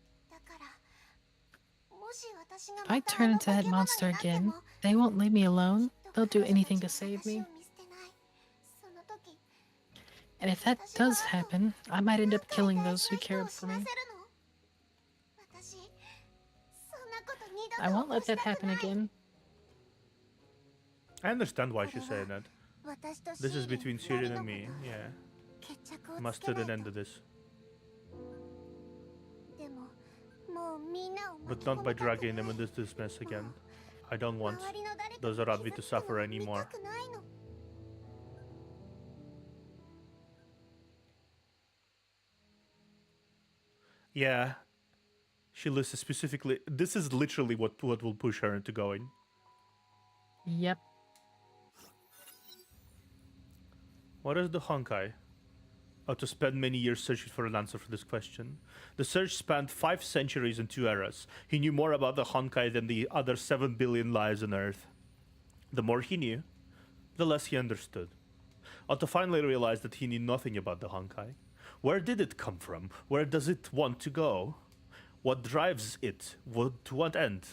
If I turn into that monster again, they won't leave me alone. They'll do anything to save me. And if that does happen, I might end up killing those who cared for me. I won't let that happen again. I understand why she's saying that. This is between Sirin and me, yeah. Must put an end to this. But not by dragging them into this mess again. I don't want those around me to suffer anymore. Yeah. She lists specifically. This is literally what will push her into going. Yep. What is the Honkai? Oh, to spend many years searching for an answer for this question. The search spanned 5 centuries and 2 eras. He knew more about the Honkai than the other 7 billion lives on Earth. The more he knew, the less he understood. Otto finally realized that he knew nothing about the Honkai. Where did it come from? Where does it want to go? What drives it? To what end?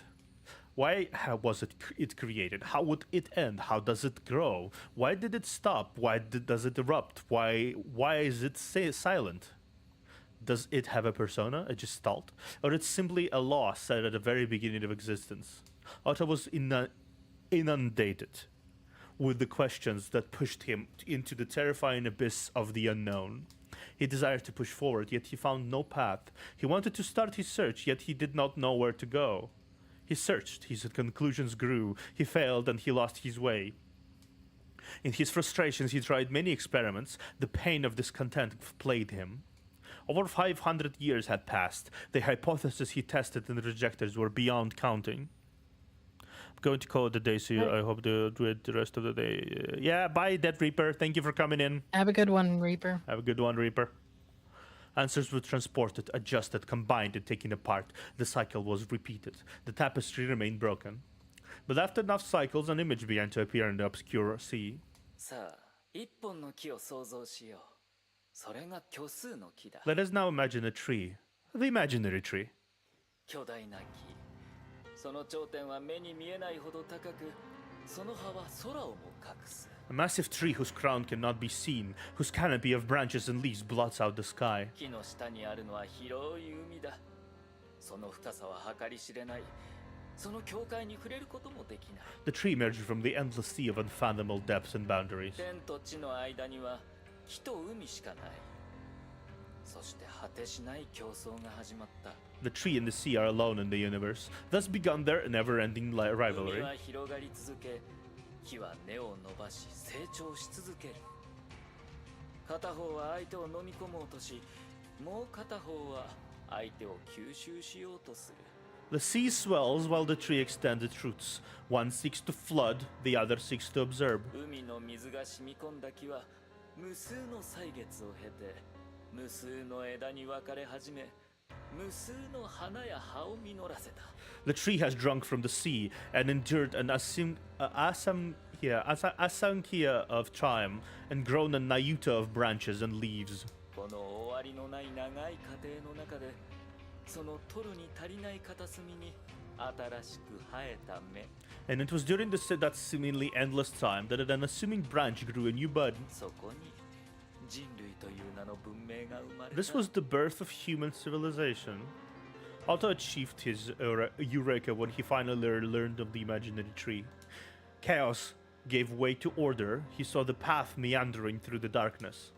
Why was it created? How would it end? How does it grow? Why did it stop? Does it erupt? Why is it silent? Does it have a persona, a gestalt? Or it's simply a law set at the very beginning of existence? Otto was inundated with the questions that pushed him into the terrifying abyss of the unknown. He desired to push forward, yet he found no path. He wanted to start his search, yet he did not know where to go. He searched, his conclusions grew, he failed, and he lost his way. In his frustrations, he tried many experiments. The pain of discontent plagued him. Over 500 years had passed. The hypotheses he tested and rejected were beyond counting. I'm going to call it a day, so I hope to do it the rest of the day. Yeah, bye, Dead Reaper. Thank you for coming in. Have a good one, Reaper. Have a good one, Reaper. Answers were transported, adjusted, combined, and taken apart. The cycle was repeated. The tapestry remained broken. But after enough cycles, an image began to appear in the obscure sea. Let us now imagine a tree. The imaginary tree. A massive tree whose crown cannot be seen, whose canopy of branches and leaves blots out the sky. The tree emerged from the endless sea of unfathomable depths and boundaries. The tree and the sea are alone in the universe. Thus begun their never-ending rivalry. The sea swells while the tree extends its roots. One seeks to flood, the other seeks to absorb. The tree has drunk from the sea and endured an asankhya of time and grown a nayuta of branches and leaves. And it was during that seemingly endless time that an unassuming branch grew a new bud. This was the birth of human civilization. Otto achieved his eureka when he finally learned of the imaginary tree. Chaos gave way to order. He saw the path meandering through the darkness.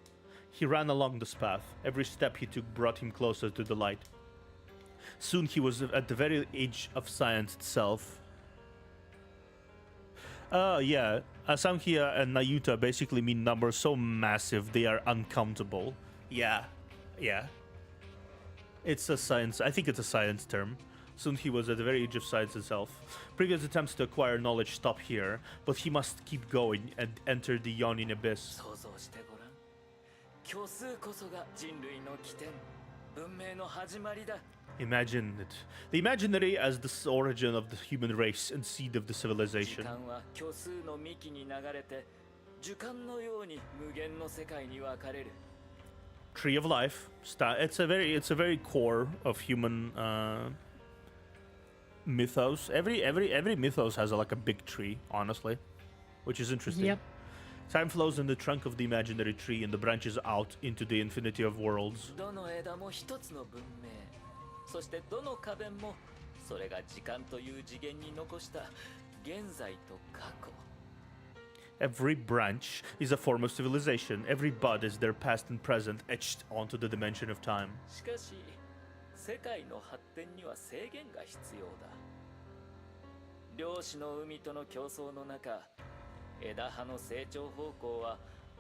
He ran along this path. Every step he took brought him closer to the light. Soon he was at the very edge of science itself. Yeah, Asankhya and Nayuta basically mean numbers so massive they are uncountable. Yeah. It's a science, I think it's a science term. Soon he was at the very edge of science itself. Previous attempts to acquire knowledge stop here, but he must keep going and enter the yawning abyss. Imagine it. The imaginary as the origin of the human race and seed of the civilization. Tree of life. It's a very core of human mythos. Every mythos has like a big tree, honestly, which is interesting. Yep. Time flows in the trunk of the imaginary tree and the branches out into the infinity of worlds. Every branch is a form of civilization. Every bud is their past and present etched onto the dimension of time.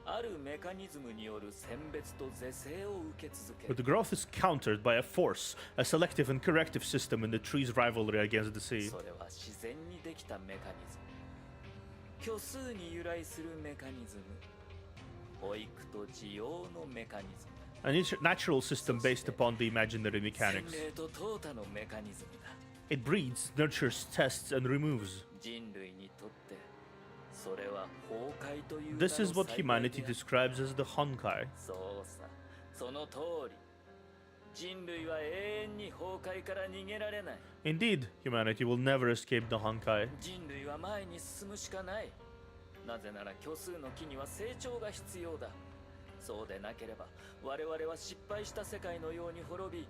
あるメカニズムによる選別と是正を受け続け But る the growth is countered by a force, a selective and corrective system in the tree's rivalry against the sea. それは自然にできたメカニズム虚数に由来するメカニズム保育と需要のメカニズム A natural system based upon the imaginary 洗 mechanics. 礼と淘汰のメカニズムだ It breeds, nurtures, tests, and removes. 人類にとってそれは崩壊という This is what 名の災害 humanity である describes as the Honkai. そうさその通り人類は永遠に崩壊から逃げられない Indeed, humanity will never escape the Honkai. 人類は前に進むしかないなぜなら虚数の木には成長が必要だそうでなければ我々は失敗した世界のように滅び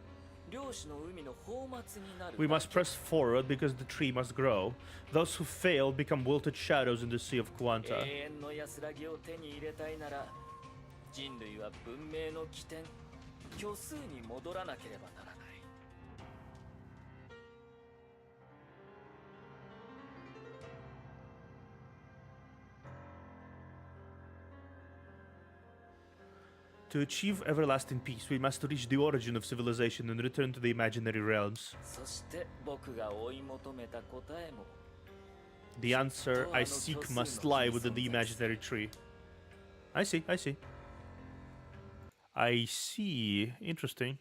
漁師の海の放末になる We must press forward because the tree must grow. Those who fail become wilted shadows in the sea of 永 Quanta. 遠の安らぎを手に入れたいなら人類は文明の起点虚数に戻らなければならない To achieve everlasting peace, we must reach the origin of civilization and return to the imaginary realms. そして僕が追い求めた答えも The answer I seek must lie within the imaginary tree. I see, I see. I see. Interesting.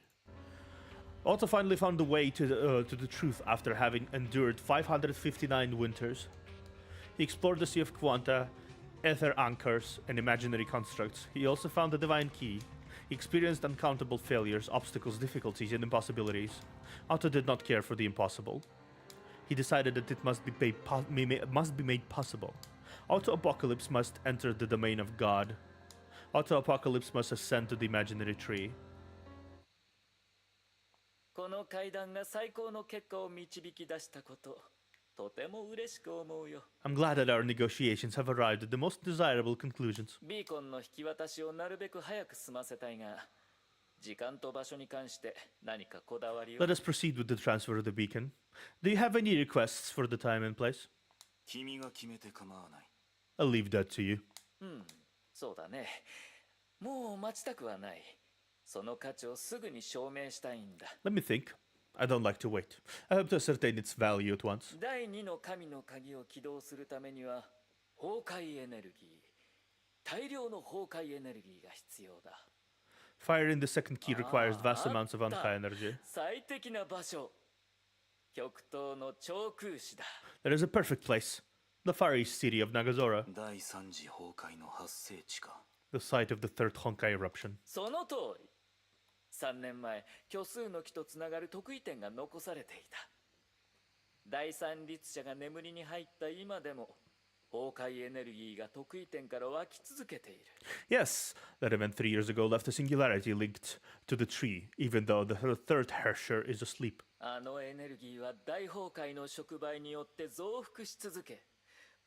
Otto finally found the way to the truth after having endured 559 winters. He explored the Sea of Quanta, ether anchors, and imaginary constructs. He also found the divine key. He experienced uncountable failures, obstacles, difficulties, and impossibilities. Otto did not care for the impossible. He decided that it must be made possible. Otto Apocalypse must enter the domain of God. Otto Apocalypse must ascend to the imaginary tree. この会談が最高の結果を導き出したこととても嬉しく思うよ I'm glad that our negotiations have arrived at the most desirable conclusions. ビーコンの引き渡しをなるべく早く済ませたいが時間と場所に関して何かこだわりを Let us proceed with the transfer of the beacon. Do you have any requests for the time and place? 君が決めて構わない I'll leave that to you. そうだねもう待ちたくはないその価値をすぐに証明したいんだ Let me think. I don't like to wait. I hope to ascertain its value at once. 第二の神の鍵を起動するためには崩壊エネルギー大量の崩壊エネルギーが必要だ Firing the second key requires vast amounts of Honkai energy. 最適な場所極東の長空市だ There is a perfect place. The Far East city of Nagazora, 第三次崩壊の発生地か the site of the third Honkai eruption. その通り3年前虚数の木とつながる得意点が残されていた第三律者が眠りに入った今でも崩壊エネルギーが得意点から湧き続けている Yes, that event 3 years ago left a singularity linked to the tree, even though the third Herrscher is asleep. あのエネルギーは大崩壊の触媒によって増幅し続け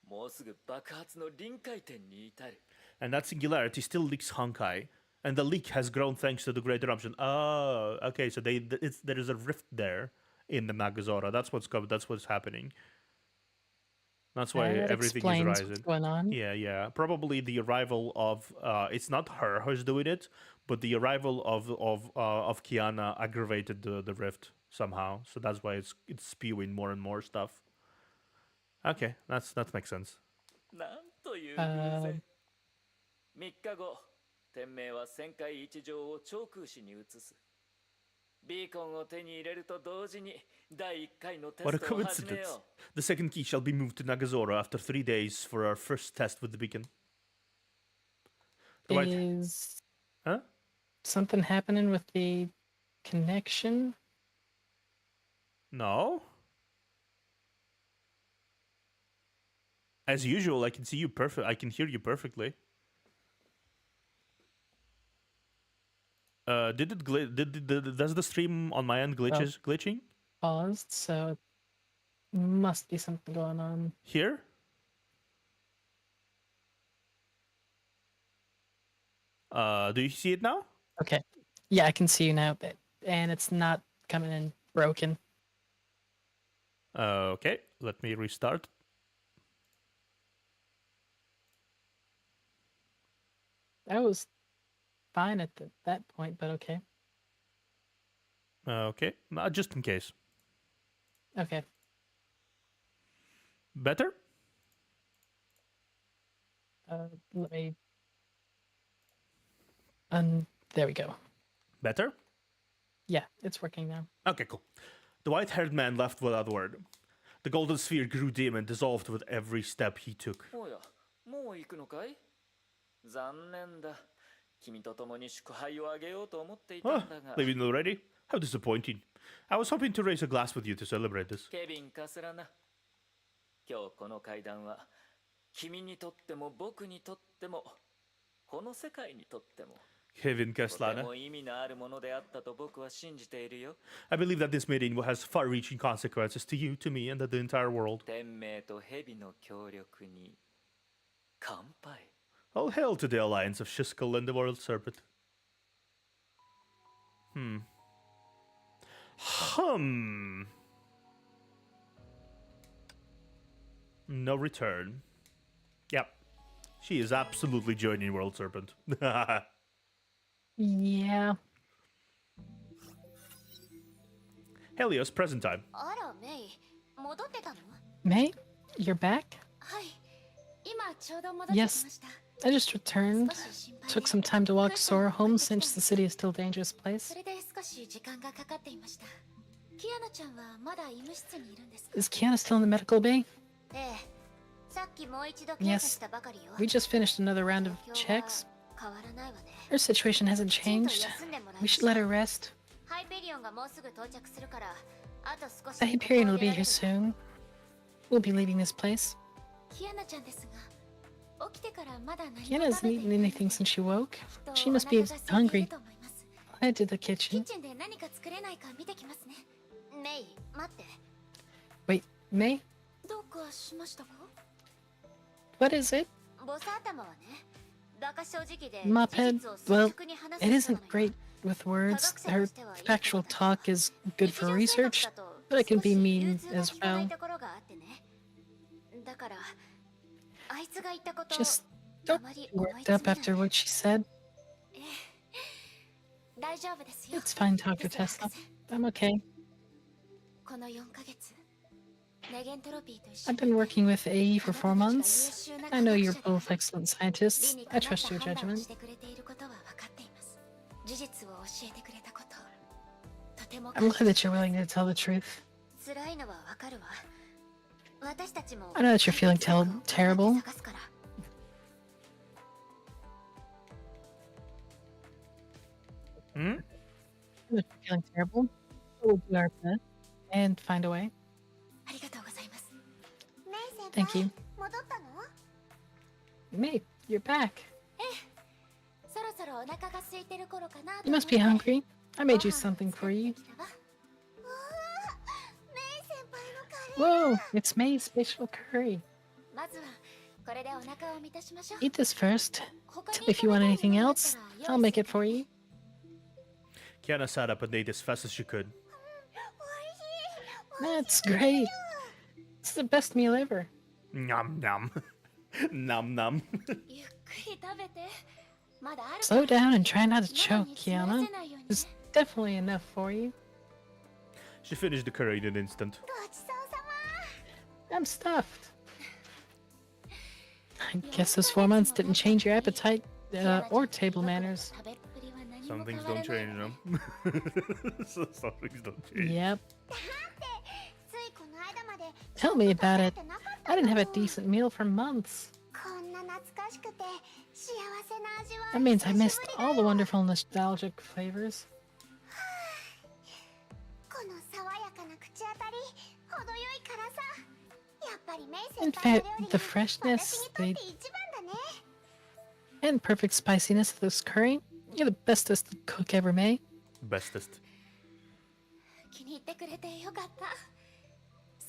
もうすぐ爆発の臨界点に至る And that singularity still leaks Honkai, and the leak has grown thanks to the Great Eruption. Oh, okay, so there is a rift there in the Nagazora. That's what's happening. That's why That everything is explains rising. what's going on. Yeah. Probably the arrival of it's not her who's doing it, but the arrival of Kiana aggravated the rift somehow. So that's why it's spewing more and more stuff. Okay, that makes sense. なんという偶然3日後天命は旋回位置上を長空市に移すビーコンを手に入れると同時に第1回のテ What a ストを始め coincidence! よ The second key shall be moved to Nagazora after 3 days for our first test with the beacon. Right. Is Huh? something happening with the connection? No. As usual, I can see you perfect. I can hear you perfectly. Does the stream on my end glitching Paused, so it must be something going on. here? Do you see it now? Okay. Yeah, I can see you now, and it's not coming in broken. Okay, let me restart. I was fine at that point, but okay. Okay, just in case. Okay. Better? Let me. There we go. Better? Yeah, it's working now. Okay, cool. The white-haired man left without word. The golden sphere grew dim and dissolved with every step he took. おや、もう行くのかい？残念だ。君と共に祝杯をあげようと思っていた Oh, んだが。 leaving already? How disappointing. I was hoping to raise a glass with you to celebrate this. ケビン・カスラナ。今日この会談は、君にとっても僕にとっても、この世界にとっても、 Kevin とて Kaslana. も意味のあるものであったと僕は信じているよ。 I believe that this meeting has far-reaching consequences to you, to me, and to the entire world. 天命と蛇の協力に乾杯。 All hail to the alliance of Shiskel and the World Serpent. No return. Yep. She is absolutely joining World Serpent. Yeah. Helios, present time. あらメイ戻ってたの？ May, you're back? はい今ちょうど戻ってきま Yes. した。 I just returned. 少し心配 Took で some time to walk Sora home since the city is still a dangerous place. それで少し時間がかかっていました。キアナちゃんはまだ医務室にいるんですか？ Is Kiana still in the medical bay? ええさっきもう一度検査 Yes. したばかりよ。 We just finished another round of 状況は checks. 変わらないわね。 Her situation hasn't きちんと changed. 休んでもらい We まし should た let her rest. ハイペリオンがもうすぐ到着するからあと少し The でここ Hyperion を will 出 be られ here る soon. We'll be leaving this place. キアナちゃんですが起きてからまだ何も Kiana 食べ hasn't てい eaten ないの anything で since she woke. きっと She お must be 腹が空いてい hungry. ると思います I head to the キッ kitchen. チンで何か作れないか見てきますねメイ待って Wait, May? どうかしましたか What is it? ボス頭はね馬鹿正直で Mophead? 事実を Well, 率直に話 it す人 isn't なのよ great with words. Her factual talk is good for research, but it can be mean as well. だからあいつが言ったこと Just あ don't まり be 思い worked 詰 up めない after what she said. 大丈夫ですよ It's fine, Dr. です博 Tesla. 士 I'm okay. この4ヶ月ネゲントロピーと一緒 I've に been working with AE for 4 months. I know you're both excellent 理 scientists. に I かなった trust your 判断を judgment. してくれていることは分かっています事実を教えてくれたこととても I'm glad that you're willing to tell the truth. 辛いのは分かるわ私たちも I know that you're feeling terrible. 探すから Hmm? I know that you're feeling terrible. We'll do our best and find a way. ありがとうございますメイ先 Thank you. 戻ったの May, you're back. そろそろお腹が空いてる頃かなと You 思っ must て be hungry. I made you ご飯 something 作 for って you. きたわメイ先輩のカレー Whoa, it's May's special curry. まずはこれでお腹を満たしましょう Eat this first. 他 Tell に me if you want 食べたい anything ものがあっ else. たら I'll 用意 make it す for る you. Kiana sat up and ate as fast as she could. That's great. It's the best meal ever. Nom nom. Nom nom. ゆっくり食べてまだある Slow から down and try not to 喉 choke, に詰まら Kiana. せないようにね There's definitely enough for you. She finished the curry in an instant. ごちそうさ I'm stuffed. I guess those 4 months didn't change your appetite or table manners. 食べっぷりは何 Some も things 変わ don't らない change, わ you ね know? Some things don't change. Yep. ついこの間まで Tell me about it. 食べてなかった I didn't have a の decent meal for months. こんな懐かしくて幸せな味は That means I 久 missed しぶりだ all the よ wonderful nostalgic flavors. この爽やかな口当たり程よい辛さやっぱりメイ In 先輩 fact, の料理 the が freshness, 私にとって the 一番だね and perfect spiciness of this curry. You're the bestest cook ever, May. Bestest. 気に入ってくれてよかった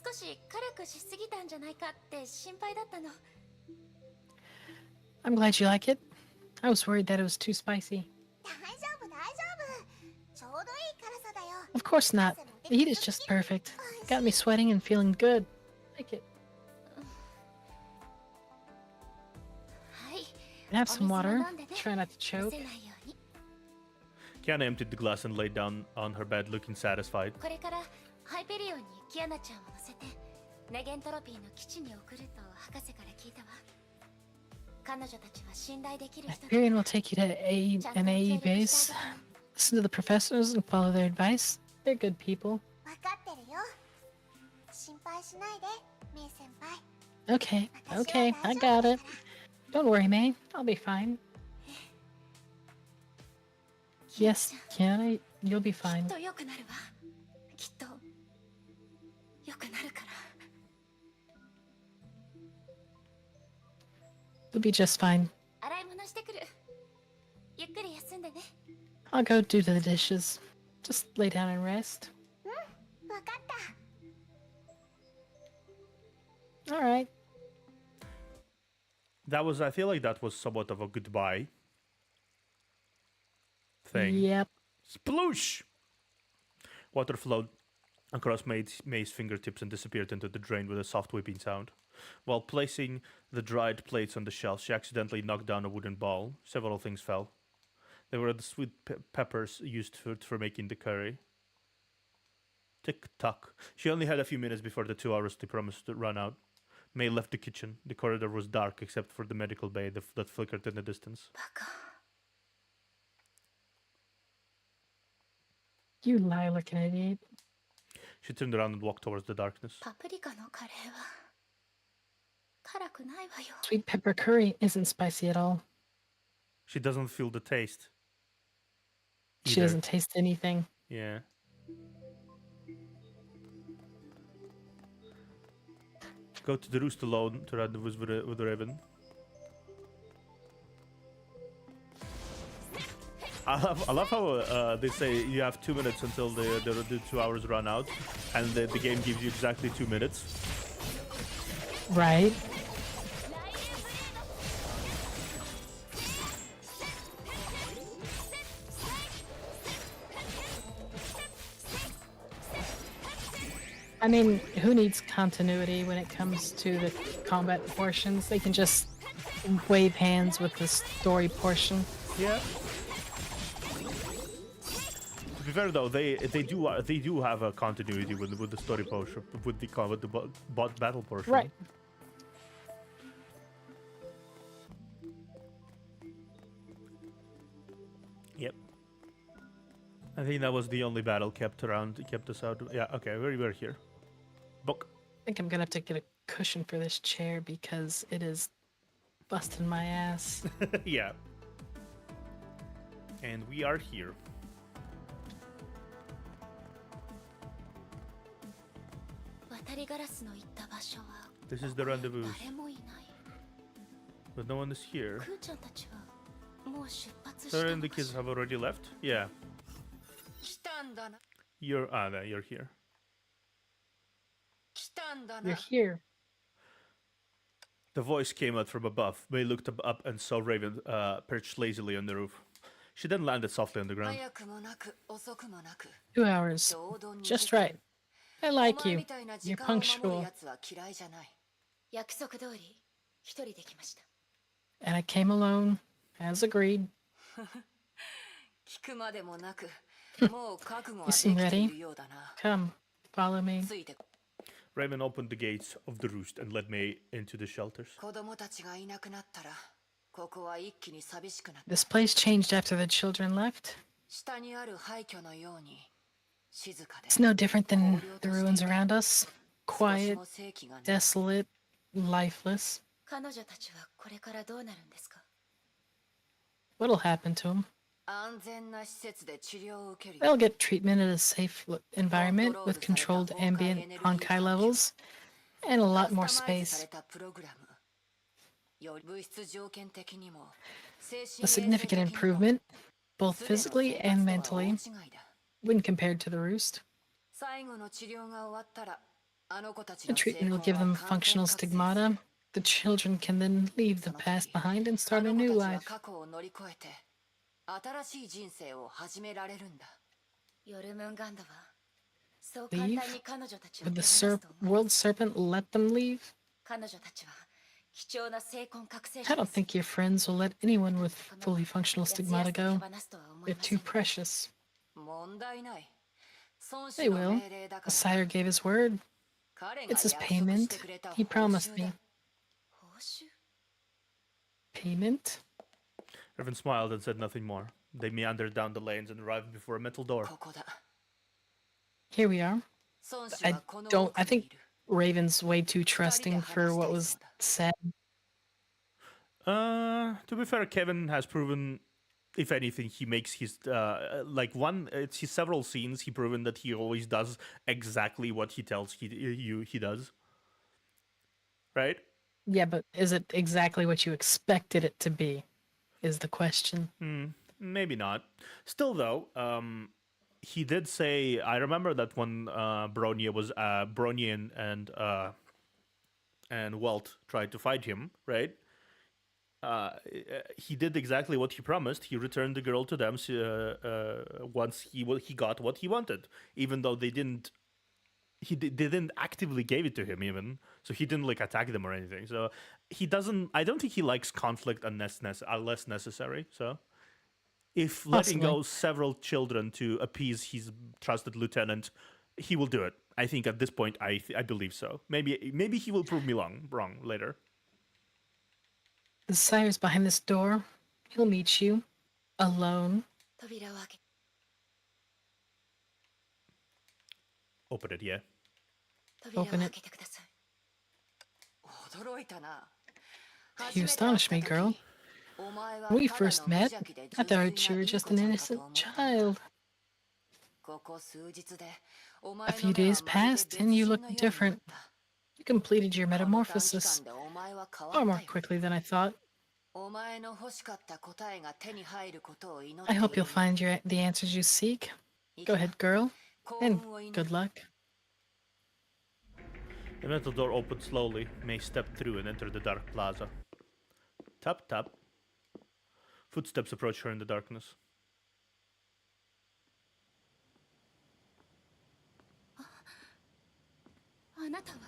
少し辛くしすぎたんじゃないかって心配だったの I'm glad you like it. I was worried that it was too spicy. 大丈夫大丈夫ちょうどいい辛さだよ Of course not. The heat is just perfect. Got me sweating and feeling good. Like it. はい Have some お水も water. 飲んでね Try not to む choke. せないように Kiana emptied the glass and laid down on her bed, looking satisfied. これからハイペリオンにキアナちゃんを乗せてネゲントロピーの基地に送ると博士から聞いたわ。彼女たちは信頼できる人だ。 Hyperion will take you to an AE base. Listen to the professors and follow their advice. They're good people. 分かってるよ。心配しないで、メイ先輩。 Okay, okay, I got it. Don't worry, May. I'll be fine. Yes, Kiana, you'll be き fine. っと良くなるわ。きっと良くなるから。 You'll be just fine. 洗い物してくる。ゆっくり休んでね。 I'll go do the dishes. Just lay down and rest. 分かった。 All right. I feel like that was somewhat of a goodbye thing. Yep. Sploosh! Water flowed across May's fingertips and disappeared into the drain with a soft whipping sound. While placing the dried plates on the shelf, she accidentally knocked down a wooden ball. Several things fell. They were the sweet peppers used for making the curry. Tick-tock. She only had a few minutes before the 2 hours they promised to run out. May left the kitchen. The corridor was dark except for the medical bay that flickered in the distance. バカ。 You lie-looking idiot. She turned around and walked towards the darkness. パプリカのカレーは辛くないわよ。 Sweet pepper curry isn't spicy at all. She doesn't feel the taste. She either. doesn't taste anything. Yeah. Go to the roost alone to rendezvous with the Raven. I love how they say you have 2 minutes until the 2 hours run out, and the game gives you exactly 2 minutes. Right. I mean, who needs continuity when it comes to the combat portions? They can just wave hands with the story portion. Yeah. To be fair though, they do have a continuity with the story portion, with the bot battle portion. Right. Yep. I think that was the only battle kept us out. Yeah. Okay, we're here. Book. I think I'm gonna have to get a cushion for this chair because it is busting my ass. Yeah. And we are here. 渡りガラスの行った場所は This is the rendezvous, 誰もいない。 but no one is here. クーちゃんたちはもう出発した So の then the か kids しら。 have already left. Yeah. 来たんだな You're you're here. 来たんだ You're な here. The voice came out from above. May looked up and saw Raven perched lazily on the roof. She then landed softly on the ground. 早くもなく遅くもなく 2 hours. ちょうど20 Just right. I お like 前 you. みたいな時 You're 間を守る punctual. やつは嫌いじゃない約束通り一人で来ました。 And I came alone, as agreed. 聞くまでもなくもう覚悟は You で seem きてい ready? るようだな Come, follow me. ついて Raven opened the gates of the roost and led May into the shelters. 子供たちがいなくなったらここは一気に寂しくなった This place changed after the children left. 下にある廃墟のように静かで It's no different than the ruins around us. 少し Quiet, も生気がない desolate, lifeless. 彼女たちはこれからどうなるんですか？ What'll happen to them? 安全な施設で治療を受ける They'll get treatment in a safe environment with controlled ambient Honkai levels and a lot more カスタマイズさ space. れたプログラムより物質条件的にも精 A 神衛生 significant 的にも improvement, both すべての physically 生 and 活とは大 mentally, 違いだ when compared to the roost. 最後の治療が終わったらあの子たち The の成 treatment will 功 give は them 完全 functional 達成する stigmata. The children can then leave the past behind and あ start a の new 子たちは life. 過去を乗り越えて新しい人生を始められるんだヨルムンガンダはそう簡単 Leave? に彼女たちを Would the 手放すと思う。 world serpent let them leave? 彼女たちは貴重な生魂覚醒 I 者 don't です think your friends will let anyone with fully functional 安々 stigmata と手 go. 放すとは思い They're ませ too ん precious. 問題ない。孫 They 子の will. 命令だか The ら sire gave his word. 彼が It's his 約束して payment. くれた He 報 promised 酬だ me. 報酬 Payment? Irvin smiled and said nothing more. They meandered down the lanes and arrived before a metal door. ここだ Here we are. 孫子 I はこの don't. 奥 I にい think る Raven's way too trusting for what was said. To be fair, Kevin has proven, if anything, he makes his it's his several scenes. He proven that he always does exactly what he tells he does. Right? Yeah, but is it exactly what you expected it to be? Is the question. Maybe not. Still, though, he did say. I remember that when Bronya was Bronya and Walt tried to fight him, right? He did exactly what he promised. He returned the girl to them once he got what he wanted, even though they didn't. They didn't actively give it to him even, so he didn't like attack them or anything. So he doesn't. I don't think he likes conflict unless necessary. So if letting Possibly. go several children to appease his trusted lieutenant, he will do it. I think at this point, I believe so. Maybe he will prove me wrong later. The sire's behind this door. He'll meet you. Alone. 扉を開け Open it, yeah. 扉を Open 開 it. けてください驚いたな You astonish me, girl. お前は When we ただの first 無 met, 邪気で I 純 thought 粋 you な were いい just 子 an ちゃんだ innocent と思ったんだ child. ここ数日でお A 前 few の目は days まるで passed, 別 and you 人 looked のようになっ different. た You completed your この短期 metamorphosis 間でお前は変わ far っ more たよ quickly than I thought. お前の欲しかった答えが手に入ることを祈って I い hope る you'll find the answers you seek. Go ahead, girl, 幸 and 運を祈 good る luck. The metal door opened slowly. May stepped through and entered the dark plaza. Tap, tap. Footsteps approached her in the darkness. あなたは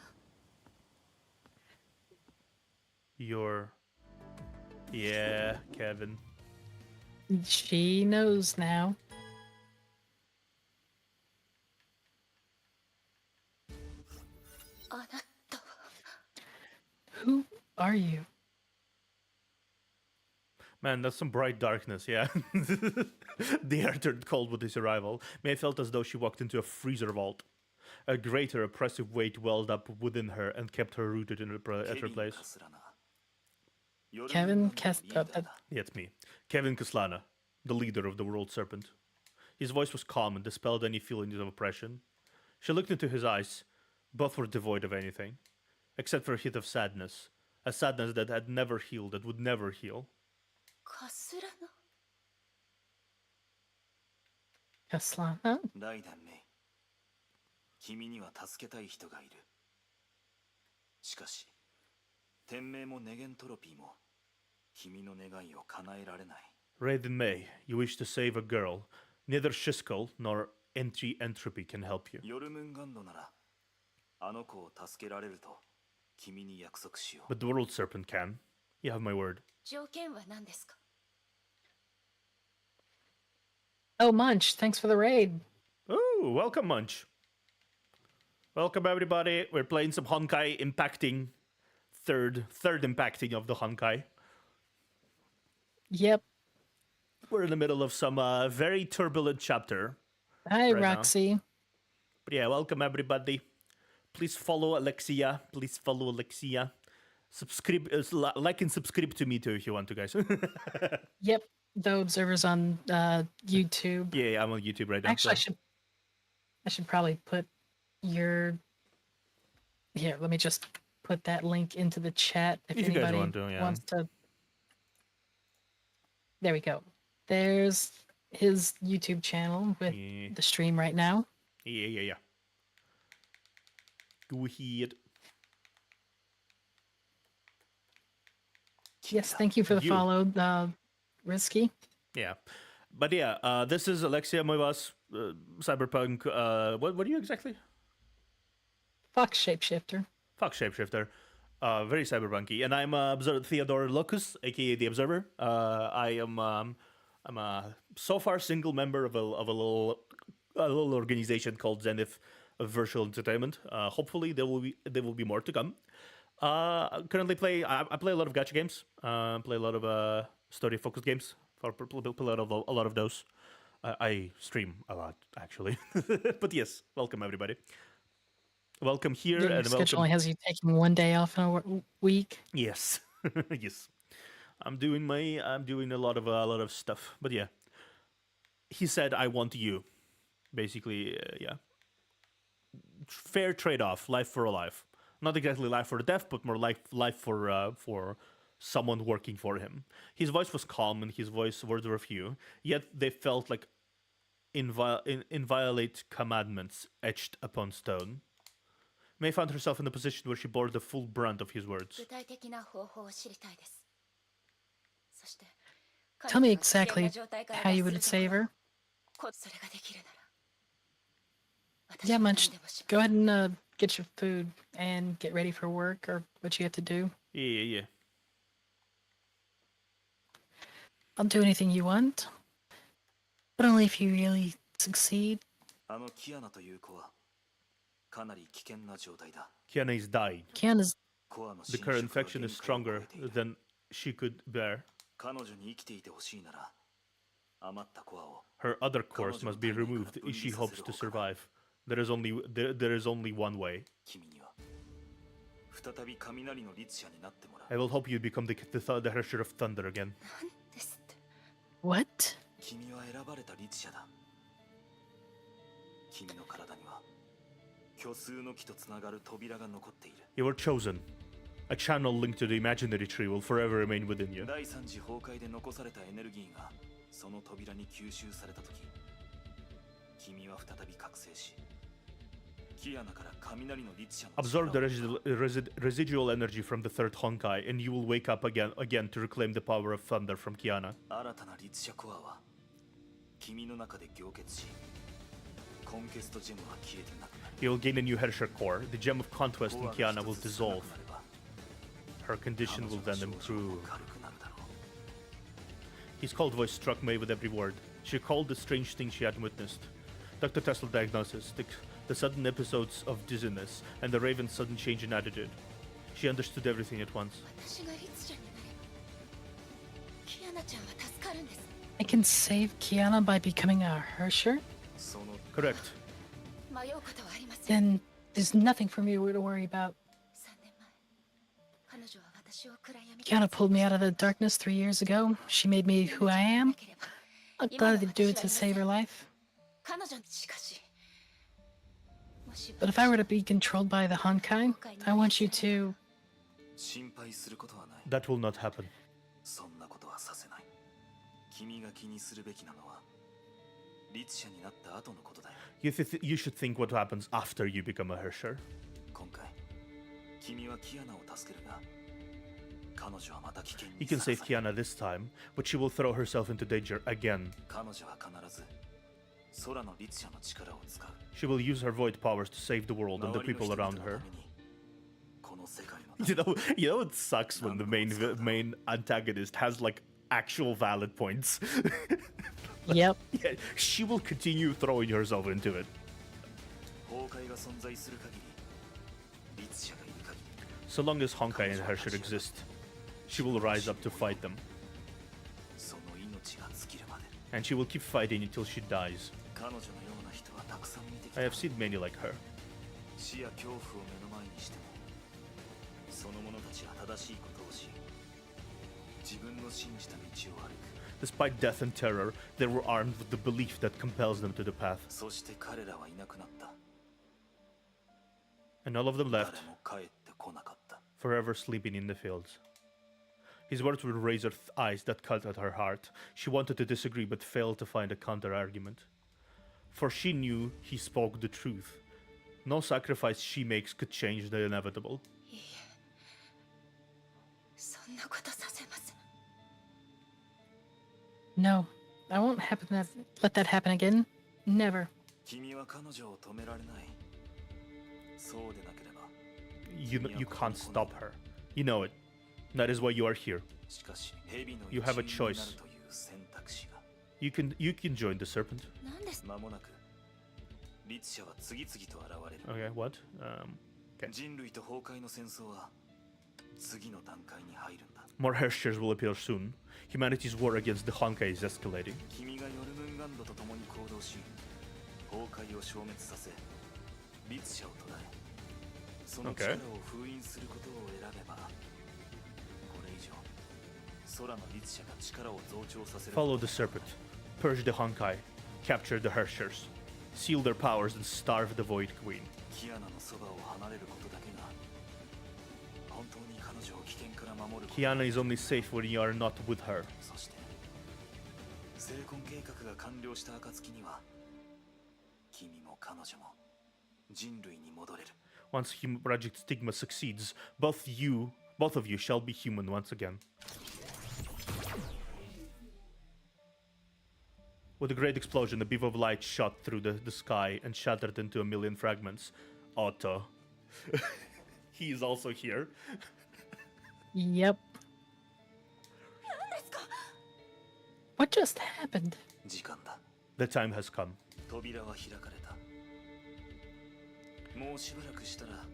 You're... Yeah, Kevin. She knows now. あなたは Who are you? Man, that's some bright darkness, yeah. The air turned cold with his arrival. May felt as though she walked into a freezer vault. A greater oppressive weight welled up within her and kept her rooted at her place. Kevin Yeah, it's me. Kevin Kaslana, the leader of the World Serpent. His voice was calm and dispelled any feelings of oppression. She looked into his eyes. Both were devoid of anything, except for a hint of sadness. A sadness that had never healed, that would never heal. カスラの Kaslana? ライダンメイ、君には助けたい人がいる。しかし、天命もネゲントロピーも君の願いを叶えられない。 Raiden May, you wish to save a girl. Neither Shiskel nor Entropy can help you. ヨルムンガンドなら、あの子を助けられると君に約束しよう。 But the World Serpent can. You have my word. 条件は何ですか Oh, Munch, thanks for the raid. Oh, welcome, Munch. Welcome, everybody. We're playing some Honkai, impacting third impacting of the Honkai. Yep. We're in the middle of some very turbulent chapter. Hi, Right now. Roxy. But yeah, welcome everybody. Please follow Alexia. Please follow Alexia. Subscribe, like and subscribe to me too if you want to, guys. Yep. The observers on YouTube. Yeah, I'm on YouTube right now. Actually, so- I should probably put your. Here, let me just put that link into the chat if If you guys anybody want to, yeah. wants to. There we go. There's his YouTube channel with Yeah. the stream right now. Yeah. Go ahead. Yes, thank you for the You. follow, Risky. Yeah. But yeah, this is Alexia Moi-Voss, Cyberpunk. What are you exactly? Fox Shapeshifter. Fox Shapeshifter. Very cyberpunky. And I'm Theodore Locus, aka the Observer. I'm a so far single member of a little organization called Zenith Virtual Entertainment. Hopefully there will be more to come. Currently I play a lot of gacha games. Play a lot of story focused games. Play a lot of those. I stream a lot actually. But yes, welcome everybody. Welcome here Your and schedule welcome. only has you taking one day off in a week. Yes, yes. I'm doing a lot of stuff. But yeah, he said, "I want you." Basically, yeah. Fair trade-off, life for a life. Not exactly life for death, but more life for someone working for him. His voice was calm and his words were few, yet they felt like inviolate commandments etched upon stone. May found herself in a position where she bore the full brunt of his words. 具体的な方法を知りたいです。そして Tell me exactly how you would save her. それができるなら Yeah, Munch, go ahead and get your food and get ready for work or what you have to do. Yeah. I'll do anything you want, but only if you really succeed. あのキアナという子はかなり危険な状態だ。 Kiana is dying. Kiana's コアの The 侵 current 食は infection is 限界を超 stronger えている。 than she could bear. 彼女に生きていてほしいなら余ったコアを Her other course must be removed if she hopes to survive. There is only one way. 君には再び雷の律者になってもらう。 I will hope you become the Herrscher of Thunder again. ですって what? 君は選ばれた律者だ。君の体には虚数の木とつながる扉が残っている。 You were chosen. A channel linked to the imaginary tree will forever remain within you. 第三次崩壊で残されたエネルギーがその扉に吸収されたとき、君は再び覚醒し、キアナから雷の律者の Absorb the 力を residual energy from the third Honkai, and you will wake up again to reclaim the power of thunder from Kiana. 新たな律者コアは君の中で凝結し、コンケストジェムは消えてなくなる。 You will gain a new Herrscher core. The gem of conquest コ in アが Kiana 一 will つ少な dissolve. くなれば、 Her condition 彼 will 女の then 症状も improve. 軽くなるだろう。 His cold voice struck May with every word. She recalled the strange things she had witnessed. Dr. Tesla's diagnosis, the sudden episodes of dizziness, and the Raven's sudden change in attitude. She understood everything at once. 私が律者になればキアナちゃんは助かるんです。 I can save Kiana by becoming a Herrscher? その Correct. 迷うことはありません。 Then there's nothing for me to worry about. 3年前、彼女は私を暗闇 Kiana pulled me out of the darkness 3 years ago. She made me who I am. I'm glad to do it to save her life. 彼女にしかし、もし But if I were to be controlled by the Honkai, I want you to... 心配することはない。 That will not happen. そんなことはさせない。君が気にするべきなのは、律者になった後のことだよ。You should think what happens after you become a Herrscher. 今回、君はキアナを助けるが、彼女はまた危険 You に can さら save される。 Kiana this time, but she will throw herself into danger again. 彼女は必ず空の律者の力を使う。 She will use her void powers to save the world and the 周りの people 人々 around の her. ためにこの世界のため You know, it sucks when the main antagonist has like actual valid points. Yep. Yeah, she will continue throwing herself into it. 崩壊が存在する限り、律者がいる限り、 So long as Honkai and Herrscher exist, she will rise up to fight them, その命が尽きるまで。 and she will keep fighting until she dies. 彼女のような人はたくさん見てき I た。 have seen many like her. 死や恐怖を目の前にしても、その者たちは正しいことをし、自分の信じた道を歩く。 Despite death and terror, they were armed with the belief that compels them to the path. そして彼らはいなくなった。 And all of them 誰 left, も帰ってこなかった。 forever sleeping in the fields. His words were razor eyes that cut at her heart. She wanted to disagree but failed to find a counter-argument. For she knew he spoke the truth. No sacrifice she makes could change the inevitable. いいえ、そんなことさせません。 No, I won't let that happen again. Never. 君は彼女を止められない。そうでなければ、 You can't stop her. You know it. That is why you are here. しかし蛇の You have a 一員にな choice. るという選択肢が You can join the serpent. なんです間もなく律者は次々と現れる Okay, what? Okay. 人類と崩壊の戦争は次の段階に入るんだ More Hershers will appear soon. Humanity's war against the Honkai is escalating. 君がヨルムンガンドと共に行動し崩壊を消滅させ律者を捕らえその Okay. 力を封印することを選べばこれ以上空の律者が力を増長させる Follow the serpent. Purge the Honkai. Capture the Hershers. Seal their powers and starve the Void Queen. キアナのそばを離れることだけが本当に彼女を危険から守ること Kiana is only safe when you are not with her. そして成婚計画が完了した暁には君も彼女も人類に戻れる Once Project Stigma succeeds, both of you shall be human once again. With a great explosion, a beam of light shot through the sky and shattered into a million fragments. Otto. He is also here. Yep. What just happened? 時間だ The time has come. 扉は開かれたもうしばらくしたら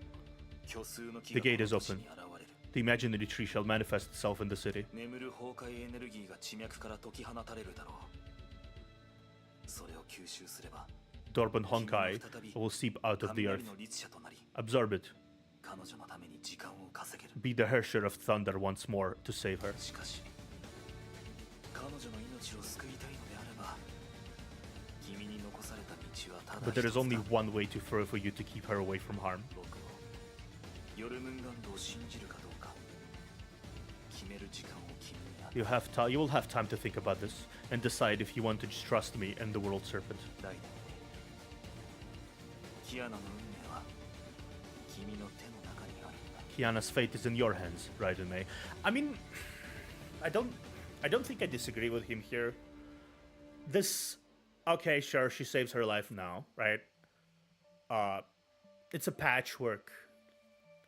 虚数の木 The が gate こ is の都市 open. に現れる The imaginary tree shall manifest itself in the city. 眠る崩壊エネルギーが地脈から解き放たれるだろうそれを吸収すれば Dorban Honkai will seep out of the 雷 earth. の律者となり Absorb it. 彼女のために時間を稼げる Be the Hersher of Thunder once more to save her. しかし彼女の命を救いたいのであれば君に残された道はただ But there 一 is つ only だ one way for you to keep her away from harm. 僕をヨルムンガンドを信じるかどうか決める時間を君にある You will have time to think about this and decide if you want to just trust me and the World Serpent. ライデンキアナの運命は君の手の中にあるんだ Kiana's fate is in your hands, Raiden May. I mean, I don't think I disagree with him here. Okay, sure, she saves her life now, right? It's a patchwork.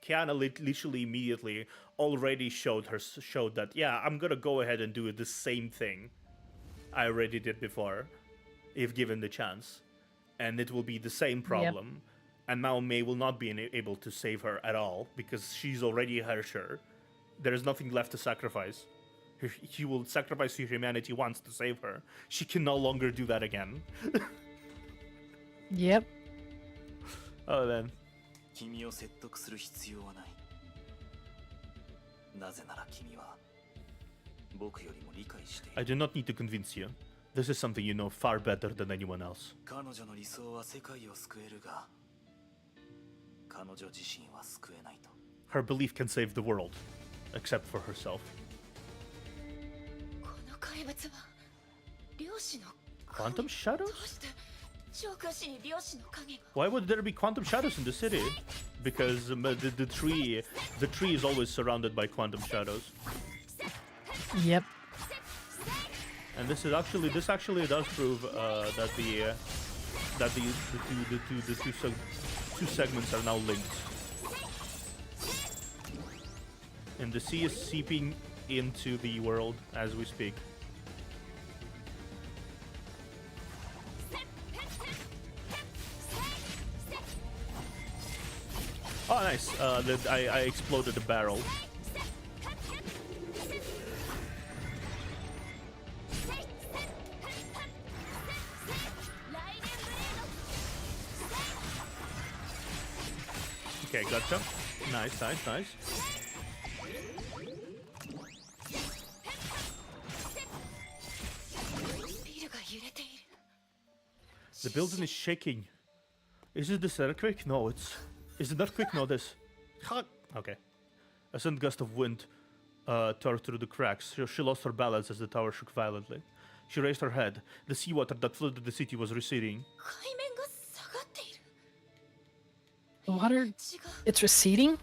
Kiana literally immediately already showed that, yeah, I'm gonna go ahead and do the same thing I already did before, if given the chance. And it will be the same problem. And now May will not be able to save her at all, because she's already a Hersher. There is nothing left to sacrifice. He will sacrifice humanity once to save her. She can no longer do that again. Yep. Oh, then. 君を説得する必要はないなぜなら君は僕よりも理解してい I る do not need to convince you. This is something you know far better than anyone else. 彼女の理想は世界を救えるが彼女自身は救えないと Her belief can save the world, except for herself. この怪物は漁師の Quantum shadows? どうして召喚師に漁師の影が Why would there be quantum shadows in the city? Because the tree is always surrounded by quantum shadows. Yep. And this actually does prove that the two segments are now linked. And the sea is seeping into the world as we speak. Oh, nice. I exploded a barrel. Okay, gotcha. Nice. The building is shaking. Is it this earthquake? No, is it earthquake? No, this. Okay. A sudden gust of wind tore through the cracks. She lost her balance as the tower shook violently. She raised her head. The seawater that flooded the city was receding. 海面が下がっている The water, 違う it's receding?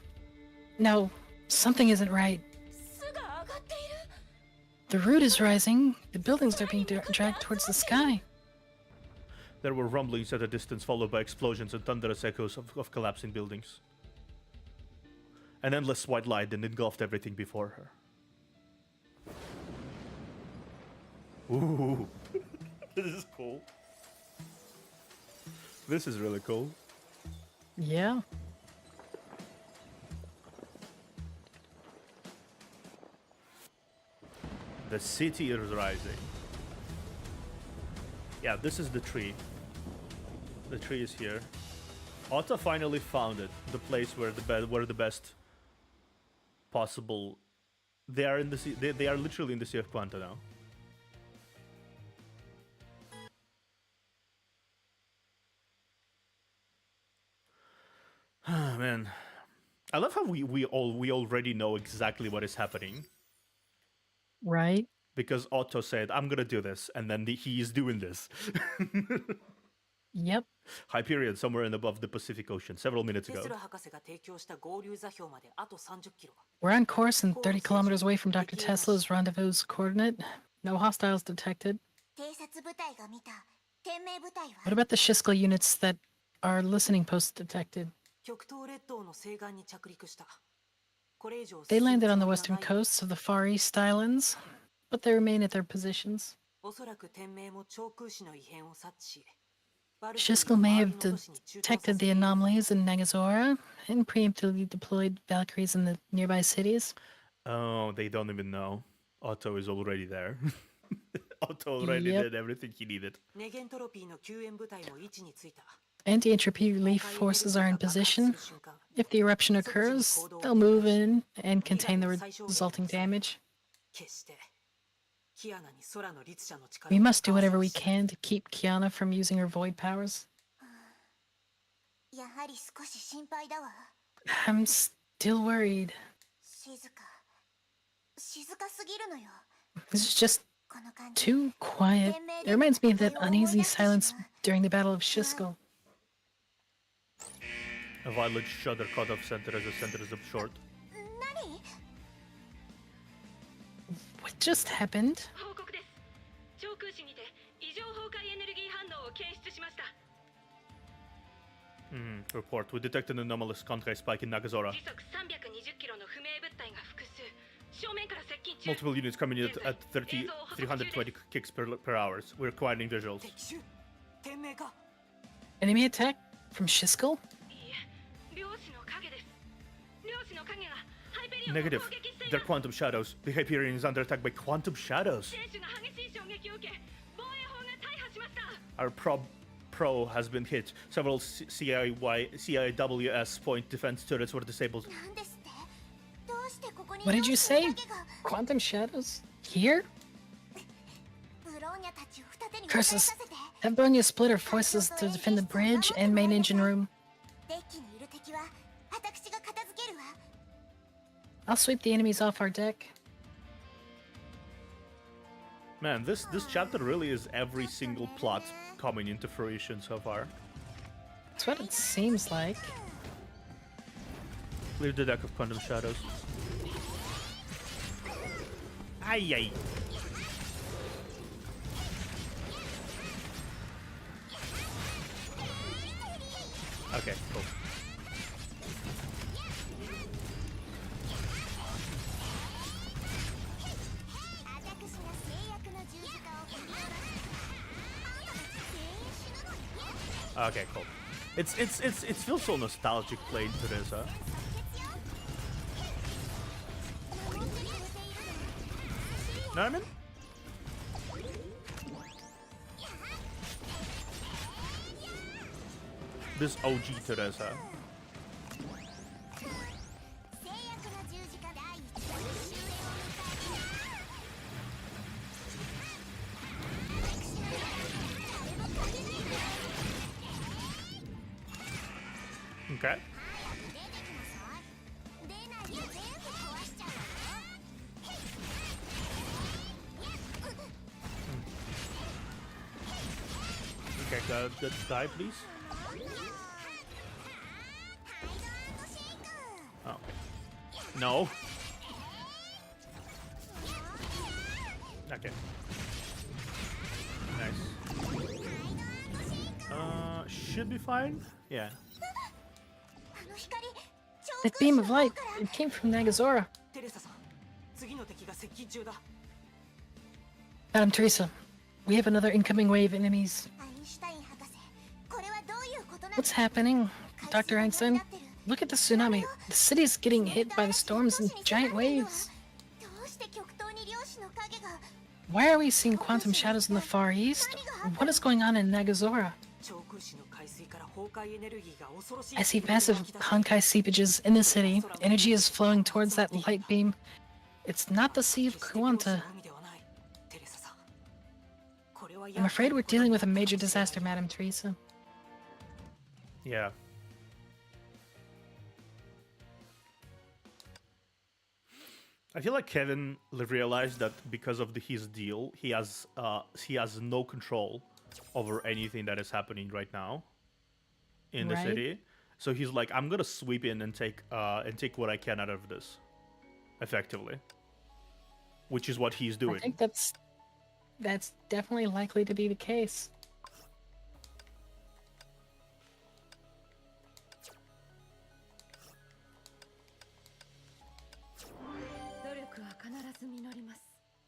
No, something isn't right. 巣が上がっている The root is rising. The buildings are being dragged towards the sky. There were rumblings at a distance, followed by explosions and thunderous echoes of collapsing buildings. An endless white light that engulfed everything before her. Ooh. This is cool. This is really cool. Yeah. The city is rising. Yeah, this is the tree. The tree is here. Otto finally found it. The place where the best possible. They are in the sea. They are literally in the Sea of Quanta now. Man, I love how we already know exactly what is happening. Right? Because Otto said, I'm gonna do this, and then he is doing this. Yep. Hyperion, somewhere in above the Pacific Ocean, several minutes テ ago. スラ博士が提供した合流座標まであと30キロ。 We're on course and 30 kilometers away from Dr. Tesla's rendezvous coordinate. No hostiles detected. 偵察部隊が見た天命部隊は What about the Shiskel units that are listening posts detected? 極東列島の西岸に着陸した。これ以上 They 進む landed つ on も the りは western ない。 coasts of the Far East Islands, but they remain at their positions. おそらく天命も超空士の異変を察知し、 Shiskel may have detected the anomalies in Nagazora and preemptively deployed Valkyries in the nearby cities. Oh, they don't even know. Otto is already there. Otto already Yep. did everything he needed. ネゲントロピーの救援部隊も位置についた。 Anti-entropy relief forces are in position. If the eruption occurs, they'll move in and contain the resulting damage. 決してキアナに空の律者の力 We を must do 使わせ whatever は we しない can to keep Kiana from using her void powers. やはり少し心配だわ I'm still worried. 静かすぎるのよ This is just この感じ too quiet. It reminds me of that uneasy silence during the Battle of Shiskel. A violent shudder cut off center as the center is absorbed. 何 What just happened? 報告です。超空士にて異常崩壊エネルギー反応を検出しました。 Report. We detected an anomalous Honkai spike in Nagazora. 時速320キロの不明物体が複数。正面から接近中。 Multiple units coming in at 320 kicks per hour. We're acquiring visuals. 敵襲天命か Enemy attack from Shiskel? いいえ、漁師の影です。漁師の影がハイペリオンを Negative. 攻撃してい They're ます。 quantum shadows. The Hyperion is under attack by quantum shadows. 選手が激しい衝撃を受け、防衛砲が大破しました。 Our pro has been hit. Several CIWS point defense turrets were disabled. なんですってどうしてここに What did you say? 漁師の影が Quantum shadows? Here? ブローニャたちを二手に分かれ Curses. させて Have Bronya split her forces to defend the bridge and main engine room. デッキにいる敵は私が片付けるわ I'll sweep the enemies off our deck. Man, this chapter really is every single plot coming into fruition so far. That's what it seems like. Clear the deck of quantum shadows. Ay ay. Okay, cool. Okay, cool. It feels so nostalgic playing Teresa. Know what I mean? This OG Teresa. Okay. Okay, die, please. Oh. No. Okay. Nice. Should be fine. Yeah. あの光 That beam of light, it came from Nagazora. テレサさん、次の敵が接近中だ。 Madam Teresa, we have another incoming wave of enemies. アインシュタイン博士、これはどういうことなの？ What's happening? Dr. Einstein, look at the tsunami. The city is getting hit by the storms and giant waves. どうして極東に漁師の影が？ Why are we seeing quantum shadows in the Far East? What is going on in Nagazora? 長空市の海水から崩壊エネルギーが恐ろしい。 I see massive Honkai seepages in the city. Energy is flowing towards that light beam. It's not the Sea of Kuanta. I'm afraid we're dealing with a major disaster, Madam Teresa. Yeah. I feel like Kevin realized that because of his deal, he has no control over anything that is happening right now in the city. So he's like, I'm gonna sweep in and take what I can out of this, effectively, which is what he's doing. I think that's definitely likely to be the case.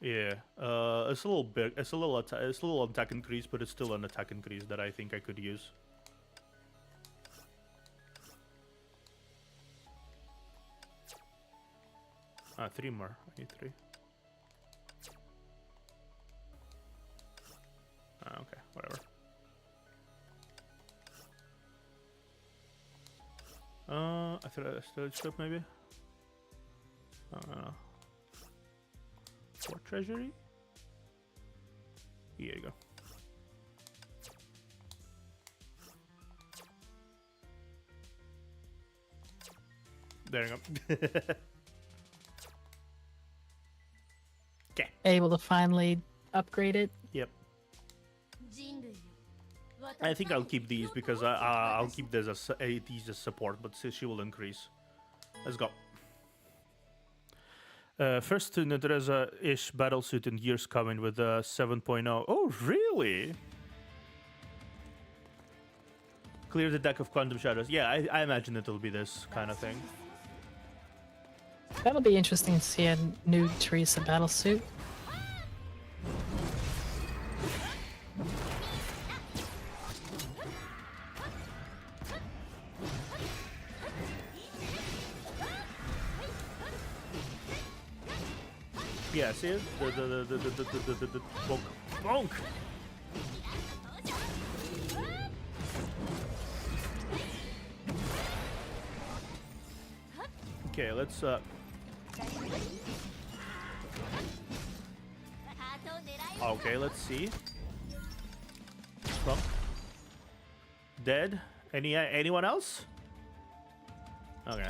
Yeah, it's a little big. It's a little attack increase, but it's still an attack increase that I think I could use. Ah, 3 more. I need 3. Ah, okay, whatever. I thought I still strip maybe. I don't know. For treasury? Here you go. There you go. Okay. Able to finally upgrade it. Yep. I think I'll keep these because I'll keep these as support, but she will increase. Let's go. First Nagazora-ish battlesuit in years coming with 7.0. Oh, really? Clear the deck of quantum shadows. Yeah, I imagine it'll be this kind of thing. That'll be interesting to see a new Teresa battlesuit. Yeah, see it? The bonk. Bonk! Okay, let's okay, let's see. Bump. Dead. Anyone else? Okay.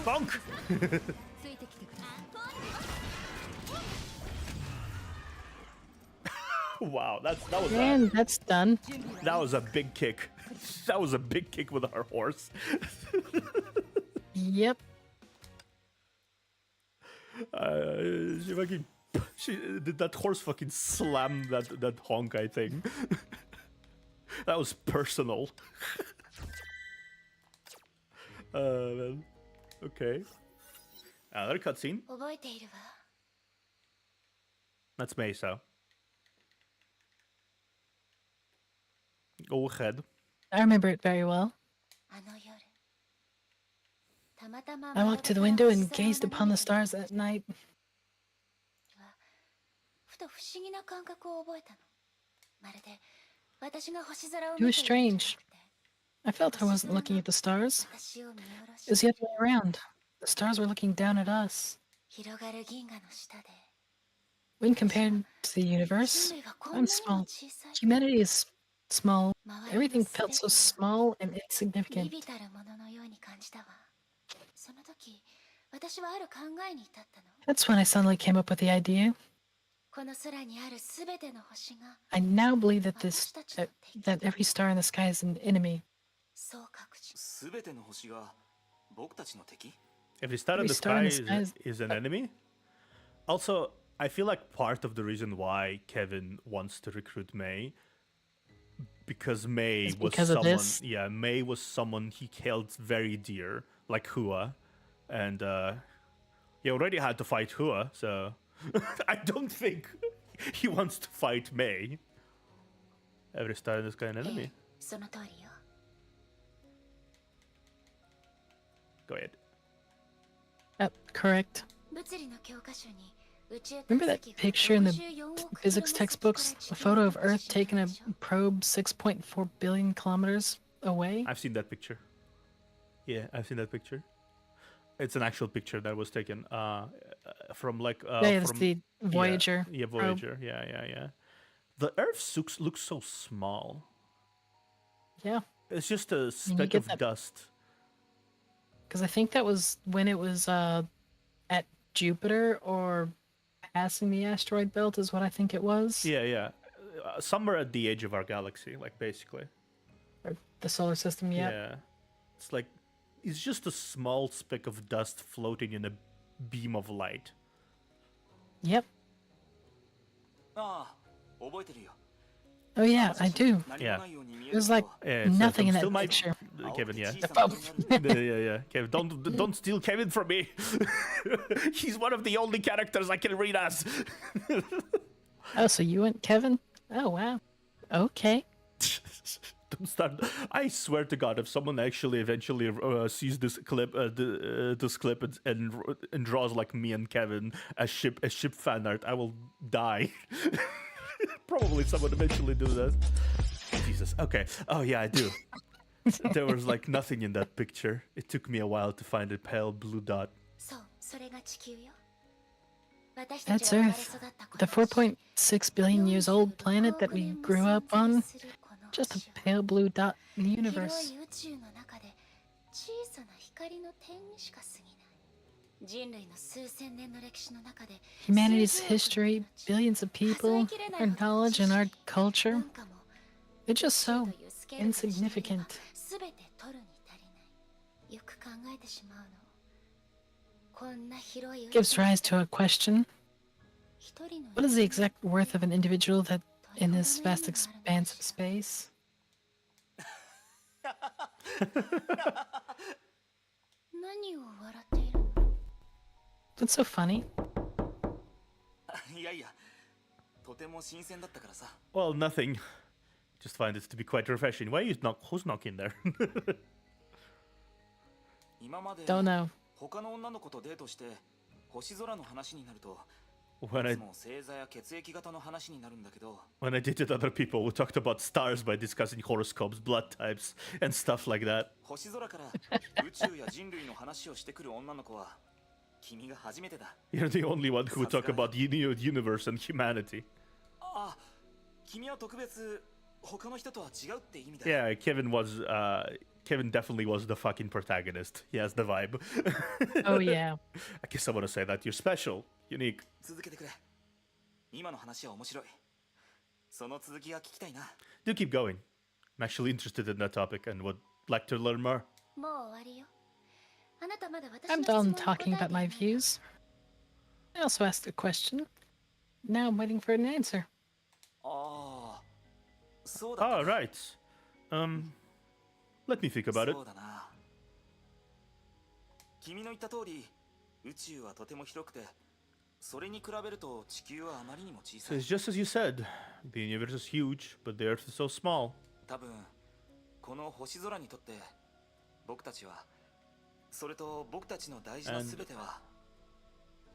Bonk! Wow, that was And that's done. that was a big kick. That was a big kick with our horse. Yep. She did that horse fucking slam that Honkai thing. That was personal. Man. Okay. Another cutscene. 覚えているわ。 That's Mesa. Go ahead. I remember it very well. あの夜、たまたま I walked to the window and gazed upon the stars that night. ふと不思議な感覚を覚えたの。まるで私が星空を It was strange. I felt I wasn't looking at the stars. It was the other way around. The stars were looking down at us. 広がる銀河の下で When compared to the universe, I'm small. Humanity is small. Everything felt so small and 微 insignificant. 々たるもののように感じたわ。その時、私はある考えに至ったの。 That's when I suddenly came up with the idea. この空にあるすべての星が I now believe that that every star in the sky is an enemy. そう確信。すべての星が僕たちの敵？ If the star in Every the star in sky the sky is an enemy. Also, I feel like part of the reason why Kevin wants to recruit May because May It's was because of someone. this? Yeah, May was someone he held very dear, like Hua, and he already had to fight Hua, so I don't think he wants to fight May. Every star in the sky an enemy. その通りよ。 Go ahead. Correct. 物理の教科書に宇宙 Remember 探 that 査機が picture in the 64億 physics キロメートル textbooks? から A photo of 地球に Earth taking a 落ちるでしょ probe 6.4 billion kilometers away? I've seen that picture. Yeah, I've seen that picture. It's an actual picture that was taken from like Yeah, it's from the Voyager. Yeah, Voyager. Yeah. The Earth looks so small. Yeah, It's just a speck get of that- dust. because I think that was when it was at Jupiter or passing the asteroid belt is what I think it was. Yeah. Somewhere at the edge of our galaxy, like basically. Or the solar system, yeah. Yeah. It's like it's just a small speck of dust floating in a beam of light. Yep. ああ、覚えてるよ。 Oh yeah, I do. 何もないように見える There's けど like Yeah, it's, nothing in that still my- picture. Kevin, yeah. 青くて小さな点がある Yeah. Kevin, don't steal Kevin from me. He's one of the only characters I can read as. Oh, so you went Kevin? Oh wow. Okay. Don't start. I swear to God, if someone actually eventually sees this clip, this clip and draws like me and Kevin as ship fan art, I will die. Probably someone eventually do that. Jesus. Okay. Oh yeah, I do. There was like nothing in that picture. It took me a while to find a pale blue dot. そう、それが地球よ。私た That's ちが生まれ Earth. 育ったこ The の星 4.6 billion years old planet that we grew up on. Just a pale blue dot in the 広 universe. い宇宙の中で小さな光の点にしか過ぎない。人類の数千年の歴史の中で Humanity's history, billions of people, our knowledge and our culture. 文化も It's just 宇宙 so というスケールからしてみれば insignificant. 全て取るに足りない。よく考えてしまうの。こんな広い宇宙 Gives rise to a question. 一人の What is the exact worth of an individual that in this vast expanse of space? 何を笑っているの That's so funny. いやいや、とても新鮮だったからさ。 Well, nothing. Just find it to be quite refreshing. Why you knock? Who's knocking there? 今まで Don't know. 他の女の子とデートして星空の話になると、 when い I つも星座や血液型の話になるんだけど、 when I dated other people, we talked about stars by discussing horoscopes, blood types, and stuff like that. 星空から宇宙や人類の話をしてくる女の子は君が初めてだ。 You're the only one who would talk about the universe and humanity. あ、君は特別他の人とは違うって意味だ。 Yeah, Kevin definitely was the fucking protagonist. He has the vibe. Oh yeah. I guess I want to say that you're special, unique. 続けてくれ。今の話は面白い。その続きが聞きたいな。 Do keep going. I'm actually interested in that topic and would like to learn more. もう終わりよ。あなたまだ私 I'm の質問 done に答えて talking いな about い my views. I also asked a question. Now I'm waiting for an answer. ああ、そうだった Oh, な。 right. Let me think about it. そうだな。君の言った通り、宇宙はとても広くて、それに比べると地球はあまりにも小 So さい it's。just as you said. The universe is huge, but the Earth is so small. 多分この星空にとって僕たちは、それと僕たちの大事な全ては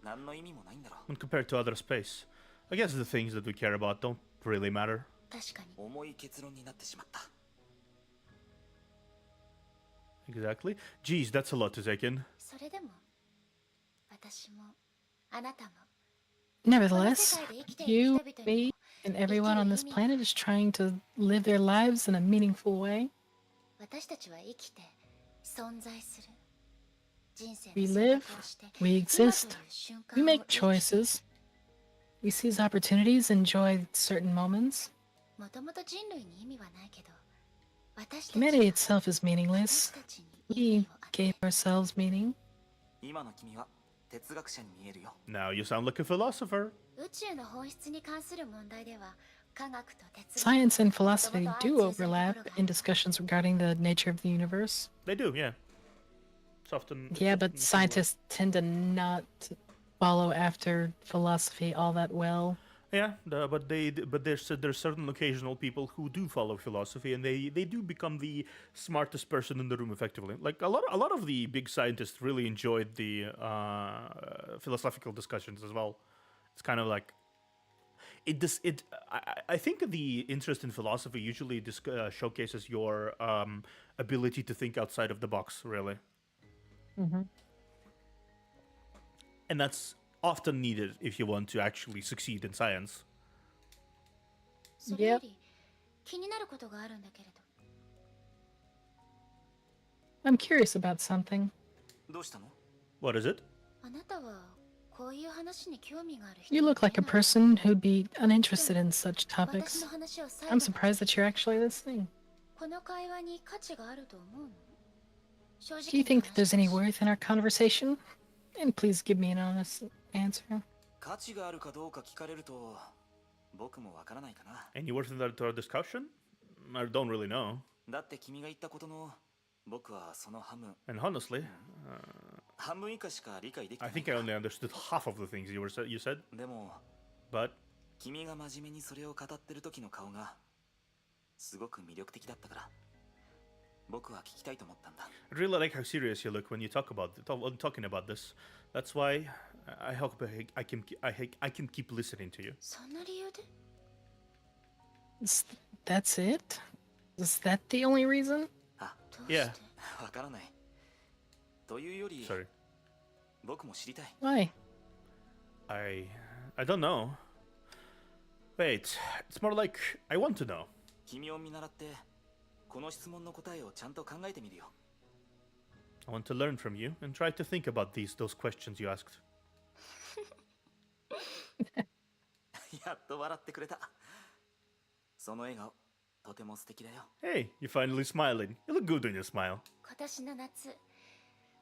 何の意味もないんだろう。 When compared to other space, I guess the things that we care about don't really matter. 確かに。重い結論になってしまった。 Exactly. Geez, that's a lot to take in. それでも私もあなたも Nevertheless, you, me, and everyone on this planet is trying to live their lives in a meaningful way. 私たちは生きて存在する。人生の We 選 live, 択をして we 今という exist, 瞬間 we を make 生きて choices, we seize opportunities, enjoy certain moments. もともと人類に意味はないけど、私たち Humanity は itself is 私 meaningless. たちに意 We 味を与え gave ourselves meaning. 今の君は哲学者に見えるよ。 Now you sound like a philosopher. 宇宙の本質に関する問題では科学と哲学 Science and philosophy do overlap in discussions regarding the nature of the universe. They do, yeah. It's often. It's Yeah, often but scientists tend to not follow after philosophy all that well. Yeah, but there's certain occasional people who do follow philosophy, and they do become the smartest person in the room effectively. Like a lot of the big scientists really enjoyed the philosophical discussions as well. It's kind of like I think the interest in philosophy usually showcases your ability to think outside of the box, really. Mm-hmm. And that's often needed if you want to actually succeed in science. それより気になることがあるんだけれど。 I'm curious about something. どうしたの？ What is it? あなたはこういう話に興味がある人 You look like a person who'd be uninterested in such 私 topics. の話を最 I'm 後まで surprised that you're actually listening. この会話に価値があると思うの？正 Do you 直 think that there's any worth in our conversation? And please give me an honest answer. 価値があるかどうか聞かれると僕もわからないかな。 Any worth in that discussion? I don't really know. だって君が言ったことの僕はその半分 And honestly, 半分以下しか理解できて I ない think I only understood half of the things you said. でも But 君が真面目にそれを語ってる時の顔がすごく魅力的だったから僕は聞きたいと思ったんだ。 I really like how serious you look when you when talking about this. That's why I hope I can keep listening to you. そんな理由で？ That's it? Is that the only reason? あ、どうして Yeah. わからない。というより Sorry. 僕も知りたい。 Why? I don't know. Wait, it's more like I want to know. 君を見習ってこの質問の答えをちゃんと考えてみるよ。 I want to learn from you and try to think about those questions you asked. やっと笑ってくれた。その笑顔とても素敵だよ。 Hey, you're finally smiling. You look good when you smile. 今年の夏、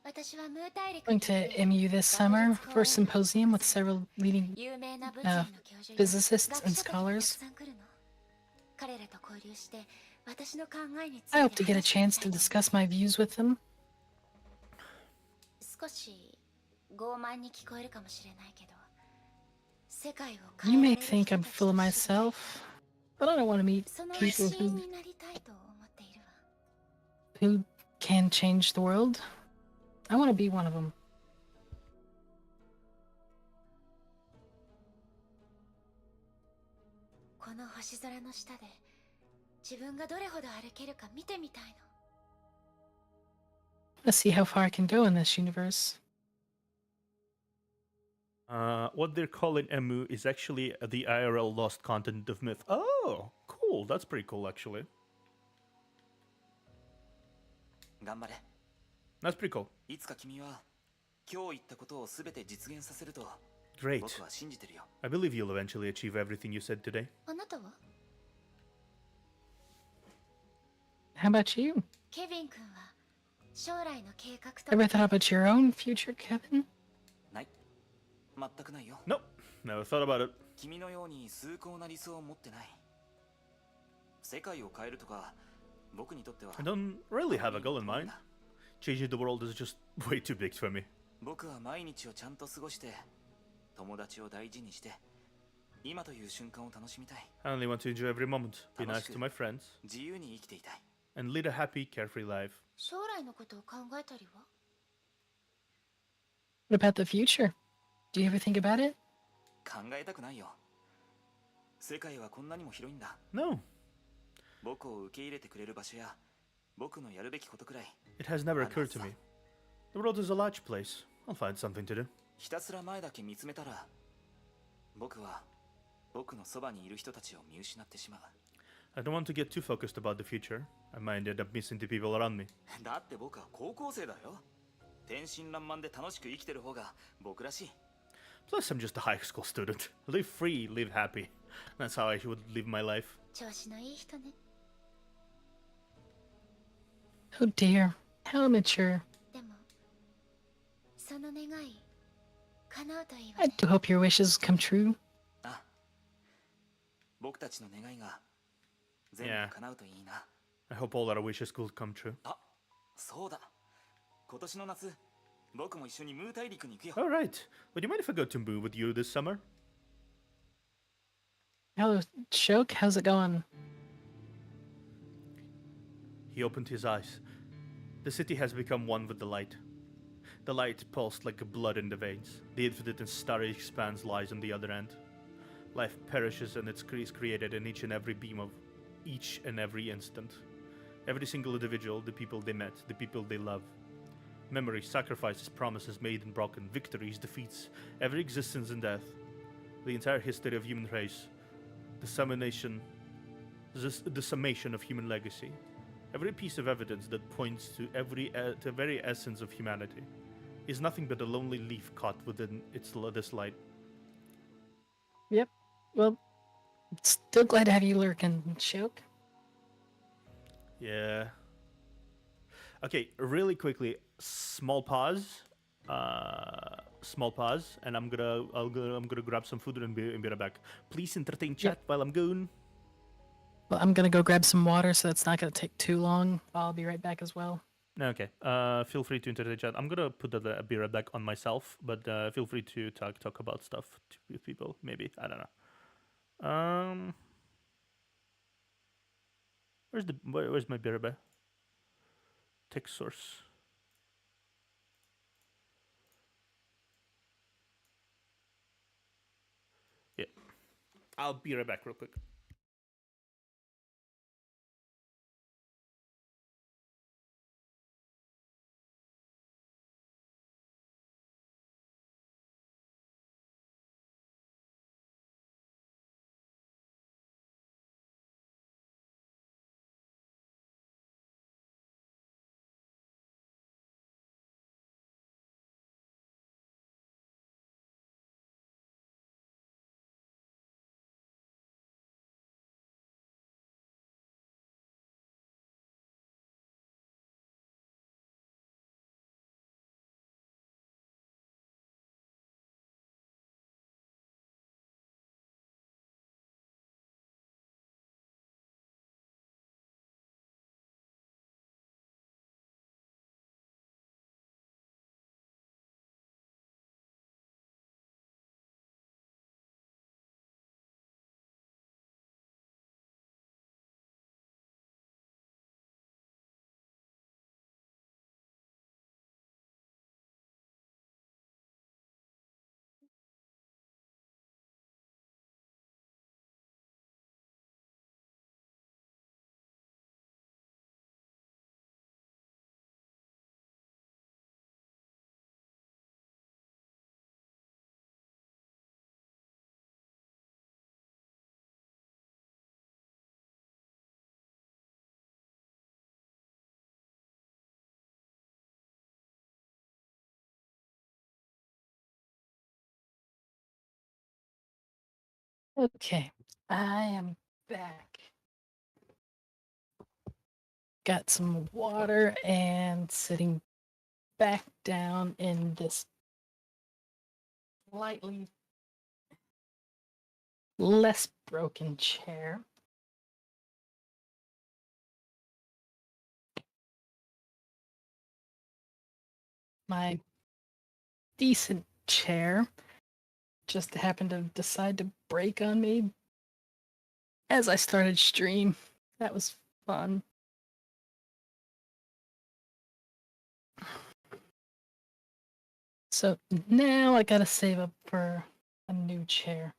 私はムー大陸 Going to MU this summer for a symposium with several leading 有名な物理の教授や physicists 学 and 者たちがたく scholars. さん来るの。彼らと交流して私の考えについて I hope to get a 話して chance みた to いと discuss my views with them. 少し傲慢に聞こえるかもしれないけど、世界を You 変え may られる think 人 I'm たち full of と知りたい myself, but I don't want to meet その people 一員になりたいと思っているわ。 who can change the world. I want to be one of them. この星空の下で自分がどれほど歩けるか見てみたいの。 Let's see how far I can go in this universe. What they're calling Emu is actually the IRL lost content of Myth. Oh, cool. That's pretty cool, actually. 頑張れ。 That's pretty cool. いつか君は今日言ったことをすべて実現させると Great. 僕は信じてるよ。 I believe you'll eventually achieve everything you said today. あなたは How about you? ケビン君は将来の計画と Ever thought about your own future, Kevin? ない。全くないよ。 Nope. Never thought about it. 君のように崇高な理想を持ってない。世界を変えるとか僕にとっては I don't really have a goal in mind. Changing the world is just way too big for me. 僕は毎日をちゃんと過ごして友達を大事にして今という瞬間を楽しみたい。 I only want to enjoy every moment, be nice to my friends, 自由に生きていたい。 and lead a happy, carefree life. 将来のことを考えたりは What about the future? Do you ever think about it? 考えたくないよ。世界はこんなにも広いんだ。 No, 僕を受け入れてくれる場所や僕のやるべきことくらい it has never occurred to me. The world is a large place. I'll find something to do. ひたすら前だけ見つめたら僕は僕のそばにいる人たちを見失ってしまう。 I don't want to get too focused about the future. I might end up missing the people around me. だって僕は高校生だよ。天真爛漫で楽しく生きてる方が僕らしい。 Plus, I'm just a high school student. Live free, live happy. That's how I would live my life. 調子のいい人ね。 Oh dear, how immature. でもその願い叶うといいわ I ね。 do hope your wishes come true. あ、僕たちの願いが全部 Yeah. 叶うといいな。 I hope all our wishes could come true. あ、そうだ。今年の夏、僕も一緒にムー大陸に行くよ。 All right. Would you mind if I go to Moo with you this summer? Hello, Shoke. How's it going? He opened his eyes. The city has become one with the light. The light pulsed like blood in the veins. The infinite and starry expanse lies on the other end. Life perishes and its is created in each and every beam of each and every instant. Every single individual, the people they met, the people they love. Memories, sacrifices, promises made and broken, victories, defeats, every existence and death. The entire history of human race. The summation of human legacy. Every piece of evidence that points to the very essence of humanity is nothing but a lonely leaf caught within this light. Yep. Well, still glad to have you lurking, Shoke. Yeah. Okay, really quickly, small pause, and I'm gonna grab some food and be right back. Please entertain chat while I'm going. Well, I'm gonna go grab some water, so that's not gonna take too long. I'll be right back as well. Okay. Feel free to entertain chat. I'm gonna put the be right back on myself, but feel free to talk about stuff to people. Maybe I don't know. Where's my be right back? Text source. Yeah. I'll be right back real quick. Okay, I am back. Got some water and sitting back down in this slightly less broken chair. My decent chair just happened to decide to break on me as I started stream. That was fun. So now I gotta save up for a new chair.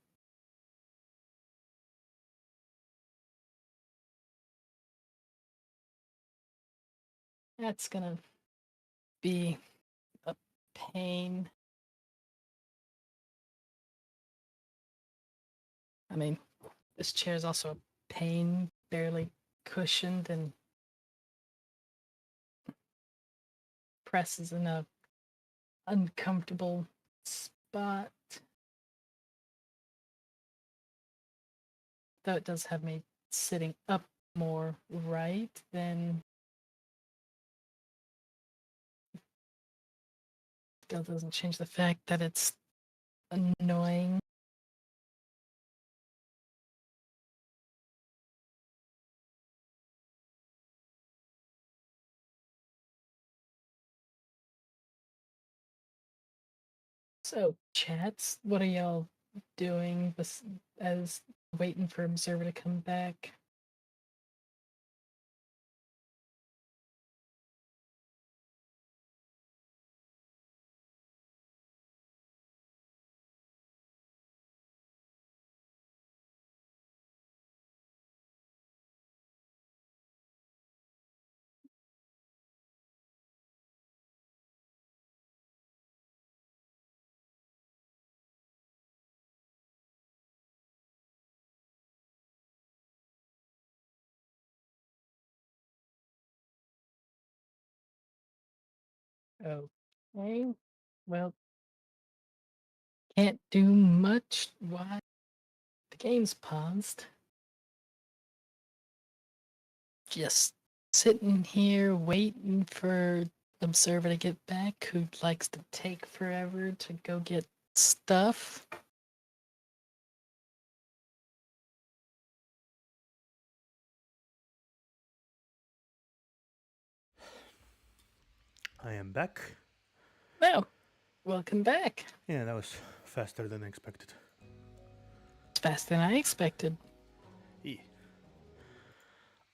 That's gonna be a pain. I mean, this chair is also a pain, barely cushioned and presses in a uncomfortable spot. Though it does have me sitting up more right than still doesn't change the fact that it's annoying. So, chats, what are y'all doing as waiting for Observer to come back? Okay. Well, can't do much. Why? The game's paused. Just sitting here waiting for Observer to get back, who likes to take forever to go get stuff. I am back. Well, welcome back. Yeah, that was faster than expected. It's faster than I expected.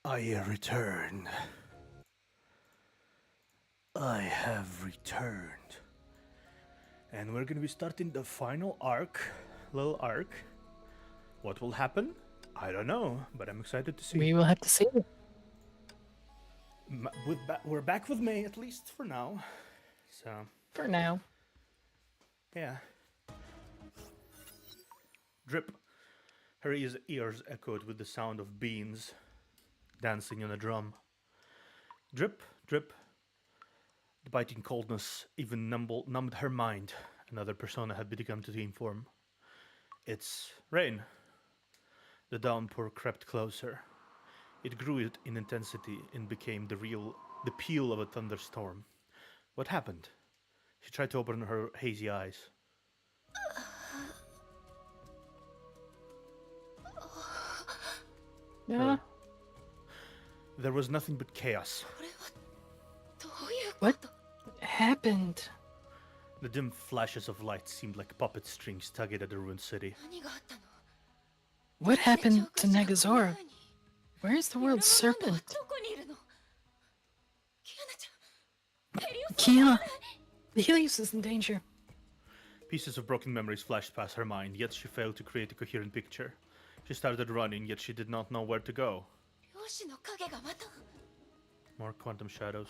I return. I have returned. And we're gonna be starting the final arc, little arc. What will happen? I don't know, but I'm excited to see. We will have to see. We're back with May, at least for now. So. For now. Yeah. Drip. Her ears echoed with the sound of beans dancing on a drum. Drip, drip. The biting coldness even numbed her mind. Another persona had begun to inform. It's rain. The downpour crept closer. It grew in intensity and became the peal of a thunderstorm. What happened? She tried to open her hazy eyes. Yeah. There was nothing but chaos. What happened? The dim flashes of light seemed like puppet strings tugging at the ruined city. What happened to Nagazora? Where is the world's serpent? Kiana! The Helios is in danger. Pieces of broken memories flashed past her mind, yet she failed to create a coherent picture. She started running, yet she did not know where to go. More quantum shadows.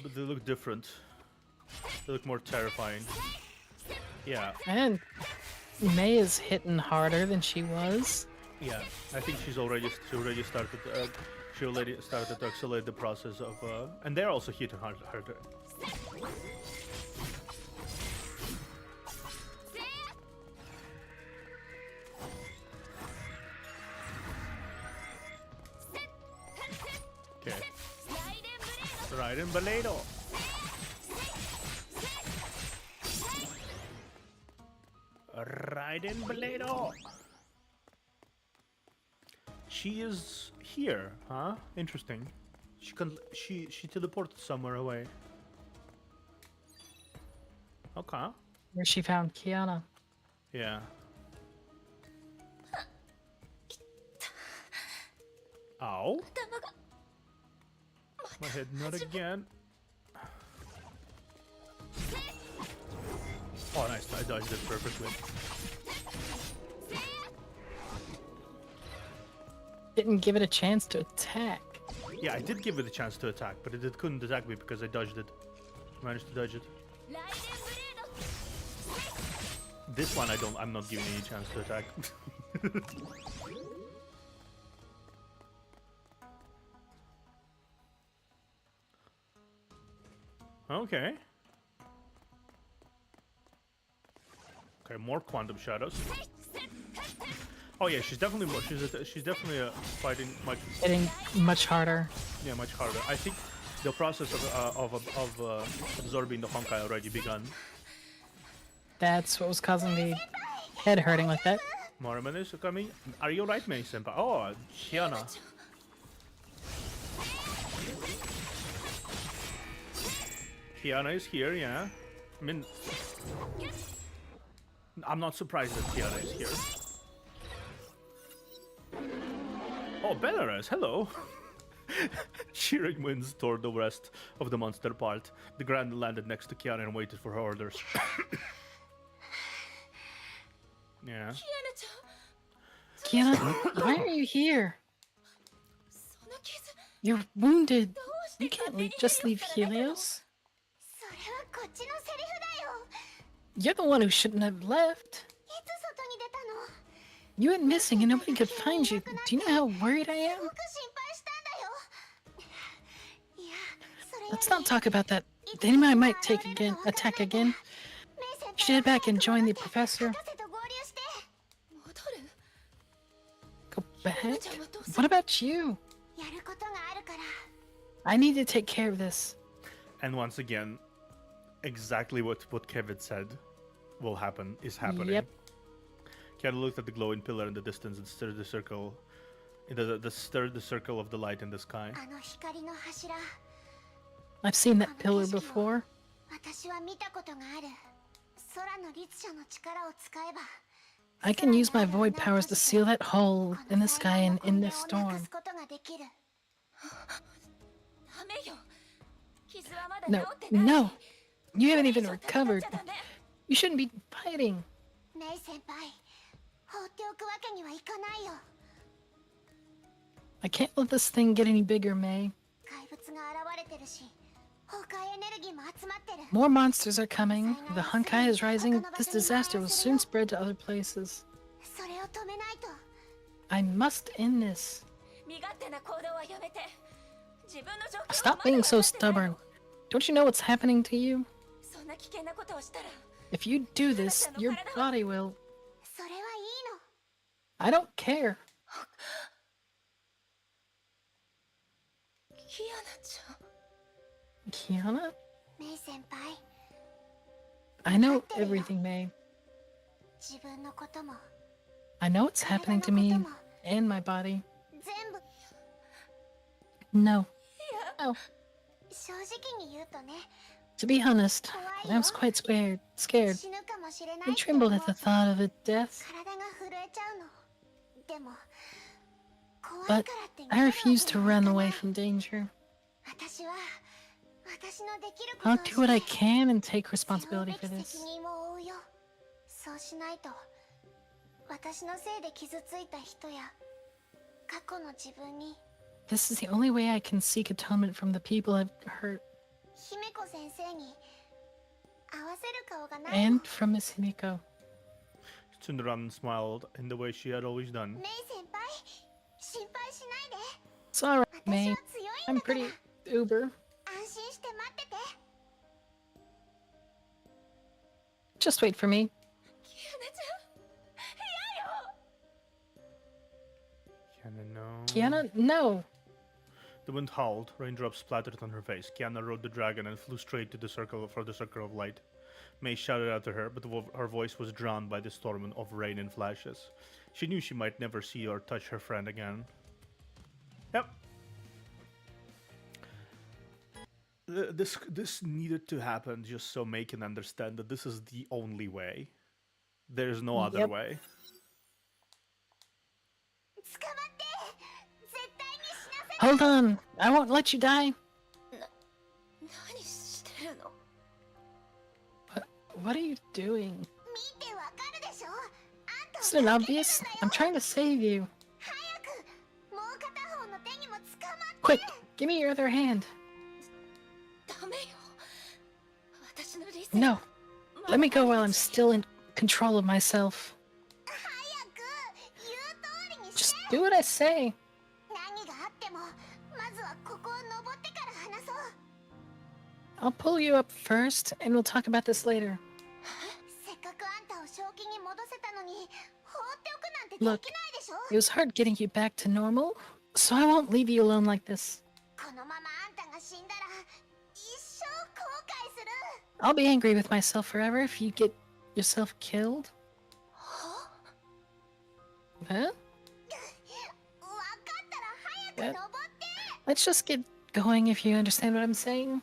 But they look different. They look more terrifying. Yeah. And May is hitting harder than she was. Yeah, I think she already started to accelerate the process of and they're also hitting harder. Okay. Raiden Baledo. Raiden Baledo. She is here, huh? Interesting. She teleported somewhere away. Okay. Where she found Kiana. Yeah. Ow. My head, not again. Oh, nice. I dodged it perfectly. Didn't give it a chance to attack. Yeah, I did give it a chance to attack, but it couldn't attack me because I dodged it. Managed to dodge it. This one I'm not giving any chance to attack. Okay. Okay, more quantum shadows. Oh yeah, she's definitely more. She's definitely fighting much. Getting much harder. Yeah, much harder. I think the process of absorbing the Honkai already begun. That's what was causing the head hurting like that. More menus are coming. Are you right, Mei Senpai? Oh, Kiana. Kiana is here, yeah. I mean, I'm not surprised that Kiana is here. Oh, Belarus, hello! Cheering winds toward the rest of the monster part. The Grand landed next to Kiana and waited for her orders. Yeah. キアナちゃん Kiana, why are you here? その傷 You're wounded. どうして You can't 勝手に just leave ヘリオスから出たの Helios. それはこっちのセリフだよ。 You're the one who shouldn't have left. いつ外に出たの？ You went missing and nobody could find you. Do you know how worried I す am? ごく心配したんだよ。いや、それより Let's not talk about that. The enemy might attack again. メイ先 You should head back and join the 輩 professor. 博士と合流して。戻る Go back? キアナちゃんはどうする What about you? やることがあるから。 I need to take care of this. And once again, exactly what Kevin said will happen is happening. Yep. Kiana looked at the glowing pillar in the distance and stirred the circle stirred the circle of the light in the sky. あの光の柱、 I've seen that pillar before. 私は見たことがある。空の律者の力を使えば。 I can use my void powers to seal that hole in the sky and in this この storm. 災難の根源をなくすことができる。ダメよ傷はまだ No, 治ってない no. You haven't これ以 even 上戦っ recovered. ちゃダメ You shouldn't be fighting. メイ先輩、放っておくわけにはいかないよ。 I can't let this thing get any bigger, May. 怪物が現れてるし、崩壊エネルギーも集まってる。 More monsters are coming. The Honkai is rising. This disaster will soon spread to other places. それを止めないと。 I must end this. 身勝手な行動はやめて自分の状況は Stop まだ being 分 so かってない stubborn. Don't you know what's happening to you? そんな危険なことをしたら If you do this, your body will. それはいいの。 I don't care. キアナちゃん Kiana? メイ先輩、 I know everything, May. 自分のことも I know what's happening to me and my body. 全部。 No. No. 正直に言うとね、 To be honest, I was quite scared. 死ぬかもしれない I って trembled 思う at the thought of a death, 体が震えちゃうの。でも、怖い but からって逃げ I るわ refuse け to にはい run かな away い。 from danger. 私は私のできること I'll を do what I して can and take 背負う responsibility べ for き this. 責任を負うよ。そうしないと私のせいで傷ついた人や過去の自分に This is the only way I can seek atonement from the people I've hurt 姫子先生に合わせる顔がないの。 and from Miss Himiko. She turned around and smiled in the way she had always done. メイ先輩、心配しないで。 It's alright, 私 May. は強いん I'm だから。 pretty uber. 安心して待ってて。 Just wait for me. キアナちゃん嫌よ Kiana, no. Kiana, no. The wind howled, raindrops splattered on her face. Kiana rode the dragon and flew straight to the circle of light. May shouted out to her, but her voice was drowned by the storm of rain and flashes. She knew she might never see or touch her friend again. Yep. This needed to happen just so May can understand that this is the only way. There's no other Yep. way. 捕まって。絶対に死なせ Hold on. I won't let you die. 何してるの What are you doing? 見てわかるでしょ。あんたを Isn't it obvious? I'm trying to save you. 早く。もう片方の手にも捕まって。 Quick, give me your other hand. ダメよ私の理性 No. Let me go while I'm still in control of myself. 早く。言う通りに Just して。 do what I say. 何があってもまずはここを登ってから話そう。 I'll pull you up first, and we'll talk about this later. せっかくあんたを正気に戻せたのに放っておくなんてでき Look, ないでしょ。 it was hard getting you back to normal, so I won't leave you alone like this. このままあんたが死んだら一生後悔する。 I'll be angry with myself forever if you get yourself killed. Huh? わかったら早く登って。 Let's just get going if you understand what I'm saying.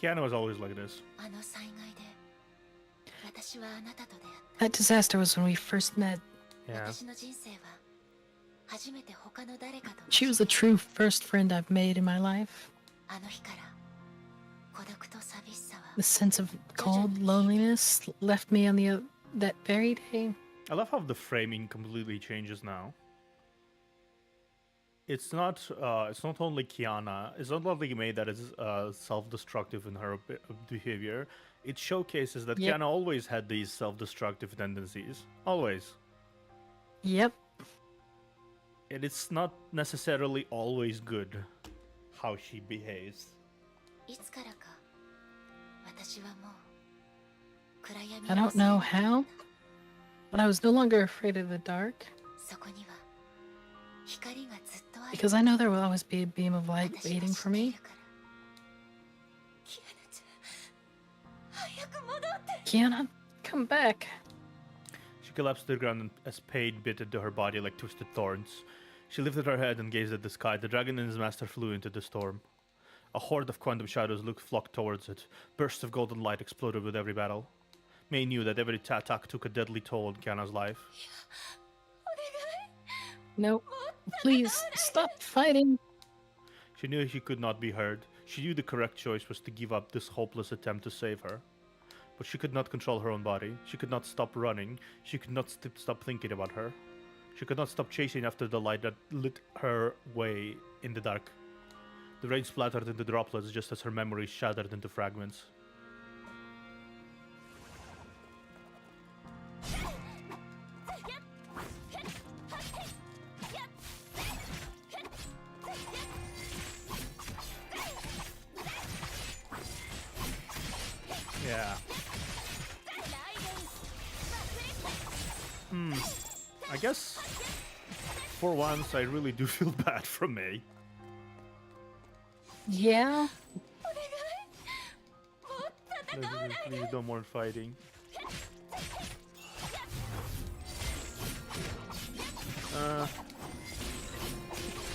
Kiana was always like this. あの災害で私はあなたと出会っ That disaster was when we first met. た。 Yeah. 私の人生は初めて他の誰かと She was the true first friend I've made in my life. あの日から孤独と寂しさは The sense of cold loneliness left me on that very day. I love how the framing completely changes now. It's not only Kiana. It's not only Mei that is self-destructive in her behavior. It showcases that Yep. Kiana always had these self-destructive tendencies. Always. Yep. And it's not necessarily always good how she behaves. いつからか私はもう暗闇 I don't know how, but I was no longer afraid of the dark そこには光がずっとある because I know there will always be a beam of light 私は waiting 知 for ってい me. るからキアナちゃん早く戻って Kiana, come back. She collapsed to the ground as pain bit into her body like twisted thorns. She lifted her head and gazed at the sky. The dragon and his master flew into the storm. A horde of quantum shadows flocked towards it. Bursts of golden light exploded with every battle. Mei knew that every attack took a deadly toll on Kiana's life. No, please stop fighting. She knew she could not be heard. She knew the correct choice was to give up this hopeless attempt to save her. But she could not control her own body. She could not stop running. She could not stop thinking about her. She could not stop chasing after the light that lit her way in the dark. The rain splattered into droplets just as her memories shattered into fragments. Yeah. I guess for once I really do feel bad for Mei. Yeah. Please no more fighting.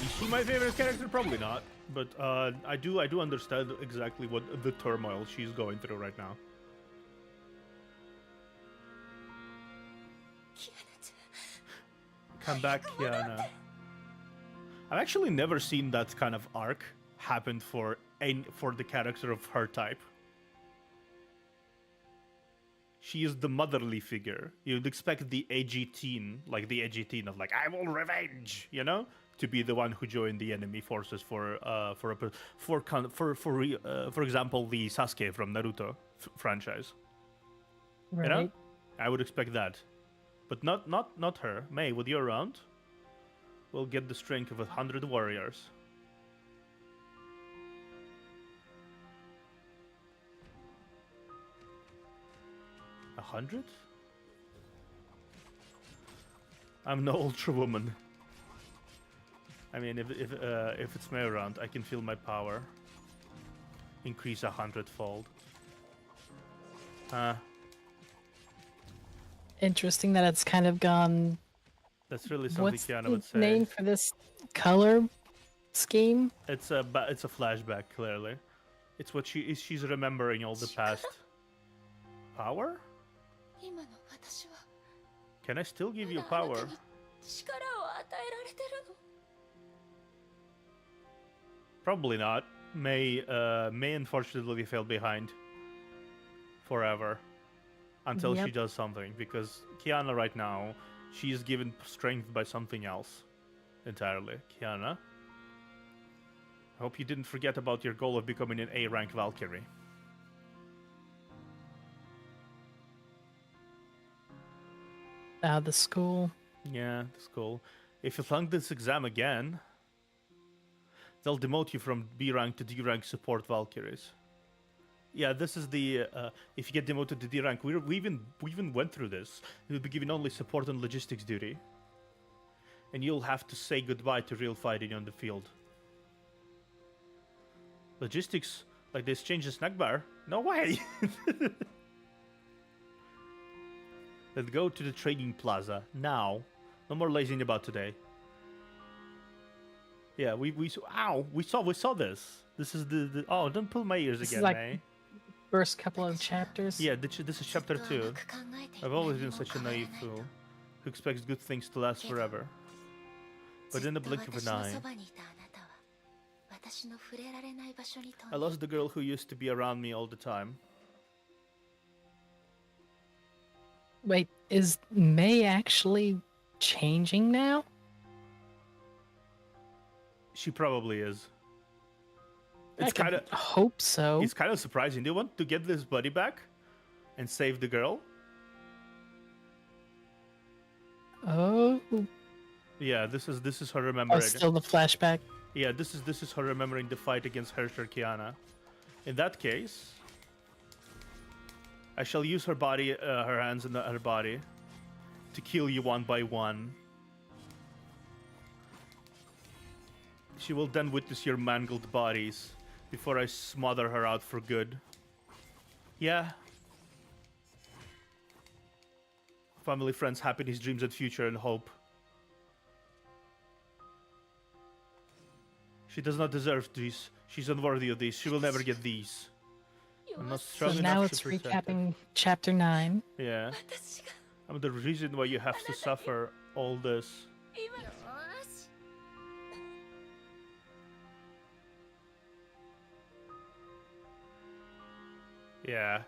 Is she my favorite character? Probably not. But I do understand exactly what the turmoil she's going through right now. キアナち Come back, Kiana. I've actually never seen that kind of arc happen for the character of her type. She is the motherly figure. You'd expect the edgy teen, like the edgy teen of like I will revenge, you know, to be the one who joined the enemy forces for example, the Sasuke from Naruto franchise. Right. You know, I would expect that, but not her. Mei, with you around, we'll get the strength of 100 warriors. A 100? I'm no ultra woman. I mean, if it's Mei around, I can feel my power increase 100-fold. Interesting that it's kind of gone. That's really something What's Kiana the would say. name for this color scheme? It's a flashback, clearly. It's what she's remembering all the past. Power? 今の私は Can I still give you まだあな power? たに力を与えられてるの Probably not. Mei unfortunately fell behind forever until she Yep. does something, because Kiana right now, she is given strength by something else entirely. Kiana, I hope you didn't forget about your goal of becoming an A-rank Valkyrie. The school. Yeah, that's cool. If you flunk this exam again, they'll demote you from B rank to D rank support Valkyries. Yeah, this is the if you get demoted to D rank, we even went through this. You'll be given only support and logistics duty, and you'll have to say goodbye to real fighting on the field. Logistics, like this, change the snack bar? No way. Let's go to the trading plaza now. No more lazing about today. Yeah, we saw. Ow! We saw this. This is the oh! Don't pull my ears This again, is like May. first couple of chapters. Yeah, this is chapter 2. I've always been such a naive fool who expects good things to last forever. But in the blink of an eye, I lost the girl who used to be around me all the time. Wait, is May actually changing now? She probably is. I It's kind of hope so. It's kind of surprising. Do you want to get this buddy back and save the girl? Oh, Yeah, this is her remembering. still the flashback. Yeah, this is her remembering the fight against Herrscher Kiana. In that case, I shall use her body, her hands and her body, to kill you one by one. She will then witness your mangled bodies before I smother her out for good. Yeah. Family, friends, happiness, dreams, and future, and hope. She does not deserve these. She's unworthy of these. She will never get these. I'm not So strong now enough it's to protect her. recapping chapter 9. Yeah. I'm the reason why you have to suffer all this. Yeah.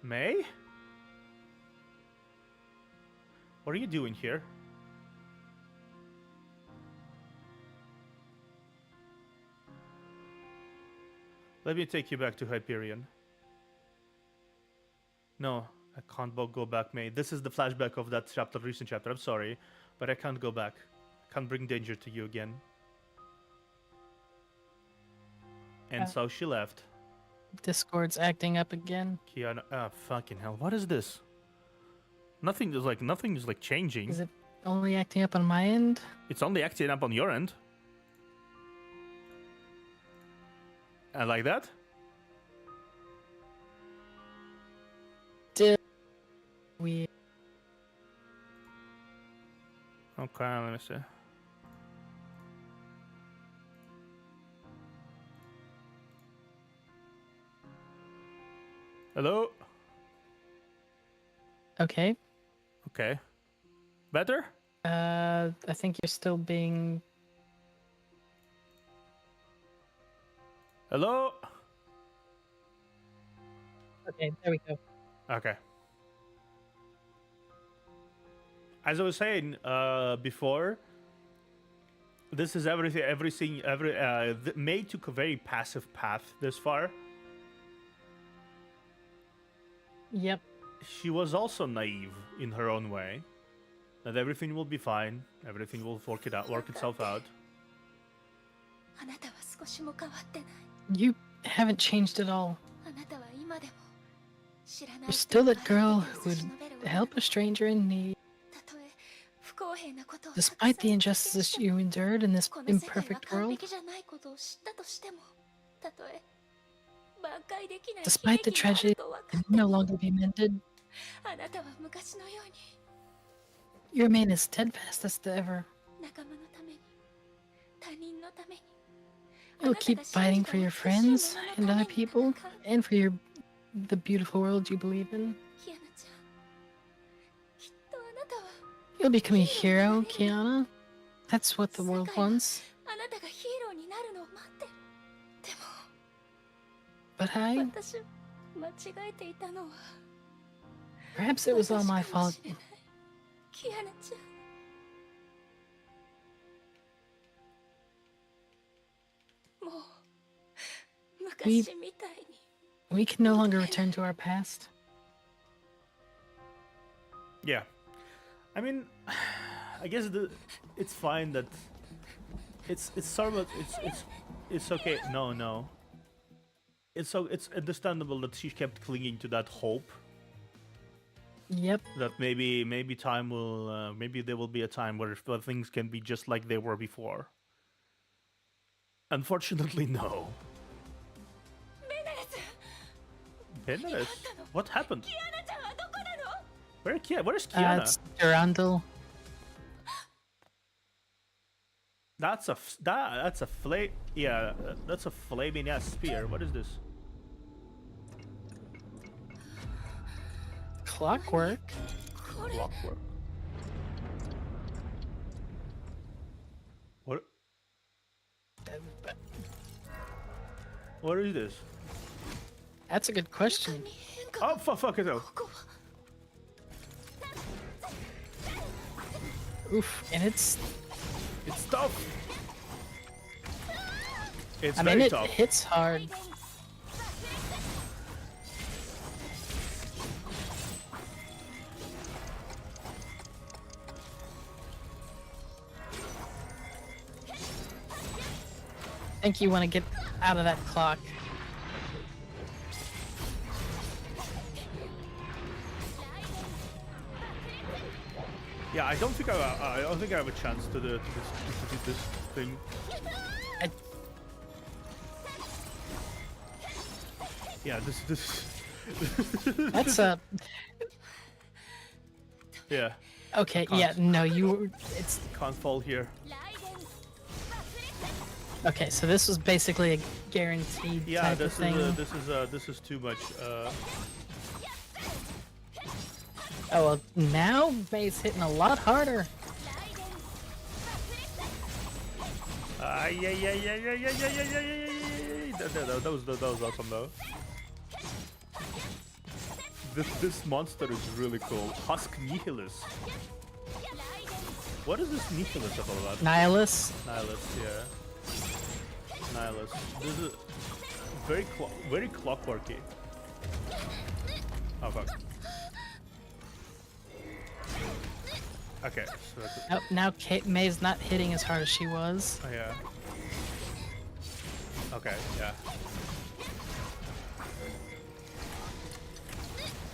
May? What are you doing here? Let me take you back to Hyperion. No, I can't go back, May. This is the flashback of that chapter, recent chapter. I'm sorry, but I can't go back. I can't bring danger to you again. And so she left. Discord's acting up again. Kiana, fucking hell! What is this? Nothing is like changing. Is it only acting up on my end? It's only acting up on your end. I like that. Still weird. Okay, let me see. Hello? Okay. Okay. Better? I think you're still being... Hello? Okay, there we go. Okay. As I was saying before, this is everything. May took a very passive path this far. Yep. She was also naive in her own way. That everything will be fine. Everything will work itself out. あなたは少しも変わってない。 You haven't changed at all. あなたは今でも知らない You're still that girl who would help a stranger in need. たとえ不公平なことを Despite the injustices you endured in this この世界は imperfect 完 world, 璧じゃないことを知ったとしても、たとえ挽回できない despite the 悲劇があ tragedy ると分か can って no も longer be mended, あなたは昔のように you remain as steadfast as ever. 仲間のために他人のために You'll keep fighting for your friends and other people, and for the beautiful world you believe in. キアナちゃんきっとあなたは You'll become a hero, Kiana. That's what the world wants. あなたがヒーローになるのを待ってるで But も I... 私間違えていたのは Perhaps it was all my 私かも fault. しれないキアナちゃんもう昔みたいに We can no longer return to our past. Yeah. I mean, I guess it's fine that it's sort of it's okay. No. It's understandable that she kept clinging to that hope. Yep. That maybe time will maybe there will be a time where things can be just like they were before. Unfortunately, no. Benares? What happened? キアナちゃんはどこなの Where's Kiana? It's Durandal. That's a that's a flame. Yeah, that's a flaming ass spear. What is this? Clockwork. Clockwork. What? What is this? That's a good question. Oh, fuck it though. Oof, and it's tough. It's I very mean, it tough. hits hard. I think you want to get out of that clock. Yeah, I don't think I don't think I have a chance to do this thing. Yeah, this. That's a Yeah, okay. Yeah, no, it's can't fall here. okay. So this was basically a guaranteed Yeah, type of this thing. this is too much. Oh well, now May's hitting a lot harder. That was awesome though. This monster is really cool. Husk Nihilus. What is this Nihilus all about? Nihilus. Nihilus, yeah. Nihilus. This is very clockworky. Oh fuck. Okay, so that's it. Oh, now May's not hitting as hard as she was. Oh, yeah. Okay, yeah.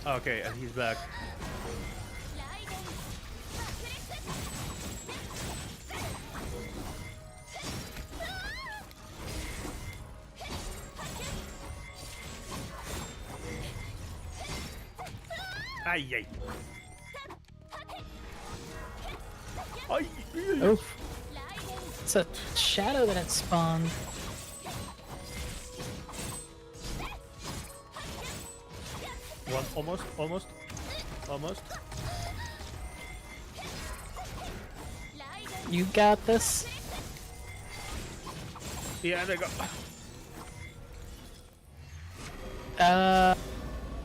Okay, and he's back. Ay, ay. Ay, ay. Oof. It's a shadow that had spawned. One, almost. You got this. Yeah, there you go.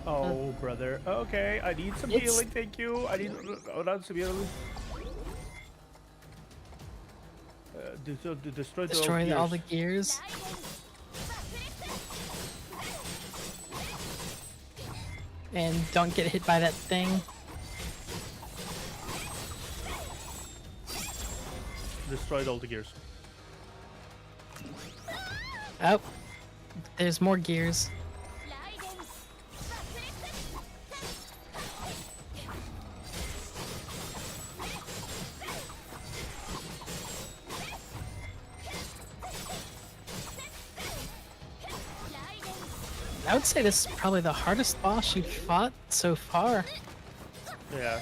Oh, brother. Okay, I need some It's- healing, thank you. I need some healing. Destroy Destroy all the gears. And don't get hit by that thing. Destroyed all the gears. Oh, there's more gears. I would say this is probably the hardest boss you've fought so far. Yeah.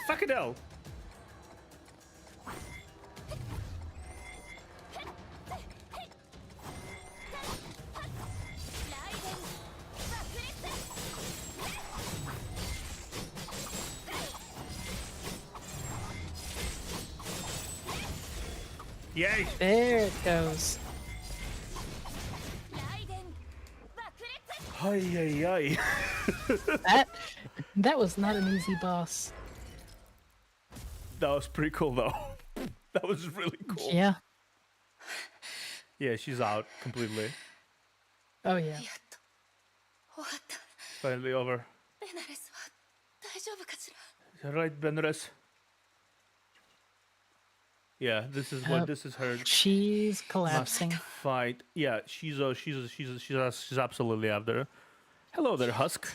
Fucking hell! Yay! There it goes. Ay, ay, ay. That was not an easy boss. That was pretty cool though. That was really cool. Yeah. Yeah, she's out completely. Oh yeah. やっと終わった Finally over. ベナレスは大丈夫かしら Right, Benres. Yeah, this is this is her She's must collapsing. fight. Yeah, she's absolutely out there. Hello there, Husk.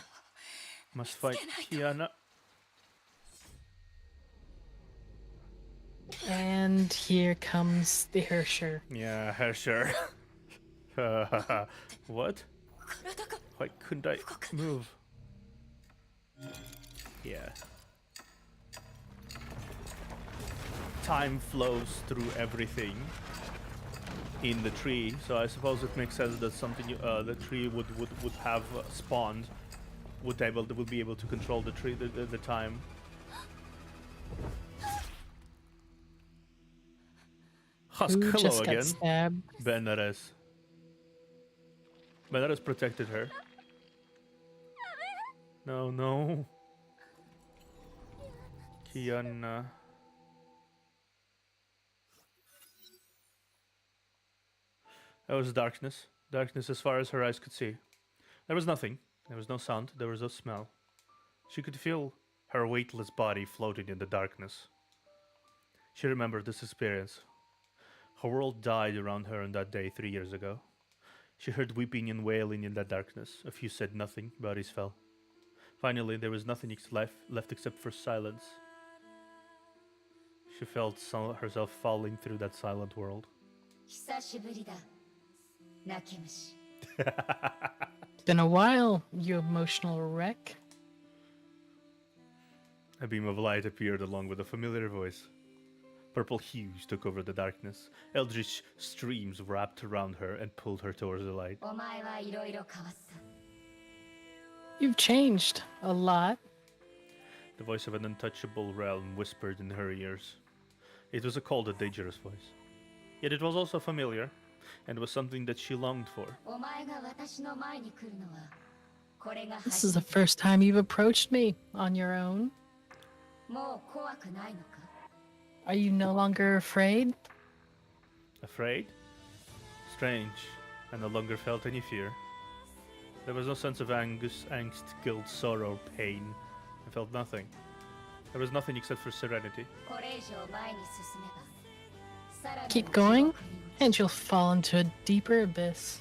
Must fight Kiana. And here comes the Hersher. Yeah, Hersher. What? 体が Why couldn't I move? Yeah. time flows through everything in the tree, so I suppose it makes sense that something the tree would have spawned would be able to control the tree the time. Husk, Who hello just got again. stabbed? Benares. Benares protected her. No, no. Kiana. There was darkness. Darkness as far as her eyes could see. There was nothing. There was no sound. There was no smell. She could feel her weightless body floating in the darkness. She remembered this experience. Her world died around her on that day 3 years ago. She heard weeping and wailing in that darkness. A few said nothing. Bodies fell. Finally, there was nothing left except for silence. She felt herself falling through that silent world. 久しぶりだ泣き虫 It's been a while, you emotional wreck. A beam of light appeared along with a familiar voice. Purple hues took over the darkness. Eldritch streams wrapped around her and pulled her towards the light. お前はいろいろ変わった You've changed a lot. The voice of an untouchable realm whispered in her ears. It was a cold and dangerous voice. Yet it was also familiar, and was something that she longed for. お前が私の前に来るのはこれが This is 初 the first time you've approached me on your own. もう怖くないのか Are you no longer afraid? Afraid? Strange. I no longer felt any fear. There was no sense of angst, guilt, sorrow, pain. I felt nothing. There was nothing except for serenity. これ以上前に進めばさらなる Keep going, and you'll fall into a deeper abyss.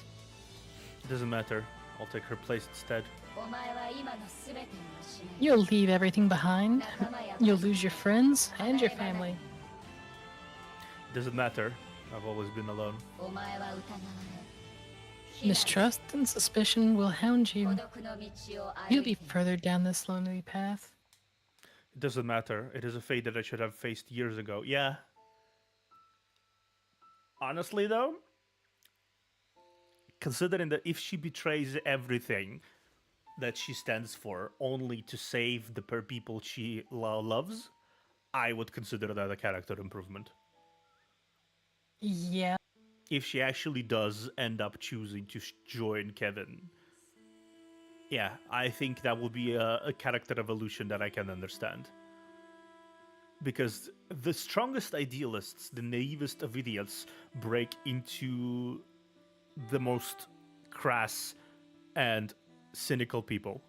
It doesn't matter. I'll take her place instead. お前は今の全てを失い You'll leave everything behind. 仲間や You'll lose your friends and your family. It doesn't matter. I've always been alone. お前は疑われ非難 Mistrust and suspicion will hound 孤 you. 独の道を You'll 歩い be て further down this lonely path. It doesn't matter. It is a fate that I should have faced years ago. Yeah. Honestly, though, considering that if she betrays everything that she stands for only to save the people she loves, I would consider that a character improvement. Yeah. If she actually does end up choosing to join Kevin, yeah, I think that will be a character evolution that I can understand. Because the strongest idealists, the naivest of idiots, break into the most crass and cynical people,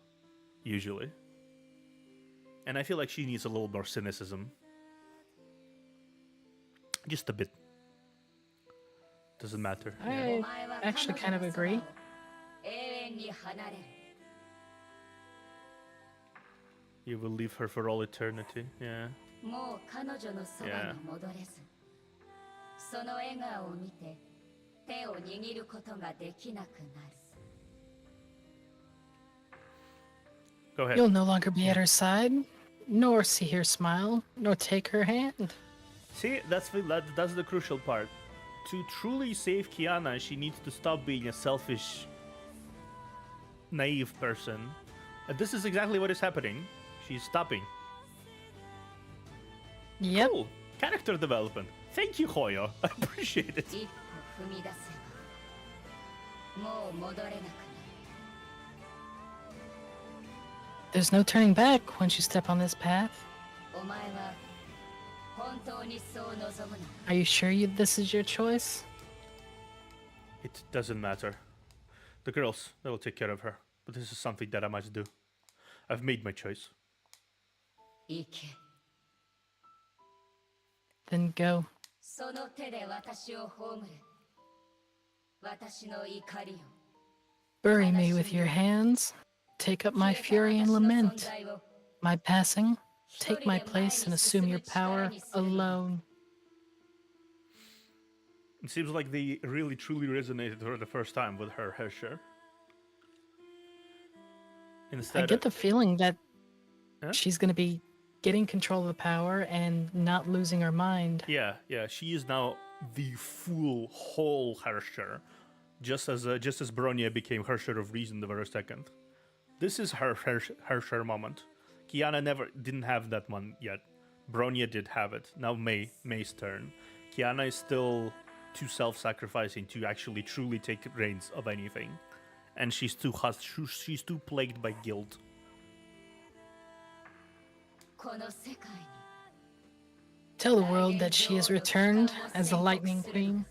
usually. And I feel like she needs a little more cynicism. Just a bit. Doesn't matter. I actually kind of agree. 永遠に離れる You will leave her for all eternity. Yeah. もう彼女のそばに戻れず、その笑顔を見て手を握ることができなくなる Go ahead. You'll no longer be at her side, nor see her smile, nor take her hand. See, that's the crucial part. To truly save Kiana, she needs to stop being a selfish, naive person. And this is exactly what is happening. She's stopping. Yep. Cool. Character development. Thank you, Hoyo. I appreciate it. 一歩踏み出せばもう戻れなくなる There's no turning back once you step on this path. お前は本当にそう望むの Are you sure this is your choice? It doesn't matter. The girls, they will take care of her. But this is something that I must do. I've made my choice. 行け Then go. その手で私を葬れ私の怒りを Bury me with your hands. Take up my fury and lament. My passing. Take my place and assume your power alone. It seems like they really truly resonated for the first time with her share. I Instead, get the feeling that Huh? she's gonna be getting control of the power and not losing her mind. Yeah, she is now the full whole Herrscher, just as Bronya became Herrscher of Reason the very second. This is her Herrscher moment. Kiana didn't have that one yet. Bronya did have it. Now May's turn. Kiana is still too self-sacrificing to actually truly take reins of anything, and she's too plagued by guilt. Tell the world that she has returned as the Lightning Queen.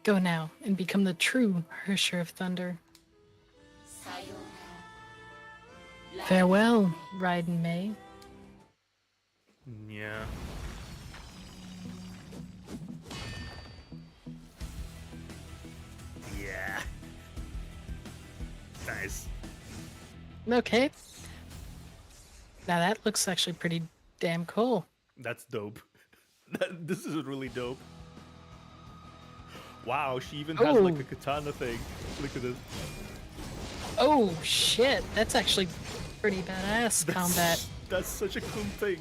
Go now and become the true Herrscher of Thunder. Farewell, Raiden May. Yeah. Yeah. Nice. Okay. Now that looks actually pretty damn cool. That's dope. This is really dope. Wow, she even has like a katana thing. Look at this. Oh shit, that's actually pretty badass combat. That's such a cool thing.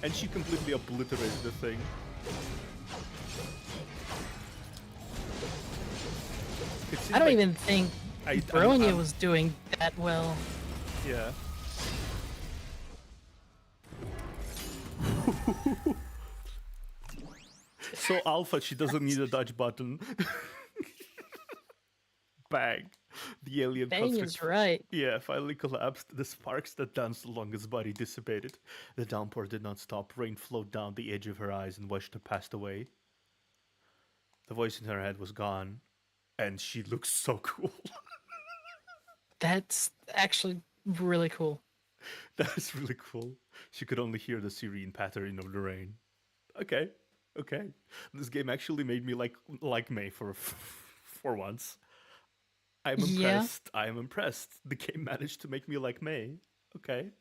And she completely obliterated the thing. I don't even think Bronya was doing that well. Yeah. So alpha, she doesn't need a dodge button. Bang. The alien Bang is right. Yeah, finally collapsed. The sparks that danced along his body dissipated. The downpour did not stop. Rain flowed down the edge of her eyes and watched her pass away. The voice in her head was gone, and she looks so cool. That's actually really cool. That is really cool. She could only hear the serene pattering of the rain. Okay. This game actually made me like May for once. I'm impressed. Yeah. I am impressed. The game managed to make me like May. Okay.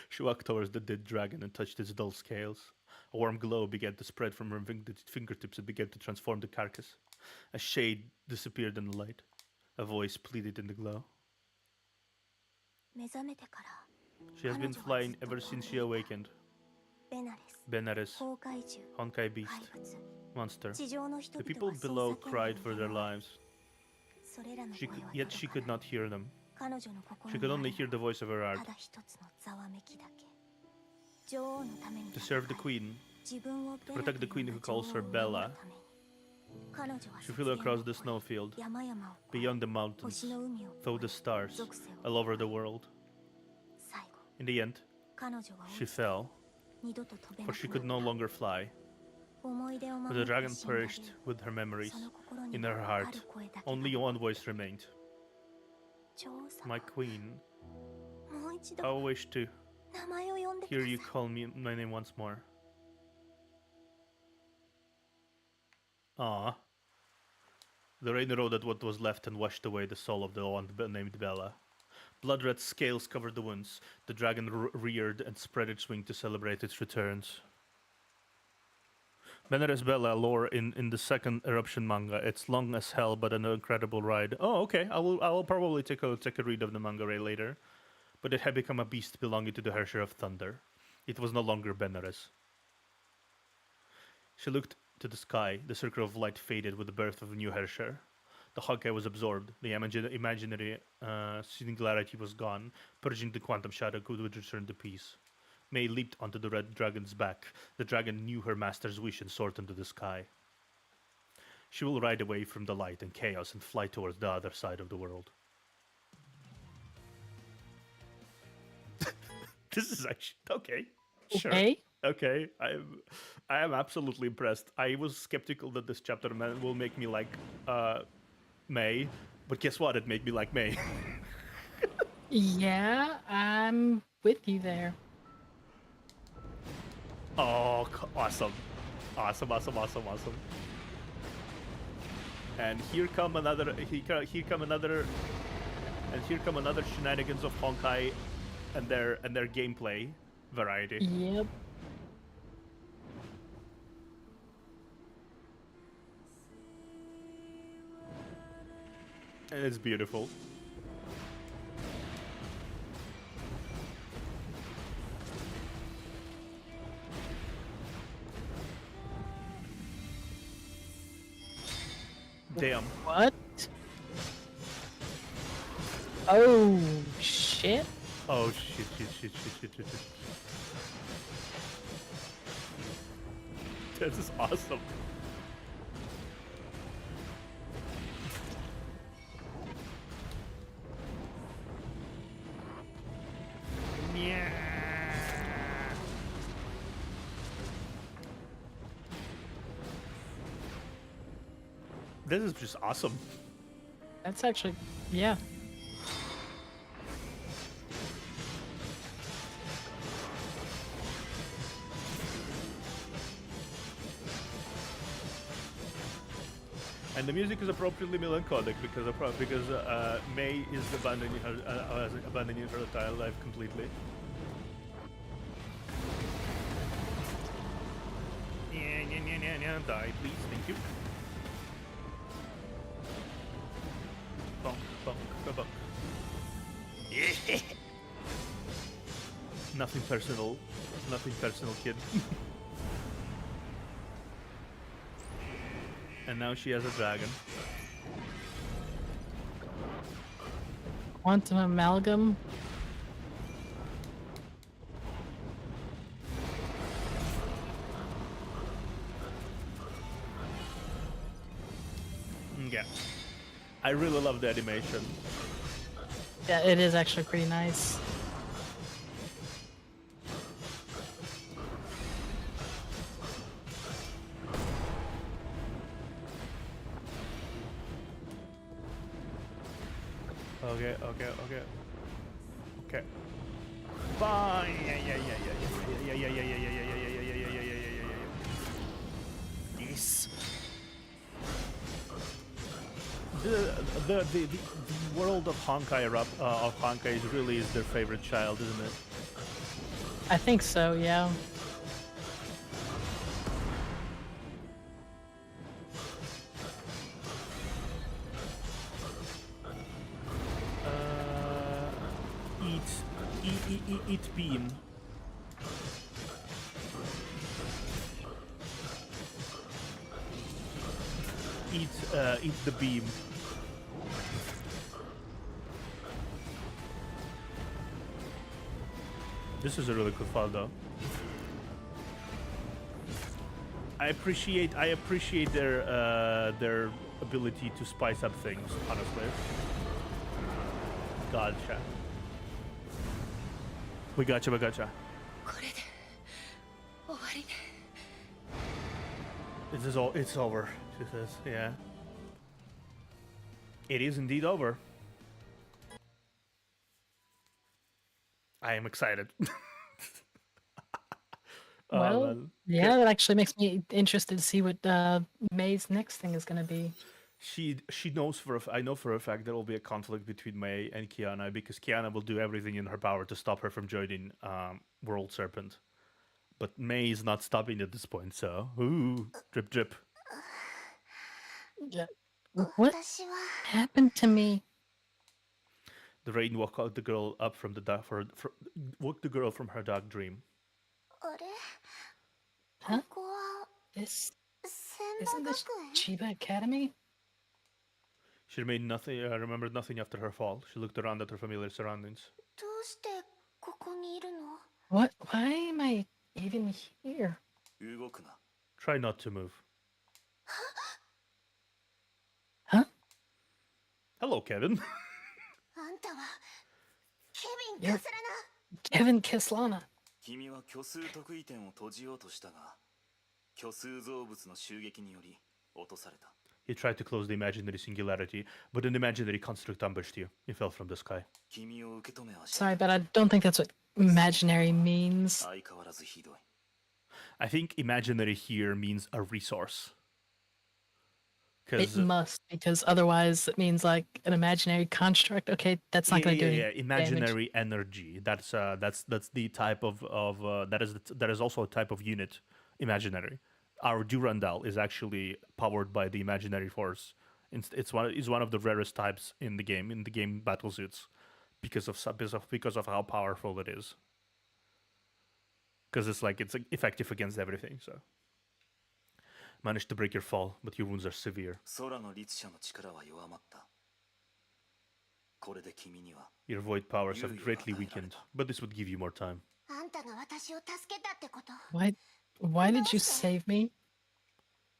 She walked towards the dead dragon and touched its dull scales. A warm glow began to spread from her fingertips and began to transform the carcass. A shade disappeared in the light. A voice pleaded in the glow. She has been flying ever since she awakened. Benares, Honkai beast, monster. The people below cried for their lives. Yet she could not hear them. She could only hear the voice of her heart. To serve the queen, to protect the queen who calls her Bella, she flew across the snowfield, beyond the mountains, through the stars, all over the world. In the end, she fell, for she could no longer fly. But the dragon perished with her memories. In her heart, only one voice remained. My queen, I wish to hear you call me my name once more. Ah. The rain eroded what was left and washed away the soul of the one named Bella. Blood-red scales covered the wounds. The dragon reared and spread its wing to celebrate its returns. Benares Bella lore in the second Eruption manga. It's long as hell, but an incredible ride. Oh, okay. I will probably take a read of the manga later. But it had become a beast belonging to the Herrscher of Thunder. It was no longer Benares. She looked to the sky. The circle of light faded with the birth of a new Herrscher. The Honkai was absorbed. The imaginary singularity was gone. Purging the quantum shadow would return to peace. May leaped onto the red dragon's back. The dragon knew her master's wish and soared into the sky. She will ride away from the light and chaos and fly towards the other side of the world. This is actually okay. Sure. Okay. I am absolutely impressed. I was skeptical that this chapter will make me like May, but guess what? It made me like May. Yeah, I'm with you there. Oh, awesome. And here come another shenanigans of Honkai and their gameplay variety. Yep. And it's beautiful. Damn. What? Oh, shit. Oh shit, shit, shit, shit, shit, shit, shit. This is awesome. Yeah. This is just awesome. That's actually, yeah. And the music is appropriately melancholic because May is abandoning her entire life completely. Die, please, thank you. Bonk, bonk, bonk. Nothing personal, kid. And now she has a dragon. Quantum amalgam. Yeah. I really love the animation. Yeah, it is actually pretty nice. Okay. Fine. Yes. The world of Honkai is their favorite child, isn't it? I think so, yeah. Eat beam. Eat the beam. This is a really good file, though. I appreciate their ability to spice up things, honestly. Gotcha. We gotcha. これで終わりね。 It's over, she says. Yeah. It is indeed over. I am excited. Well, man. yeah, that actually makes me interested to see what May's next thing is going to be. She knows I know for a fact there will be a conflict between May and Kiana because Kiana will do everything in her power to stop her from joining World Serpent. But May is not stopping at this point, so ooh, drip drip. Yeah. What happened to me? The rain woke the girl up from the woke the girl from her dark dream. あれ Huh? ここは This 千 isn't 葉 this 学園 Chiba Academy? She remembered nothing after her fall. She looked around at her familiar surroundings. どうしてここにいるの What? Why am I even here? 動くな。 Try not to move. Huh? Hello, Kevin. あんたはケビン・カスラナ Kevin Kislana. 君は虚数特異点を閉じようとしたが、虚数造物の襲撃により落とされた。 You tried to close the imaginary singularity, but an imaginary construct ambushed you. You fell from the sky. 君を受け止めはした。 Sorry, but I don't think that's what imaginary means. 相変わらずひどい。 I think imaginary here means a resource. It Because must, because otherwise it means like an imaginary construct. Okay, that's not going to do any imaginary damage. energy. That's the type of that is also a type of unit. Imaginary. Our Durandal is actually powered by the imaginary force. It's one of the rarest types in the game battlesuits, because of how powerful it is. Because it's effective against everything. So managed to break your fall, but your wounds are severe. 空の律者の力は弱まった。これで君には Your void powers have greatly weakened, but this would give you more time. あんたが私を助けたってこと。 Why did you save me?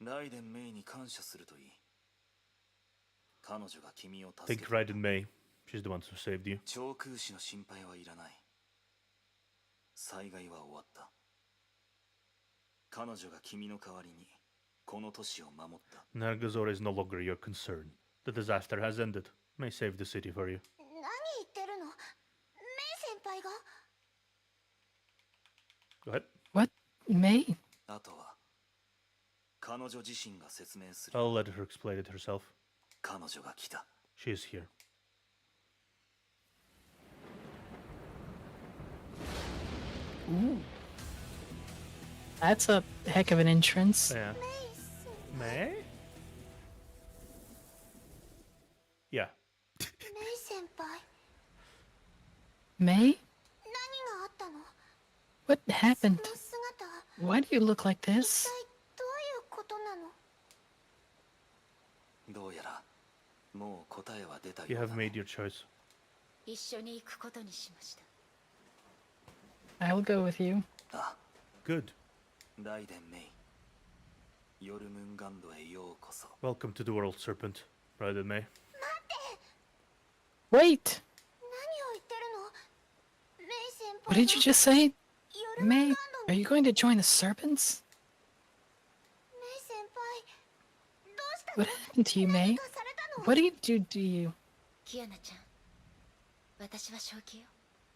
ライデン・メイに感謝するといい。彼女が君を助 Take けた。 Raiden May. She's the one who saved you. 長空士の心配はいらない。災害は終わった。彼女が君の代わりにこの都市を守った。 Nagazora is no longer your concern. The disaster has ended. May save the city for you. 何言ってるの？メイ先輩が？ Go ahead. What? May? あとは彼女自身が説明する。 I'll let her explain it herself. 彼女が来た。 She is here. Ooh. That's a heck of an entrance. Yeah. May? Yeah. メイ先輩、 May? 何があったの？ What happened? その姿は Why do you look like 一 this? 体どういうことなの？どうやらもう答えは出た You よう have だね。 made your choice. 一緒に行くことにしました。 I'll go with you. あ、 Good. ライデン・メイ。ヨルムンガンドへようこそ。 Welcome to the world, Serpent. Raiden May. Wait! 何を言ってるの？メイ先輩 What did you just say? ヨルムン May, ガン are ドに you going to join the serpents? メイ先輩、どうしたの？ What happened to you, May? 何かされたの？ What did he do to you? キアナちゃん、私は正気よ。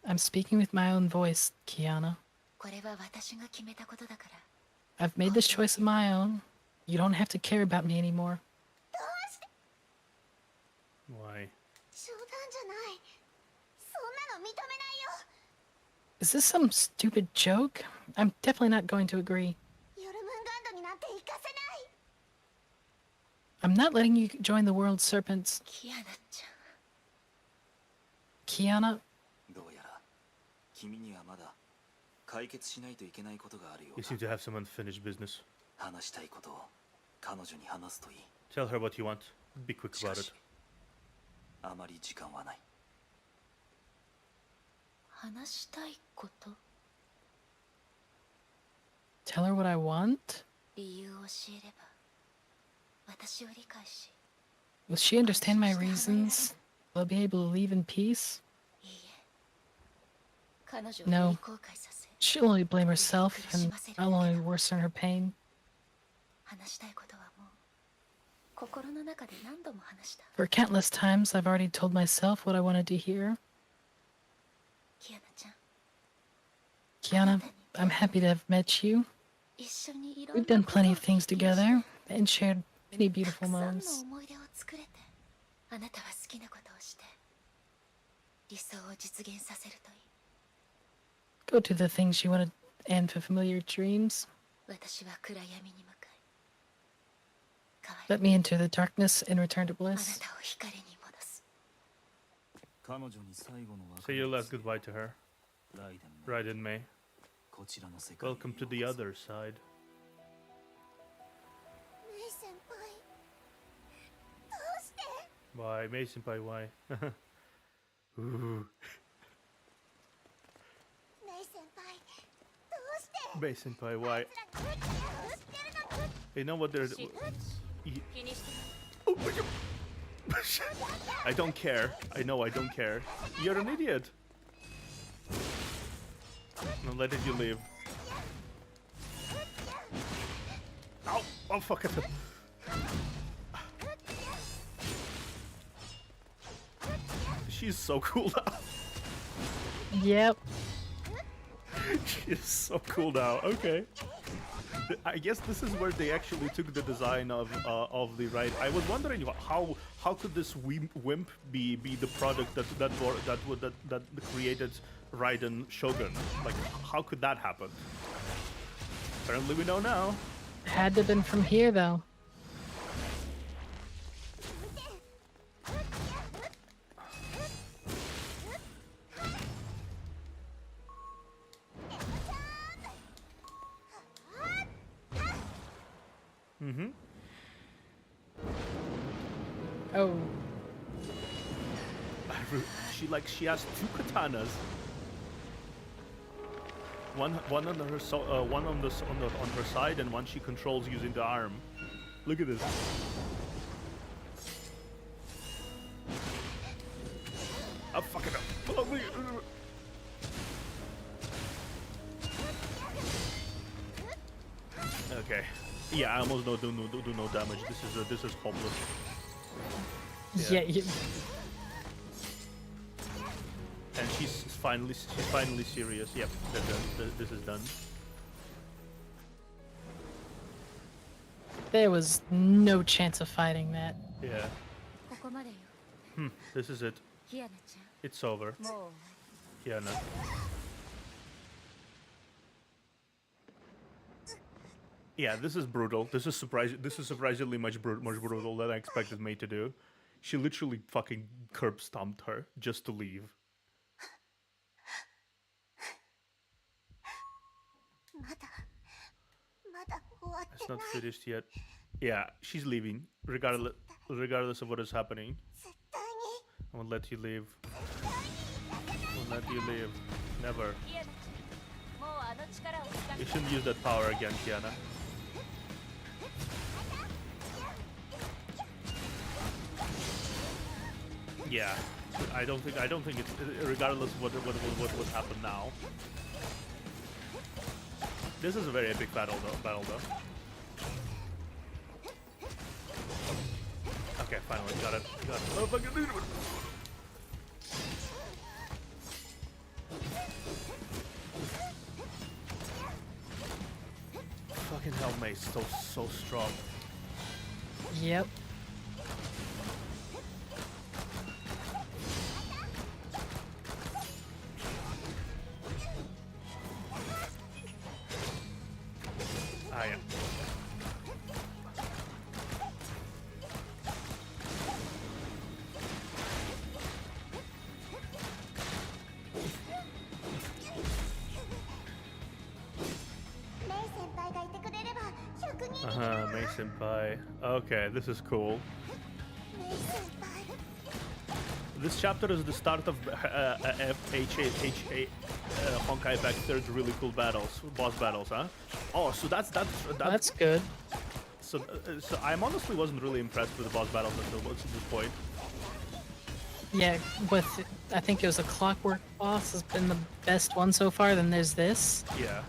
I'm speaking with my own voice, Kiana. これは私が決めたことだから。 I've made this choice of my own. You don't have to care about me anymore. どうして？ Why? 冗談じゃない。そんなの認めないよ。 Is this some stupid joke? I'm definitely not going to agree. ヨルムンガンドになんて行かせない。 I'm not letting you join the world serpents. キアナちゃん。 Kiana, どうやら君にはまだ解決しないといけないことがあるよ You う seem だ。 to have some unfinished business. 話したいことを彼女に話すといい。 Tell her what you want. Be quick し about か it. し、あまり時間はない。話したいこと？ tell her what I want? 理由を教えれば私を理解し、 Will she understand my reasons? Will I be able to leave in peace? いいえ。彼女を No. より後悔させ、 She'll only blame herself, and I'll only worsen her pain. 話したいことはもう心の中で何度も話した。 For countless times, I've already told myself what I wanted to hear. キアナちゃん、 Kiana, I'm happy to have met you. 一緒にいろん We've な done ことを plenty of things 経験し together and shared many た beautiful くさんの moments. 思い出を作れて、あなたは好きなことをして理想を実現させるといい。 Go do the things you want to and fulfill your dreams. 私は暗闇に向かい、代わ Let り me に into the darkness and return to あな bliss. たを光に戻す。彼女に最後の Say your last goodbye to her. ライデン・メイ。 Raiden May. こちらの世界へようこ Welcome そ。 to the other side. メイ先輩、どうして？ Why? May Senpai, why? Ooh. メイ先輩、どうして？ May Senpai, why? あいつらグッチグッしてるのグッ You know what they're... チ。 Y- 気にしてない。 Oh my god! I don't care. I know I don't care. You're an idiot. No, let it you leave. Ow! Oh fuck it. She's so cool now. Yep. She is so cool now. Okay. I guess this is where they actually took the design of the ride. I was wondering how could this wimp be the product that created Raiden Shogun? Like how could that happen? Apparently we know now. Had to have been from here, though. Mm-hmm. Oh, She has 2 katanas. One on her one on her side, and one she controls using the arm. Look at this. Oh, fuck it up. Oh, okay. Yeah, I almost do no damage. This is hopeless. yeah. And she's finally serious. Yep, this is done. There was no chance of fighting that. Yeah. ここまでよ This is it. ヒアナち It's over. ゃんも Kiana. Yeah, this is brutal. This is surprisingly much brutal than I expected May to do. She literally fucking curb stomped her just to leave. まだ終わっ It's てな not い finished yet. Yeah, she's leaving, regardless of what is happening. 絶対に I won't let you leave. I won't let you leave. Never. ヒアナちゃんもうあの力を使っ You shouldn't use that power again, Kiana. Yeah, I don't think it's regardless of what happened now. This is a very epic battle though. Okay, finally got it. Oh, fucking fucking hell, Mace, so strong. Yep. Ah, yeah. Mei Senpai. Okay, this is cool. This chapter is the start of Honkai Back Third's really cool battles, boss battles, huh? Oh, so that's good. So I honestly wasn't really impressed with the boss battles until this point. Yeah, I think it was a Clockwork boss has been the best one so far. Then there's this. Yeah.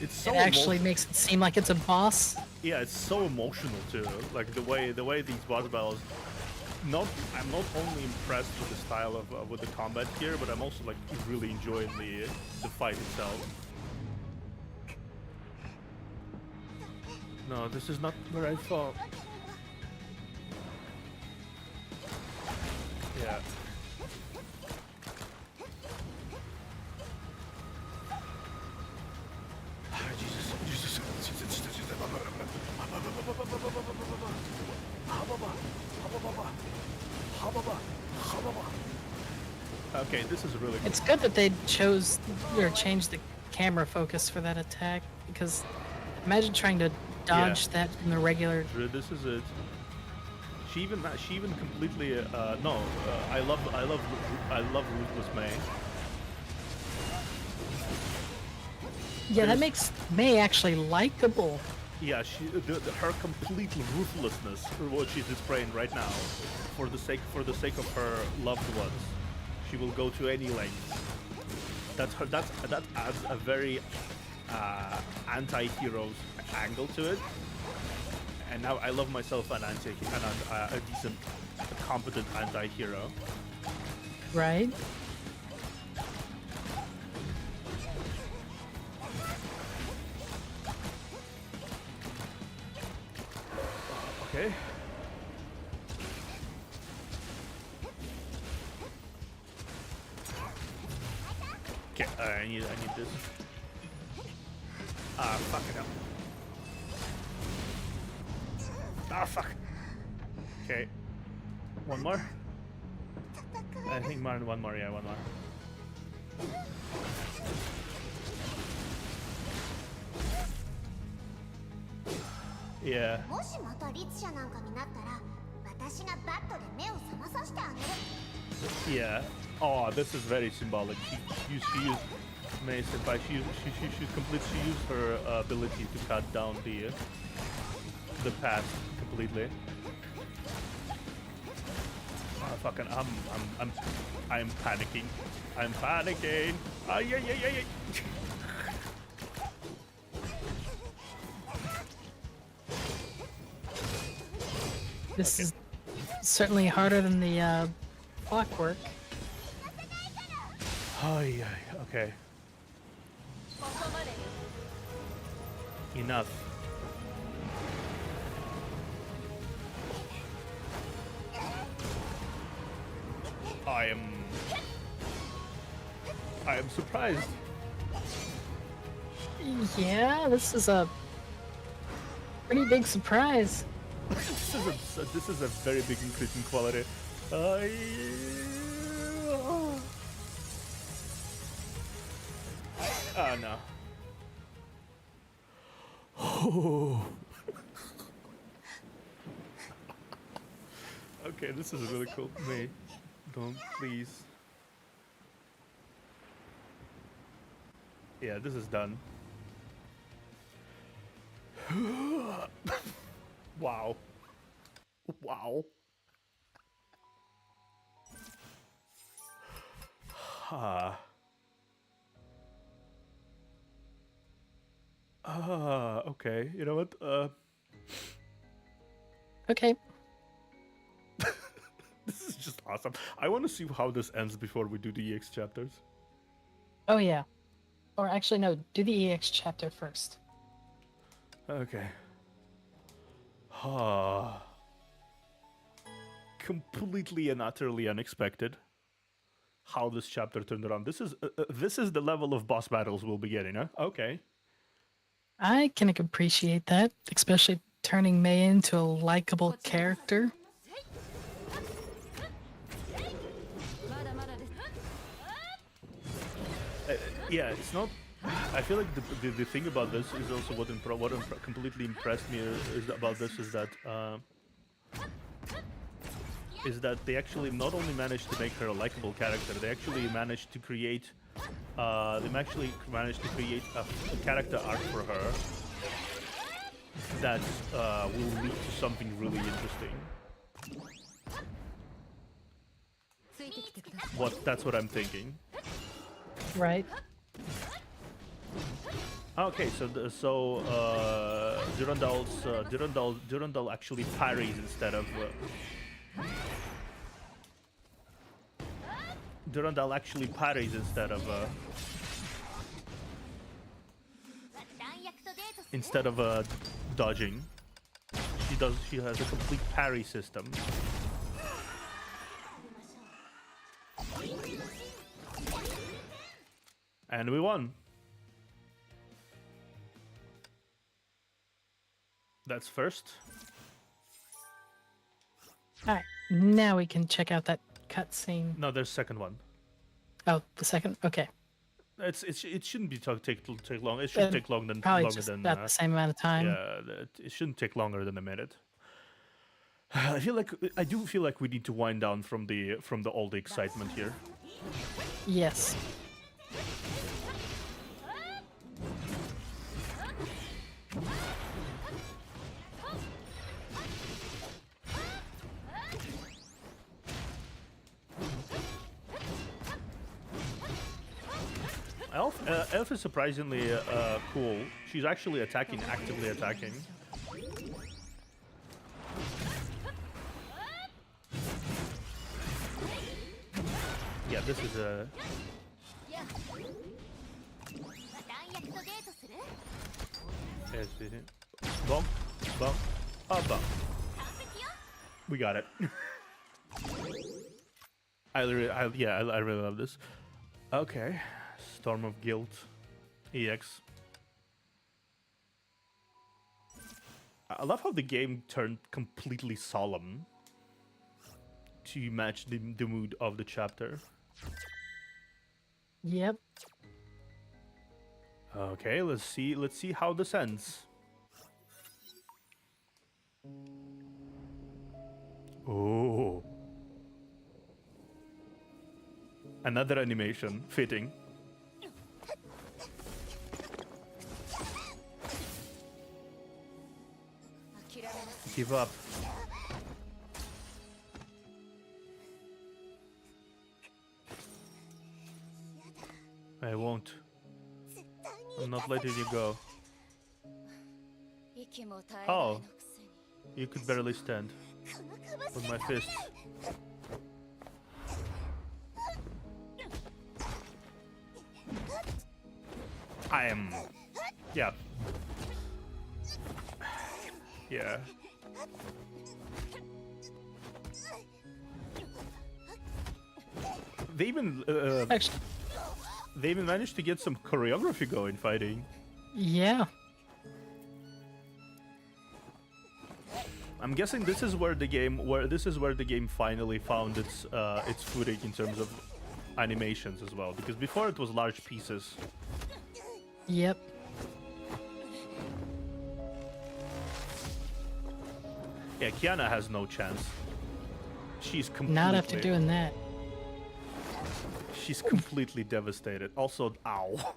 It's so It actually makes it seem like it's a boss. Yeah, it's so emotional too. Like the way these boss battles. I'm not only impressed with the style of with the combat here, but I'm also like really enjoying the fight itself. No, this is not where I thought. Yeah. Okay, this is really good. It's good that they chose or changed the camera focus for that attack, because imagine trying to dodge that in the regular. This is it. She even completely no. I love Ruthless May. Yeah, that makes May actually likable. Yeah, her complete ruthlessness for what she's displaying right now, for the sake of her loved ones, she will go to any lengths. That adds a very anti-hero's angle to it. And now I love myself a decent, competent anti-hero. Right. Okay. Okay, I need this. Ah, fuck it up. Ah, fuck. Okay. One more? I think one more, yeah, one more. Yeah. もしまた律者なんかになったら私がバットで目を覚まさせてあげる Yeah. Oh, this is very symbolic. She used May Senpai. She used her ability to cut down the path completely. Fucking, I'm panicking. I'm panicking. Ay, ay, ay, ay, ay. This is certainly harder than the clockwork. Ay, ay, okay. Enough. I am surprised. Yeah, this is a pretty big surprise. This is a very big increase in quality. Oh no. Okay, this is really cool. May, don't please. Yeah, this is done. Wow. Wow. Okay. You know what? Okay. This is just awesome. I want to see how this ends before we do the EX chapters. Oh yeah. Or actually no, do the EX chapter first. Okay. Completely and utterly unexpected how this chapter turned around. This is the level of boss battles we'll be getting, huh? Okay. I can appreciate that, especially turning Mei into a likable character. Yeah, it's not. I feel like the thing about this is also what completely impressed me about this is that they actually not only managed to make her a likable character, they actually managed to create a character arc for her that will lead to something really interesting. That's what I'm thinking. Right. Okay, so Durandal actually parries instead of dodging. She has a complete parry system. And we won. That's first. Alright, now we can check out that cutscene. No, there's second one. Oh, the second? Okay. It shouldn't be take long. It should take Probably longer just than about the same amount of time. yeah. It shouldn't take longer than a minute. I do feel like we need to wind down from all the excitement here. Yes. Elf is surprisingly cool. She's actually actively attacking. Yeah, this is a... Bonk, bonk, bonk. We got it. I really love this. Okay. Storm of Guilt. EX. I love how the game turned completely solemn to match the mood of the chapter. Yep. Okay, let's see how this ends. Oh. Another animation, fitting. Give up. I won't. I'm not letting you go. Oh, you could barely stand with my fists. I am. Yeah. Yeah. They even Actually, they even managed to get some choreography going fighting. yeah. I'm guessing this is where the game finally found its footing in terms of animations as well, because before it was large pieces. Yep. Yeah, Kiana has no chance. She's completely Not after doing that. She's completely devastated. Also, ow.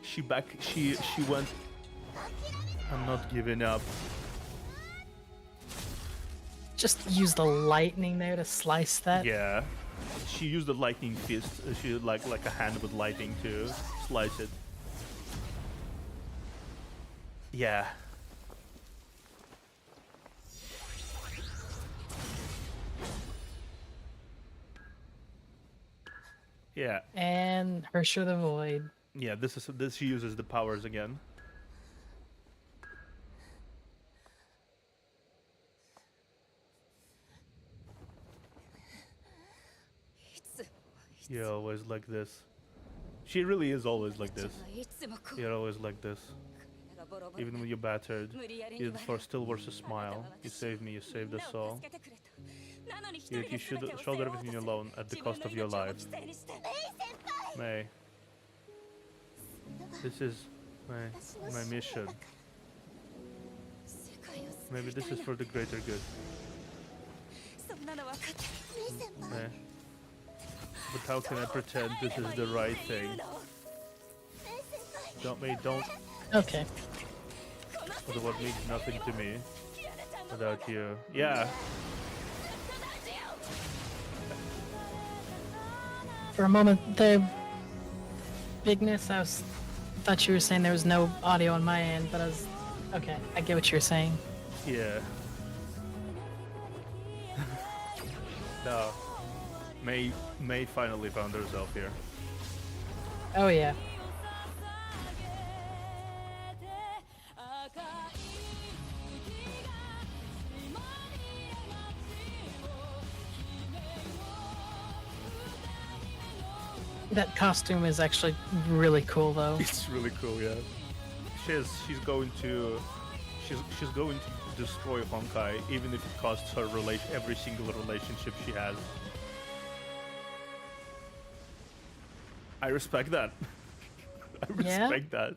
She went. I'm not giving up. Just use the lightning there to slice that. Yeah. She used the lightning fist. She used like a hand with lightning to slice it. Yeah. Yeah. And Hersher the Void. Yeah, this she uses the powers again. You're always like this. She really is always like this. You're always like this. Even when you're battered, you still wears a smile. You saved me, you saved us all. You should shoulder everything alone at the cost of your life. May. This is my mission. Maybe this is for the greater good. May. But how can I pretend this is the right thing? Don't. Okay. The world means nothing to me without you. Yeah. For a moment there, Bigness, thought you were saying there was no audio on my end, but okay, I get what you're saying. Yeah. No. May finally found herself here. Oh yeah. That costume is actually really cool, though. It's really cool, yeah. She's going to destroy Honkai, even if it costs her every single relationship she has. I respect that. I respect that.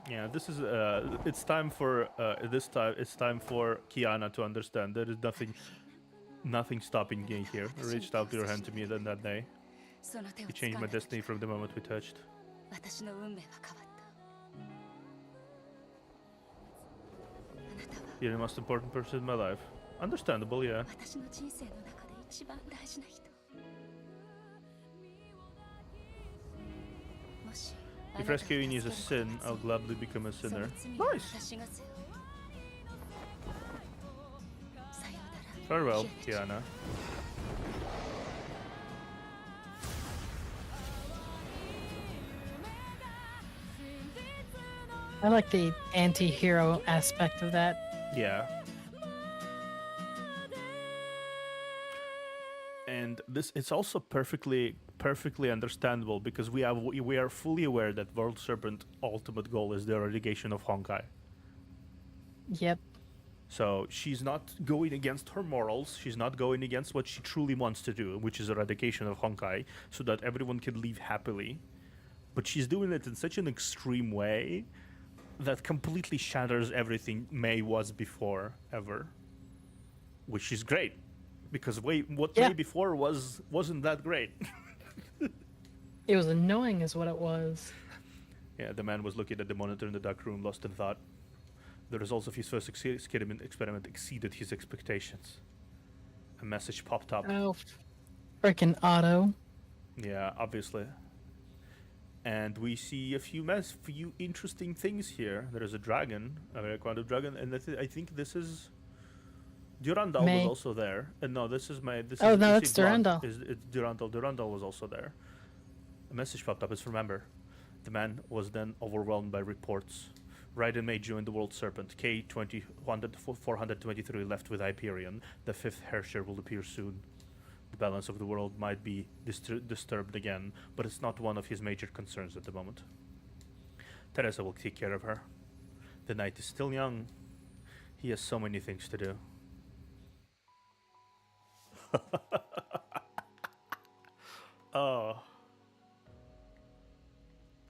Yeah, this is it's time for it's time for Kiana to understand there is nothing stopping me here. You reached out your hand to me that day. You changed my destiny from the moment we touched. You're the most important person in my life. Understandable, yeah. If rescuing is a sin, I'll gladly become a sinner. Nice! Farewell, Kiana. I like the anti-hero aspect of that. Yeah. And it's also perfectly understandable because we are fully aware that World Serpent ultimate goal is the eradication of Honkai. Yep. So she's not going against her morals. She's not going against what she truly wants to do, which is eradication of Honkai, so that everyone can live happily. But she's doing it in such an extreme way that completely shatters everything May was before ever, which is great, because what May before wasn't that great. It was annoying, is what it was. Yeah, the man was looking at the monitor in the dark room, lost in thought. The results of his first experiment exceeded his expectations. A message popped up. Oh, freaking Otto. Yeah, obviously. And we see a few interesting things here. There is a dragon, a very quantum dragon, and I think this is Durandal May. was also there. No, this is May. Oh, is, no, you it's see blonde. Durandal. It's Durandal. Durandal was also there. A message popped up. It's from Ember. The man was then overwhelmed by reports. Raiden May joined the World Serpent. K-423 left with Hyperion. The fifth Herrscher will appear soon. The balance of the world might be disturbed again, but it's not one of his major concerns at the moment. Teresa will take care of her. The knight is still young. He has so many things to do. Oh.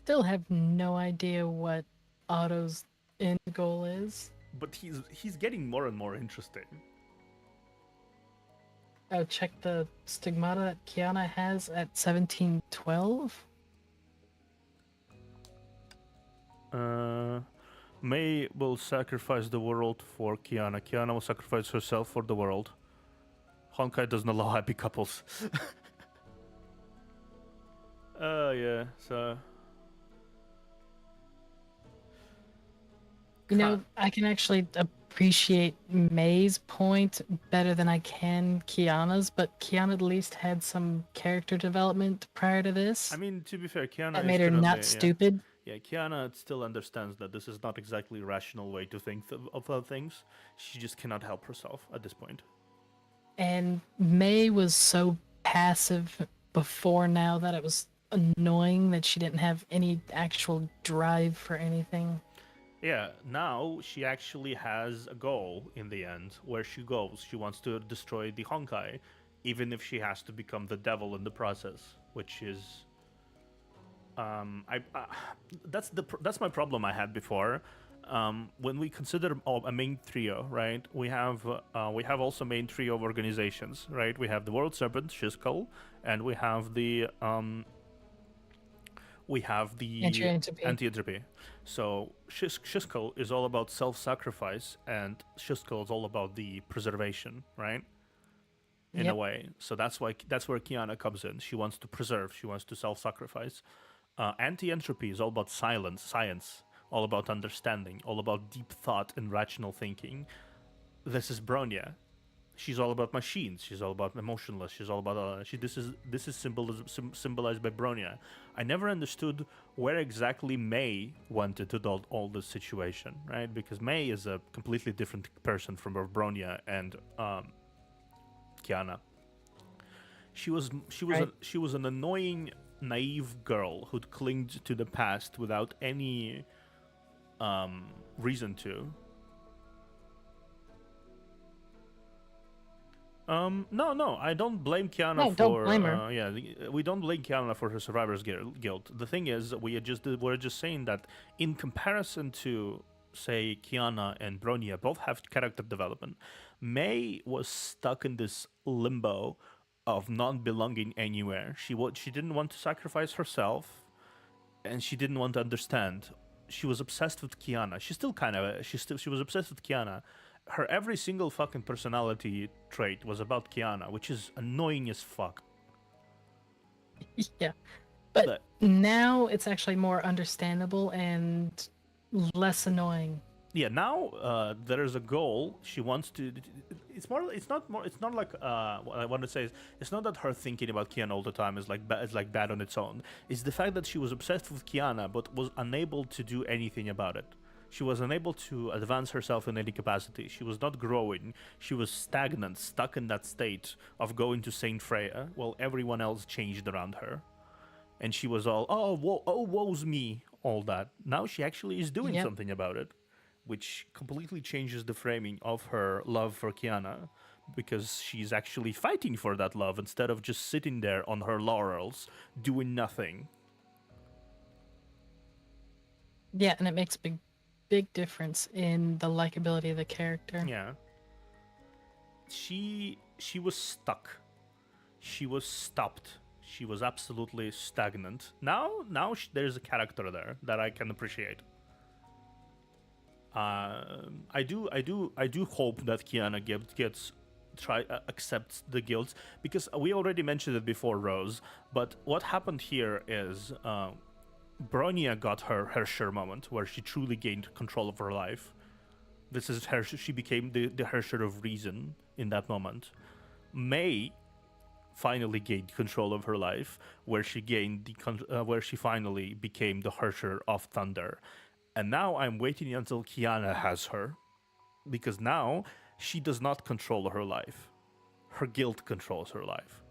Still have no idea what Otto's end goal is. But he's getting more and more interesting. Oh, check the stigmata that Kiana has at 1712. May will sacrifice the world for Kiana. Kiana will sacrifice herself for the world. Honkai doesn't allow happy couples. Yeah, so... You know, I can actually appreciate May's point better than I can Kiana's, but Kiana at least had some character development prior to this. I mean, to be fair, Kiana that made her not stupid. Yeah, Kiana still understands that this is not exactly a rational way to think of things. She just cannot help herself at this point. And May was so passive before now that it was annoying that she didn't have any actual drive for anything. Yeah, now she actually has a goal in the end where she goes. She wants to destroy the Honkai, even if she has to become the devil in the process, which is... that's my problem I had before. When we consider a main trio, right? We have also main trio of organizations, right? We have the World Serpent, Shizkul, and we have the anti-entropy. So Shizkul is all about self-sacrifice, and Shizkul is all about the preservation, right? In a way. So that's where Kiana comes in. She wants to preserve. She wants to self-sacrifice. Anti-entropy is all about science, all about understanding, all about deep thought and rational thinking. This is Bronya. She's all about machines. She's all about emotionless. She's all about this is symbolized by Bronya. I never understood where exactly May wanted to do all this situation, right? Because May is a completely different person from Bronya and Kiana. She was an annoying, naive girl who'd clinged to the past without any reason to. No, I don't blame Kiana for... don't blame her. We don't blame Kiana for her survivor's guilt. The thing is, we're just saying that in comparison to, say, Kiana and Bronya, both have character development. May was stuck in this limbo of not belonging anywhere. She didn't want to sacrifice herself, and she didn't want to understand. She was obsessed with Kiana. She was obsessed with Kiana. Her every single fucking personality trait was about Kiana, which is annoying as fuck. Yeah. But now it's actually more understandable and less annoying. Yeah, now there is a goal. She wants to... It's not like... what I want to say is, it's not that her thinking about Kiana all the time is bad on its own. It's the fact that she was obsessed with Kiana, but was unable to do anything about it. She was unable to advance herself in any capacity. She was not growing. She was stagnant, stuck in that state of going to Saint Freya while everyone else changed around her. And she was all, woe's me, all that. Now she actually is doing something about it. which completely changes the framing of her love for Kiana, because she's actually fighting for that love instead of just sitting there on her laurels doing nothing. Yeah, and it makes a big difference in the likability of the character. Yeah. She was stuck. She was stopped. She was absolutely stagnant. Now there's a character there that I can appreciate. I do hope that Kiana accepts the guilt, because we already mentioned it before, Rose. But what happened here is Bronya got her Herrscher moment, where she truly gained control of her life. This is her. She became the Herrscher of reason in that moment. May finally gained control of her life, where she gained where she finally became the Herrscher of Thunder. And now I'm waiting until Kiana has her, because now she does not control her life. Her guilt controls her life.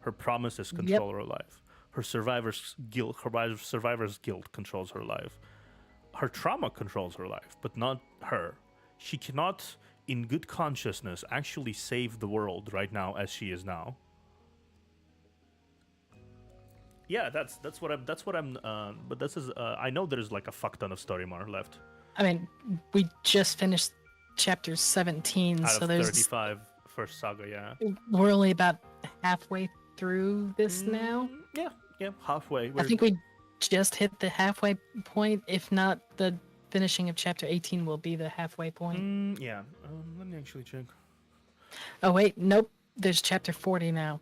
Her promises control her life. Her survivor's guilt controls her life. Her trauma controls her life, but not her. She cannot, in good consciousness, actually save the world right now as she is now. Yeah, that's what I'm. But this is. I know there's like a fuck ton of story more left. I mean, we just finished chapter 17, Out so of there's 35 first saga. Yeah. We're only about halfway through this now. Yeah, halfway. I think we just hit the halfway point. If not, the finishing of chapter 18 will be the halfway point. Yeah. Let me actually check. Oh wait, nope. There's chapter 40 now.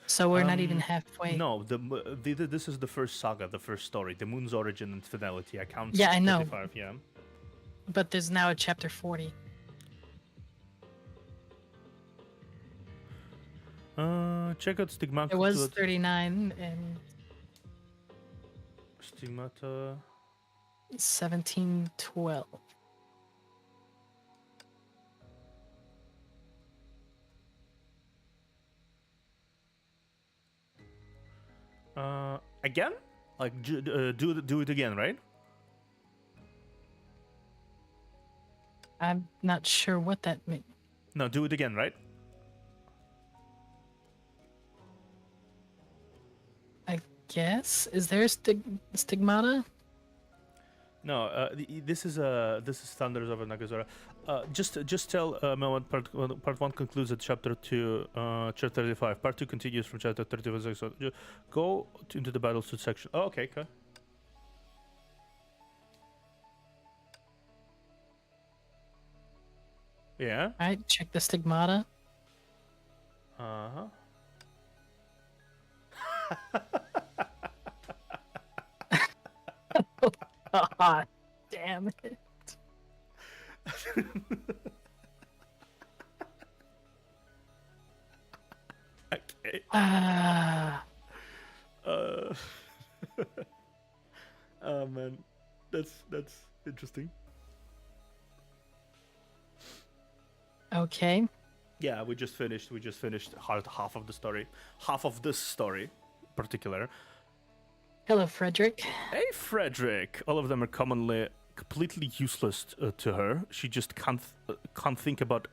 So we're not even halfway. No, this is the first saga, the first story, the moon's origin and fidelity. I count. Yeah, I know. 35, yeah. But there's now a chapter 40. Check out Stigmata. It was 39 and Stigmata. 1712. Again? Like do it again, right? I'm not sure what that means. No, do it again, right? I guess. Is there a stigmata? No, this is Thunders of Nagazora. Just tell Mel part 1 concludes at chapter 2, chapter 35. Part 2 continues from chapter 35. So go into the battlesuit section. Oh, okay, okay. Yeah. Alright, check the stigmata. Uh-huh. God damn it. Okay. Oh man, that's interesting. Okay. Yeah, we just finished half of the story, half of this story, in particular. Hello, Frederick. Hey, Frederick. All of them are commonly completely useless to her. She just can't think about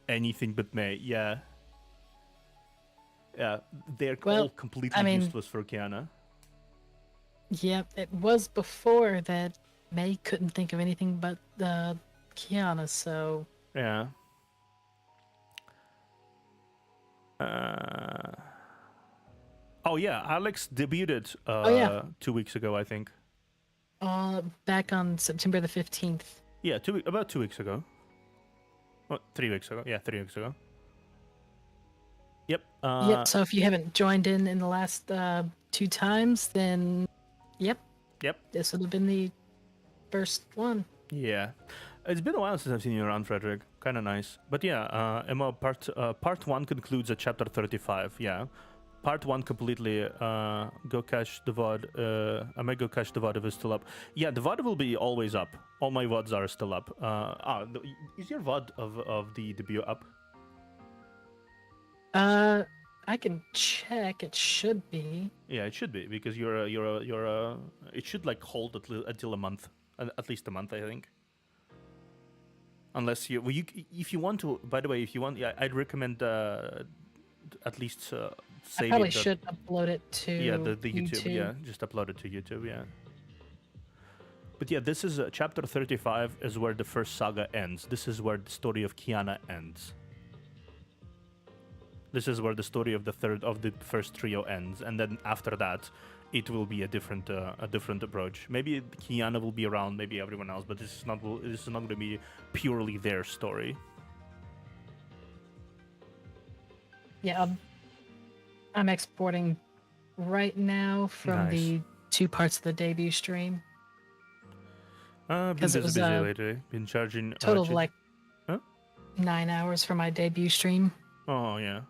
anything but May. Yeah. Yeah, they're all completely useless for Kiana. Yeah, it was before that May couldn't think of anything but Kiana, so... Yeah. Oh yeah, Alex debuted 2 weeks ago, I think. Back on September the 15th. Yeah, about 2 weeks ago. What, 3 weeks ago? Yeah, 3 weeks ago. Yep. Yep, so if you haven't joined in the last 2 times, then yep, this would have been the first one. Yeah. It's been a while since I've seen you around, Frederick. Kind of nice. But yeah, Emma, part 1 concludes at chapter 35, yeah. Part 1 completely, go catch the VOD. I might go catch the VOD if it's still up. Yeah, the VOD will be always up. All my VODs are still up. Is your VOD of the debut up? I can check. It should be. Yeah, it should be, because it should like hold until a month. At least a month, I think. Unless you, well, if you want to. By the way, if you want, yeah, I'd recommend at least I save probably it. should upload it to Yeah, the YouTube. Yeah, just upload it to YouTube. Yeah. But yeah, this is chapter 35 is where the first saga ends. This is where the story of Kiana ends. This is where the story of the first trio ends, and then after that, it will be a different approach. Maybe Kiana will be around, maybe everyone else, but this is not going to be purely their story. Yeah, I'm exporting right now from Nice. the 2 parts of the debut stream. Been 'Cause it busy was, lately. Been charging Total of like Huh? 9 hours for my debut stream. Oh yeah,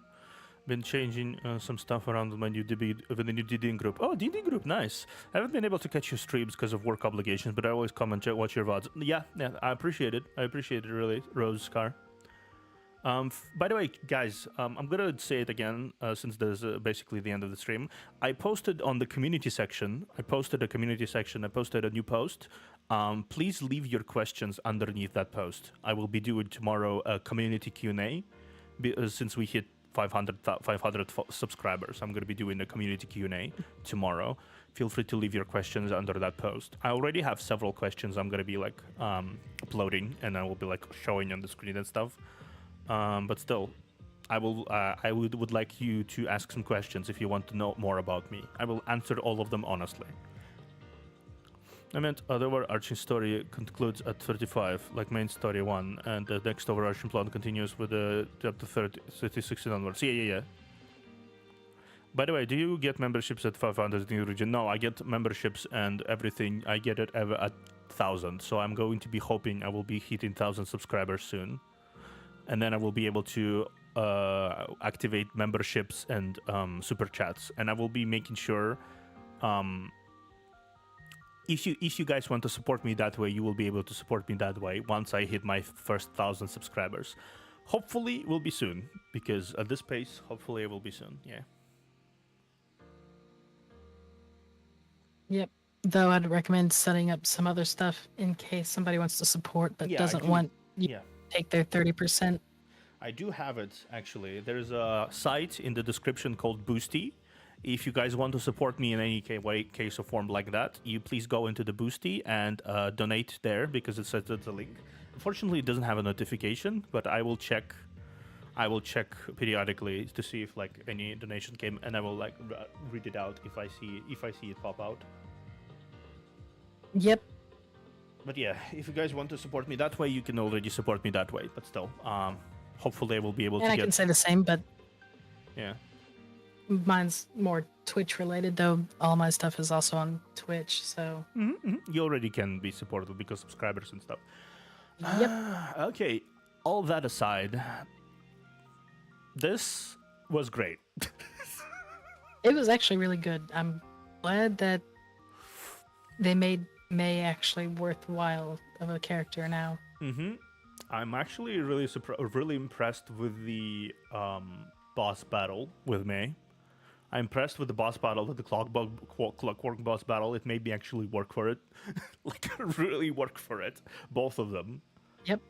been changing some stuff around with my new with the new DD group. Oh, DD group, nice. I haven't been able to catch your streams because of work obligations, but I always come and watch your VODs. Yeah, I appreciate it. I appreciate it really, Rose Scar. By the way, guys, I'm gonna say it again since there's basically the end of the stream. I posted on the community section. I posted a new post. Please leave your questions underneath that post. I will be doing tomorrow a community Q&A. Since we hit 500 subscribers, I'm gonna be doing a community Q&A tomorrow. Feel free to leave your questions under that post. I already have several questions I'm gonna be like uploading, and I will be like showing on the screen and stuff. But still, I would like you to ask some questions if you want to know more about me. I will answer all of them honestly. I meant the overarching story concludes at 35, like main story 1, and the next overarching plot continues with the chapter 36 and onwards. Yeah. By the way, do you get memberships at 500 in the region? No, I get memberships and everything. I get it ever at 1,000. So I'm going to be hoping I will be hitting 1,000 subscribers soon. And then I will be able to activate memberships and super chats. And I will be making sure if you guys want to support me that way, you will be able to support me that way once I hit my first 1,000 subscribers. Hopefully it will be soon, because at this pace, hopefully it will be soon. Yeah. Yep. Though I'd recommend setting up some other stuff in case somebody wants to support but Yeah, I doesn't do. want you Yeah. to take their 30%. I do have it, actually. There's a site in the description called Boosty. If you guys want to support me in any way, case or form like that, you please go into the Boosty and donate there, because it says it's a link. Unfortunately, it doesn't have a notification, but I will check periodically to see if like any donation came, and I will like read it out if I see it pop out. Yep. But yeah, if you guys want to support me that way, you can already support me that way. But still, hopefully I will be able And to I get. can say the same, but Yeah. mine's more Twitch related, though all my stuff is also on Twitch, so. You already can be supported because subscribers and stuff. Yep. Okay, all that aside, this was great. It was actually really good. I'm glad that they made May actually worthwhile of a character now. I'm actually really impressed with the boss battle with May. I'm impressed with the boss battle, with the clockwork boss battle. It made me actually work for it. Like, really work for it. Both of them. Yep.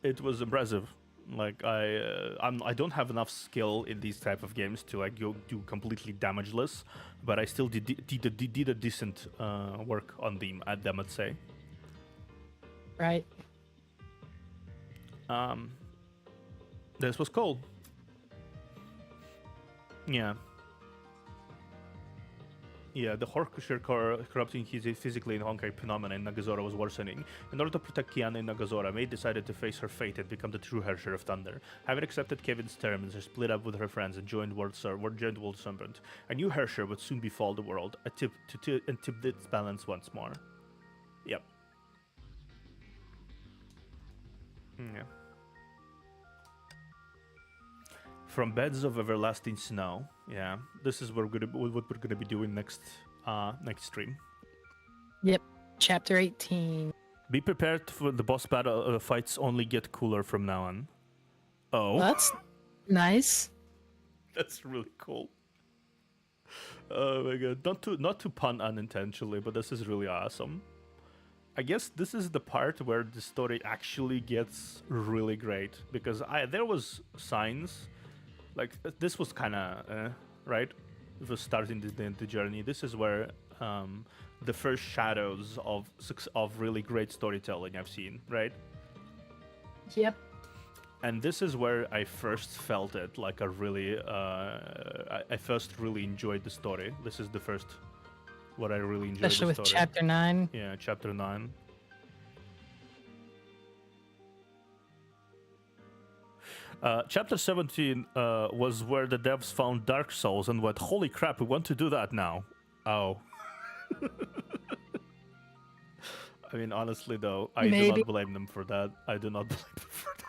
It was impressive. Like, I don't have enough skill in these type of games to like go do completely damageless, but I still did a decent work on them, I'd say. Right. This was cool. Yeah. Yeah, the Horcrux corrupting his physically in Honkai phenomena in Nagazora was worsening. In order to protect Kiana in Nagazora, May decided to face her fate and become the true Herrscher of Thunder. Having accepted Kevin's terms, she split up with her friends and joined World Serpent. A new Herrscher would soon befall the world, and tip its balance once more. Yep. Yeah. From beds of everlasting snow. Yeah, this is what we're gonna be doing next stream. Yep. Chapter 18. Be prepared for the boss battle. Fights only get cooler from now on. Oh, That's nice. that's really cool. Oh my god, not to pun unintentionally, but this is really awesome. I guess this is the part where the story actually gets really great, because there was signs, like this was kind of right. It was starting the journey. This is where the first shadows of really great storytelling I've seen, right? Yep. And this is where I first felt it, like a really, I first really enjoyed the story. This is the first, what I really enjoyed. Especially with chapter 9. Yeah, chapter 9. Chapter 17 was where the devs found Dark Souls and went, holy crap, we want to do that now. Oh. I mean, honestly, though, I do not blame them for that. I do not blame them for that.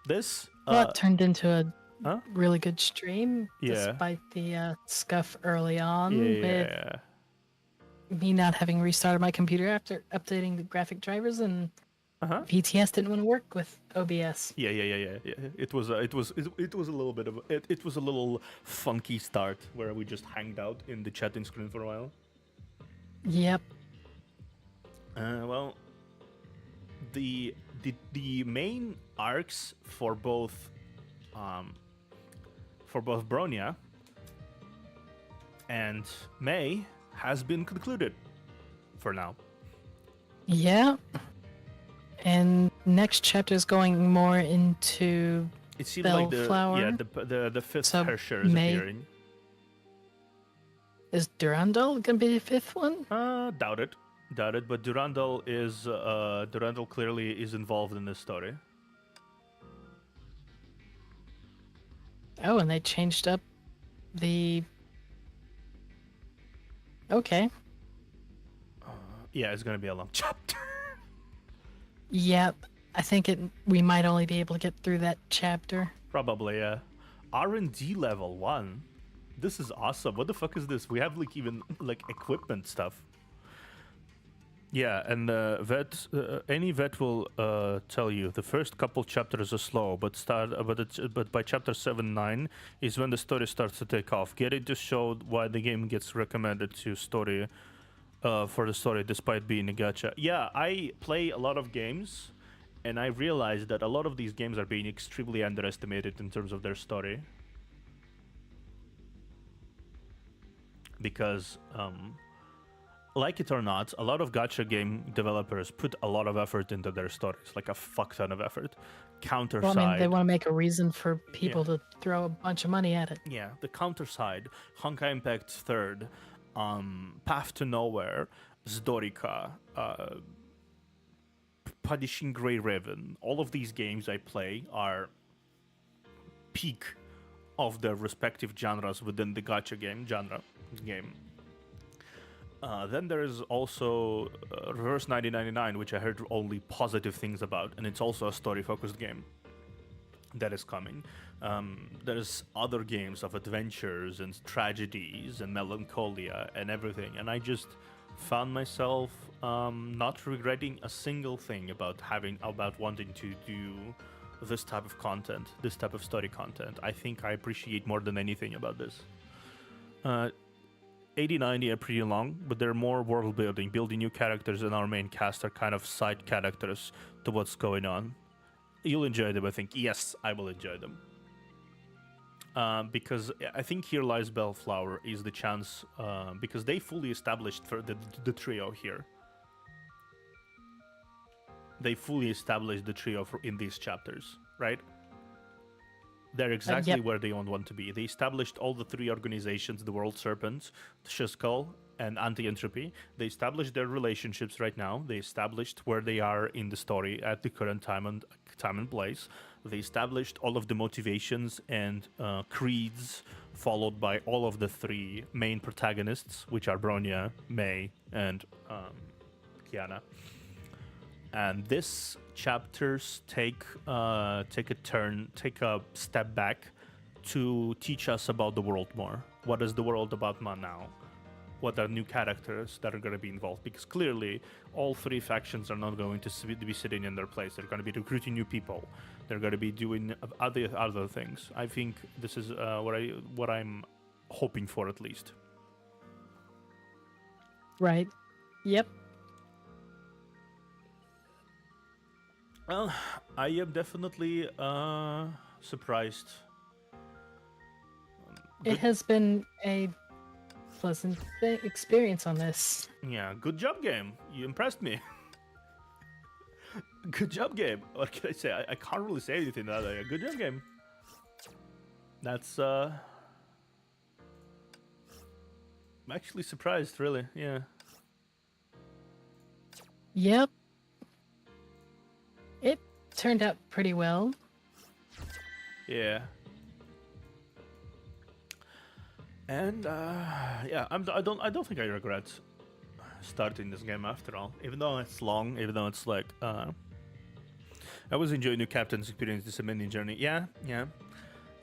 This it turned into a really good stream, Yeah. despite the scuff early on with Yeah. me not having restarted my computer after updating the graphic drivers, and VTS didn't want to work with OBS. Yeah. It was a little bit of it was a little funky start where we just hanged out in the chatting screen for a while. Yep. Well, the main arcs for both Bronya and May has been concluded for now. Yeah. And next chapter is going more into It seems like Bellflower. the fifth So Herrscher is May- appearing. Is Durandal gonna be the fifth one? Doubt it, but Durandal clearly is involved in this story. Oh, and they changed up the. Okay. Yeah, it's gonna be a long chapter. Yep. I think we might only be able to get through that chapter. Probably, yeah. R&D level 1. This is awesome. What the fuck is this? We have like even like equipment stuff. Yeah, and any vet will tell you the first couple chapters are slow, but by chapter 7-9 is when the story starts to take off. Getting to show why the game gets recommended to story for the story, despite being a gacha. Yeah, I play a lot of games, and I realize that a lot of these games are being extremely underestimated in terms of their story. Because, like it or not, a lot of gacha game developers put a lot of effort into their stories, like a fuck ton of effort. Counter Well, side. I mean, they want to make a reason for people to throw a bunch of money at it. Yeah, the counter side, Honkai Impact 3rd, Path to Nowhere, Zdorika, Punishing Grey Raven. All of these games I play are peak of their respective genres within the gacha game game. Then there is also Reverse 9099, which I heard only positive things about, and it's also a story-focused game that is coming. There's other games of adventures and tragedies and melancholia and everything, and I just found myself not regretting a single thing about wanting to do this type of content, this type of story content. I think I appreciate more than anything about this. 80-90 are pretty long, but they're more world building new characters, and our main cast are kind of side characters to what's going on. You'll enjoy them, I think. Yes, I will enjoy them. Because I think Here Lies Bellflower is the chance, because they fully established for the trio here. They fully established the trio in these chapters, right? They're exactly where they want to be. They established all the three organizations, the World Serpent, Shuskal, and Anti-Entropy. They established their relationships right now. They established where they are in the story at the current time and place. They established all of the motivations and creeds, followed by all of the three main protagonists, which are Bronya, May, and Kiana. And this chapters take a step back to teach us about the world more. What is the world about now? What are new characters that are going to be involved? Because clearly, all three factions are not going to be sitting in their place. They're going to be recruiting new people. They're going to be doing other things. I think this is what I'm hoping for at least. Right. Yep. Well, I am definitely surprised. It has been a pleasant experience on this. Yeah, good job, game. You impressed me. Good job, game. What can I say? I can't really say anything other. Good job, game. That's I'm actually surprised, really. Yeah. Yep. It turned out pretty well. Yeah. And yeah, I don't think I regret starting this game after all. Even though it's long, even though it's like I was enjoying New Captain's Experience, this amazing journey. Yeah, yeah.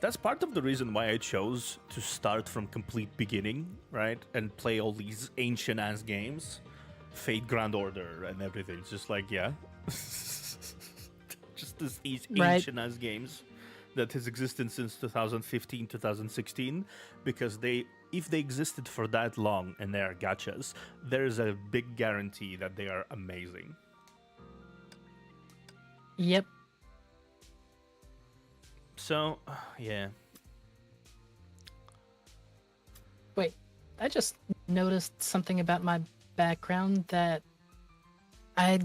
That's part of the reason why I chose to start from complete beginning, right? And play all these ancient ass games. Fate Grand Order and everything. It's just like, yeah. Just these ancient ass games that has existed since 2015, 2016, because if they existed for that long and they are gachas, there is a big guarantee that they are amazing. Yep. So, yeah. Wait, I just noticed something about my background that I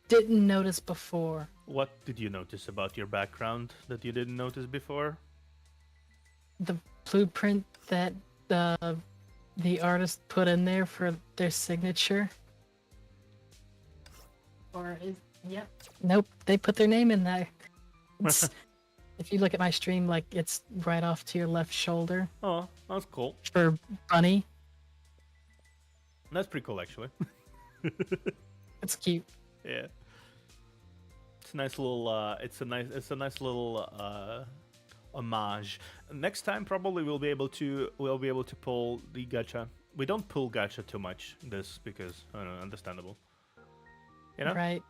didn't notice before. What did you notice about your background that you didn't notice before? The blueprint that the artist put in there for their signature. Or is yep. Nope, they put their name in there. If you look at my stream, like it's right off to your left shoulder. Oh, that's cool. For Bunny. That's pretty cool, actually. It's cute. Yeah. It's a nice little. It's a nice little homage. Next time, probably we'll be able to pull the gacha. We don't pull gacha too much this because I don't know, understandable. You know? Right.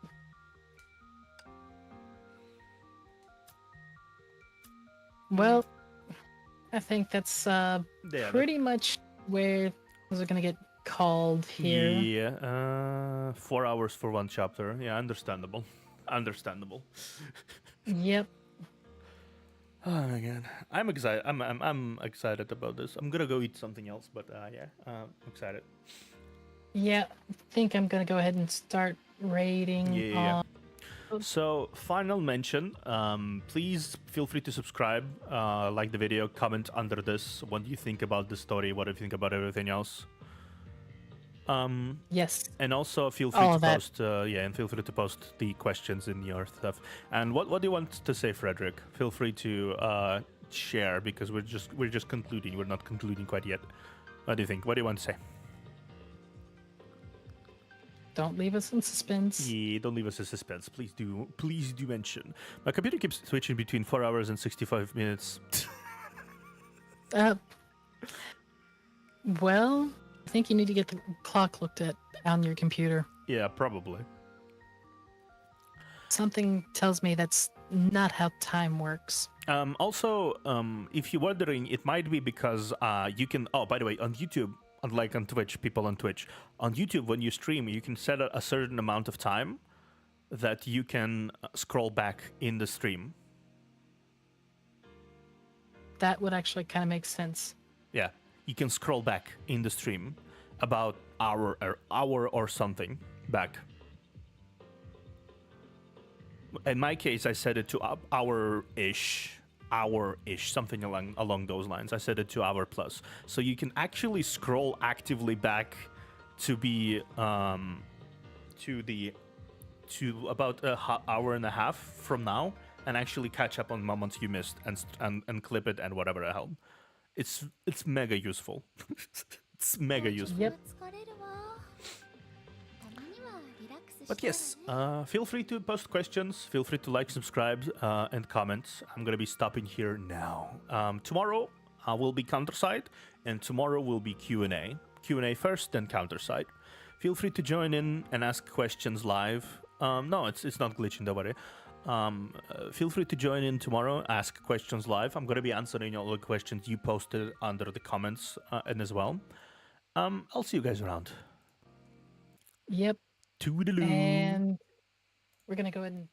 Well, I think that's pretty much where things are gonna get called here. Yeah, 4 hours for one chapter. Yeah, understandable. Understandable. Yep. Oh my god, I'm excited. I'm excited about this. I'm gonna go eat something else, but yeah, I'm excited. Yeah, I think I'm gonna go ahead and start rating. Yeah. So, final mention. Please feel free to subscribe, like the video, comment under this. What do you think about the story? What do you think about everything else? Yes. And also feel free to post. And feel free to post the questions in your stuff. And what do you want to say, Frederick? Feel free to share because we're just concluding. We're not concluding quite yet. What do you think? What do you want to say? Don't leave us in suspense. Yeah, don't leave us in suspense. Please do mention. My computer keeps switching between 4 hours and 65 minutes. Well, I think you need to get the clock looked at on your computer. Yeah, probably. Something tells me that's not how time works. Also, if you're wondering, it might be because you can... Oh, by the way, on YouTube, unlike on Twitch, people on Twitch, on YouTube, when you stream, you can set a certain amount of time that you can scroll back in the stream. That would actually kind of make sense. Yeah, you can scroll back in the stream about hour or something back. In my case, I set it to hour-ish, something along those lines. I set it to hour plus, so you can actually scroll actively back to be to about an hour and a half from now, and actually catch up on moments you missed and clip it and whatever the hell. It's mega useful. It's mega useful. Yep. But yes, feel free to post questions, feel free to like, subscribe, and comment. I'm going to be stopping here now. Tomorrow will be Counterside, and tomorrow will be Q&A. Q&A first, then Counterside. Feel free to join in and ask questions live. No, it's not glitching, don't worry. Feel free to join in tomorrow, ask questions live. I'm going to be answering all the questions you posted under the comments and as well. I'll see you guys around. Yep. Toodaloo. And we're gonna go ahead and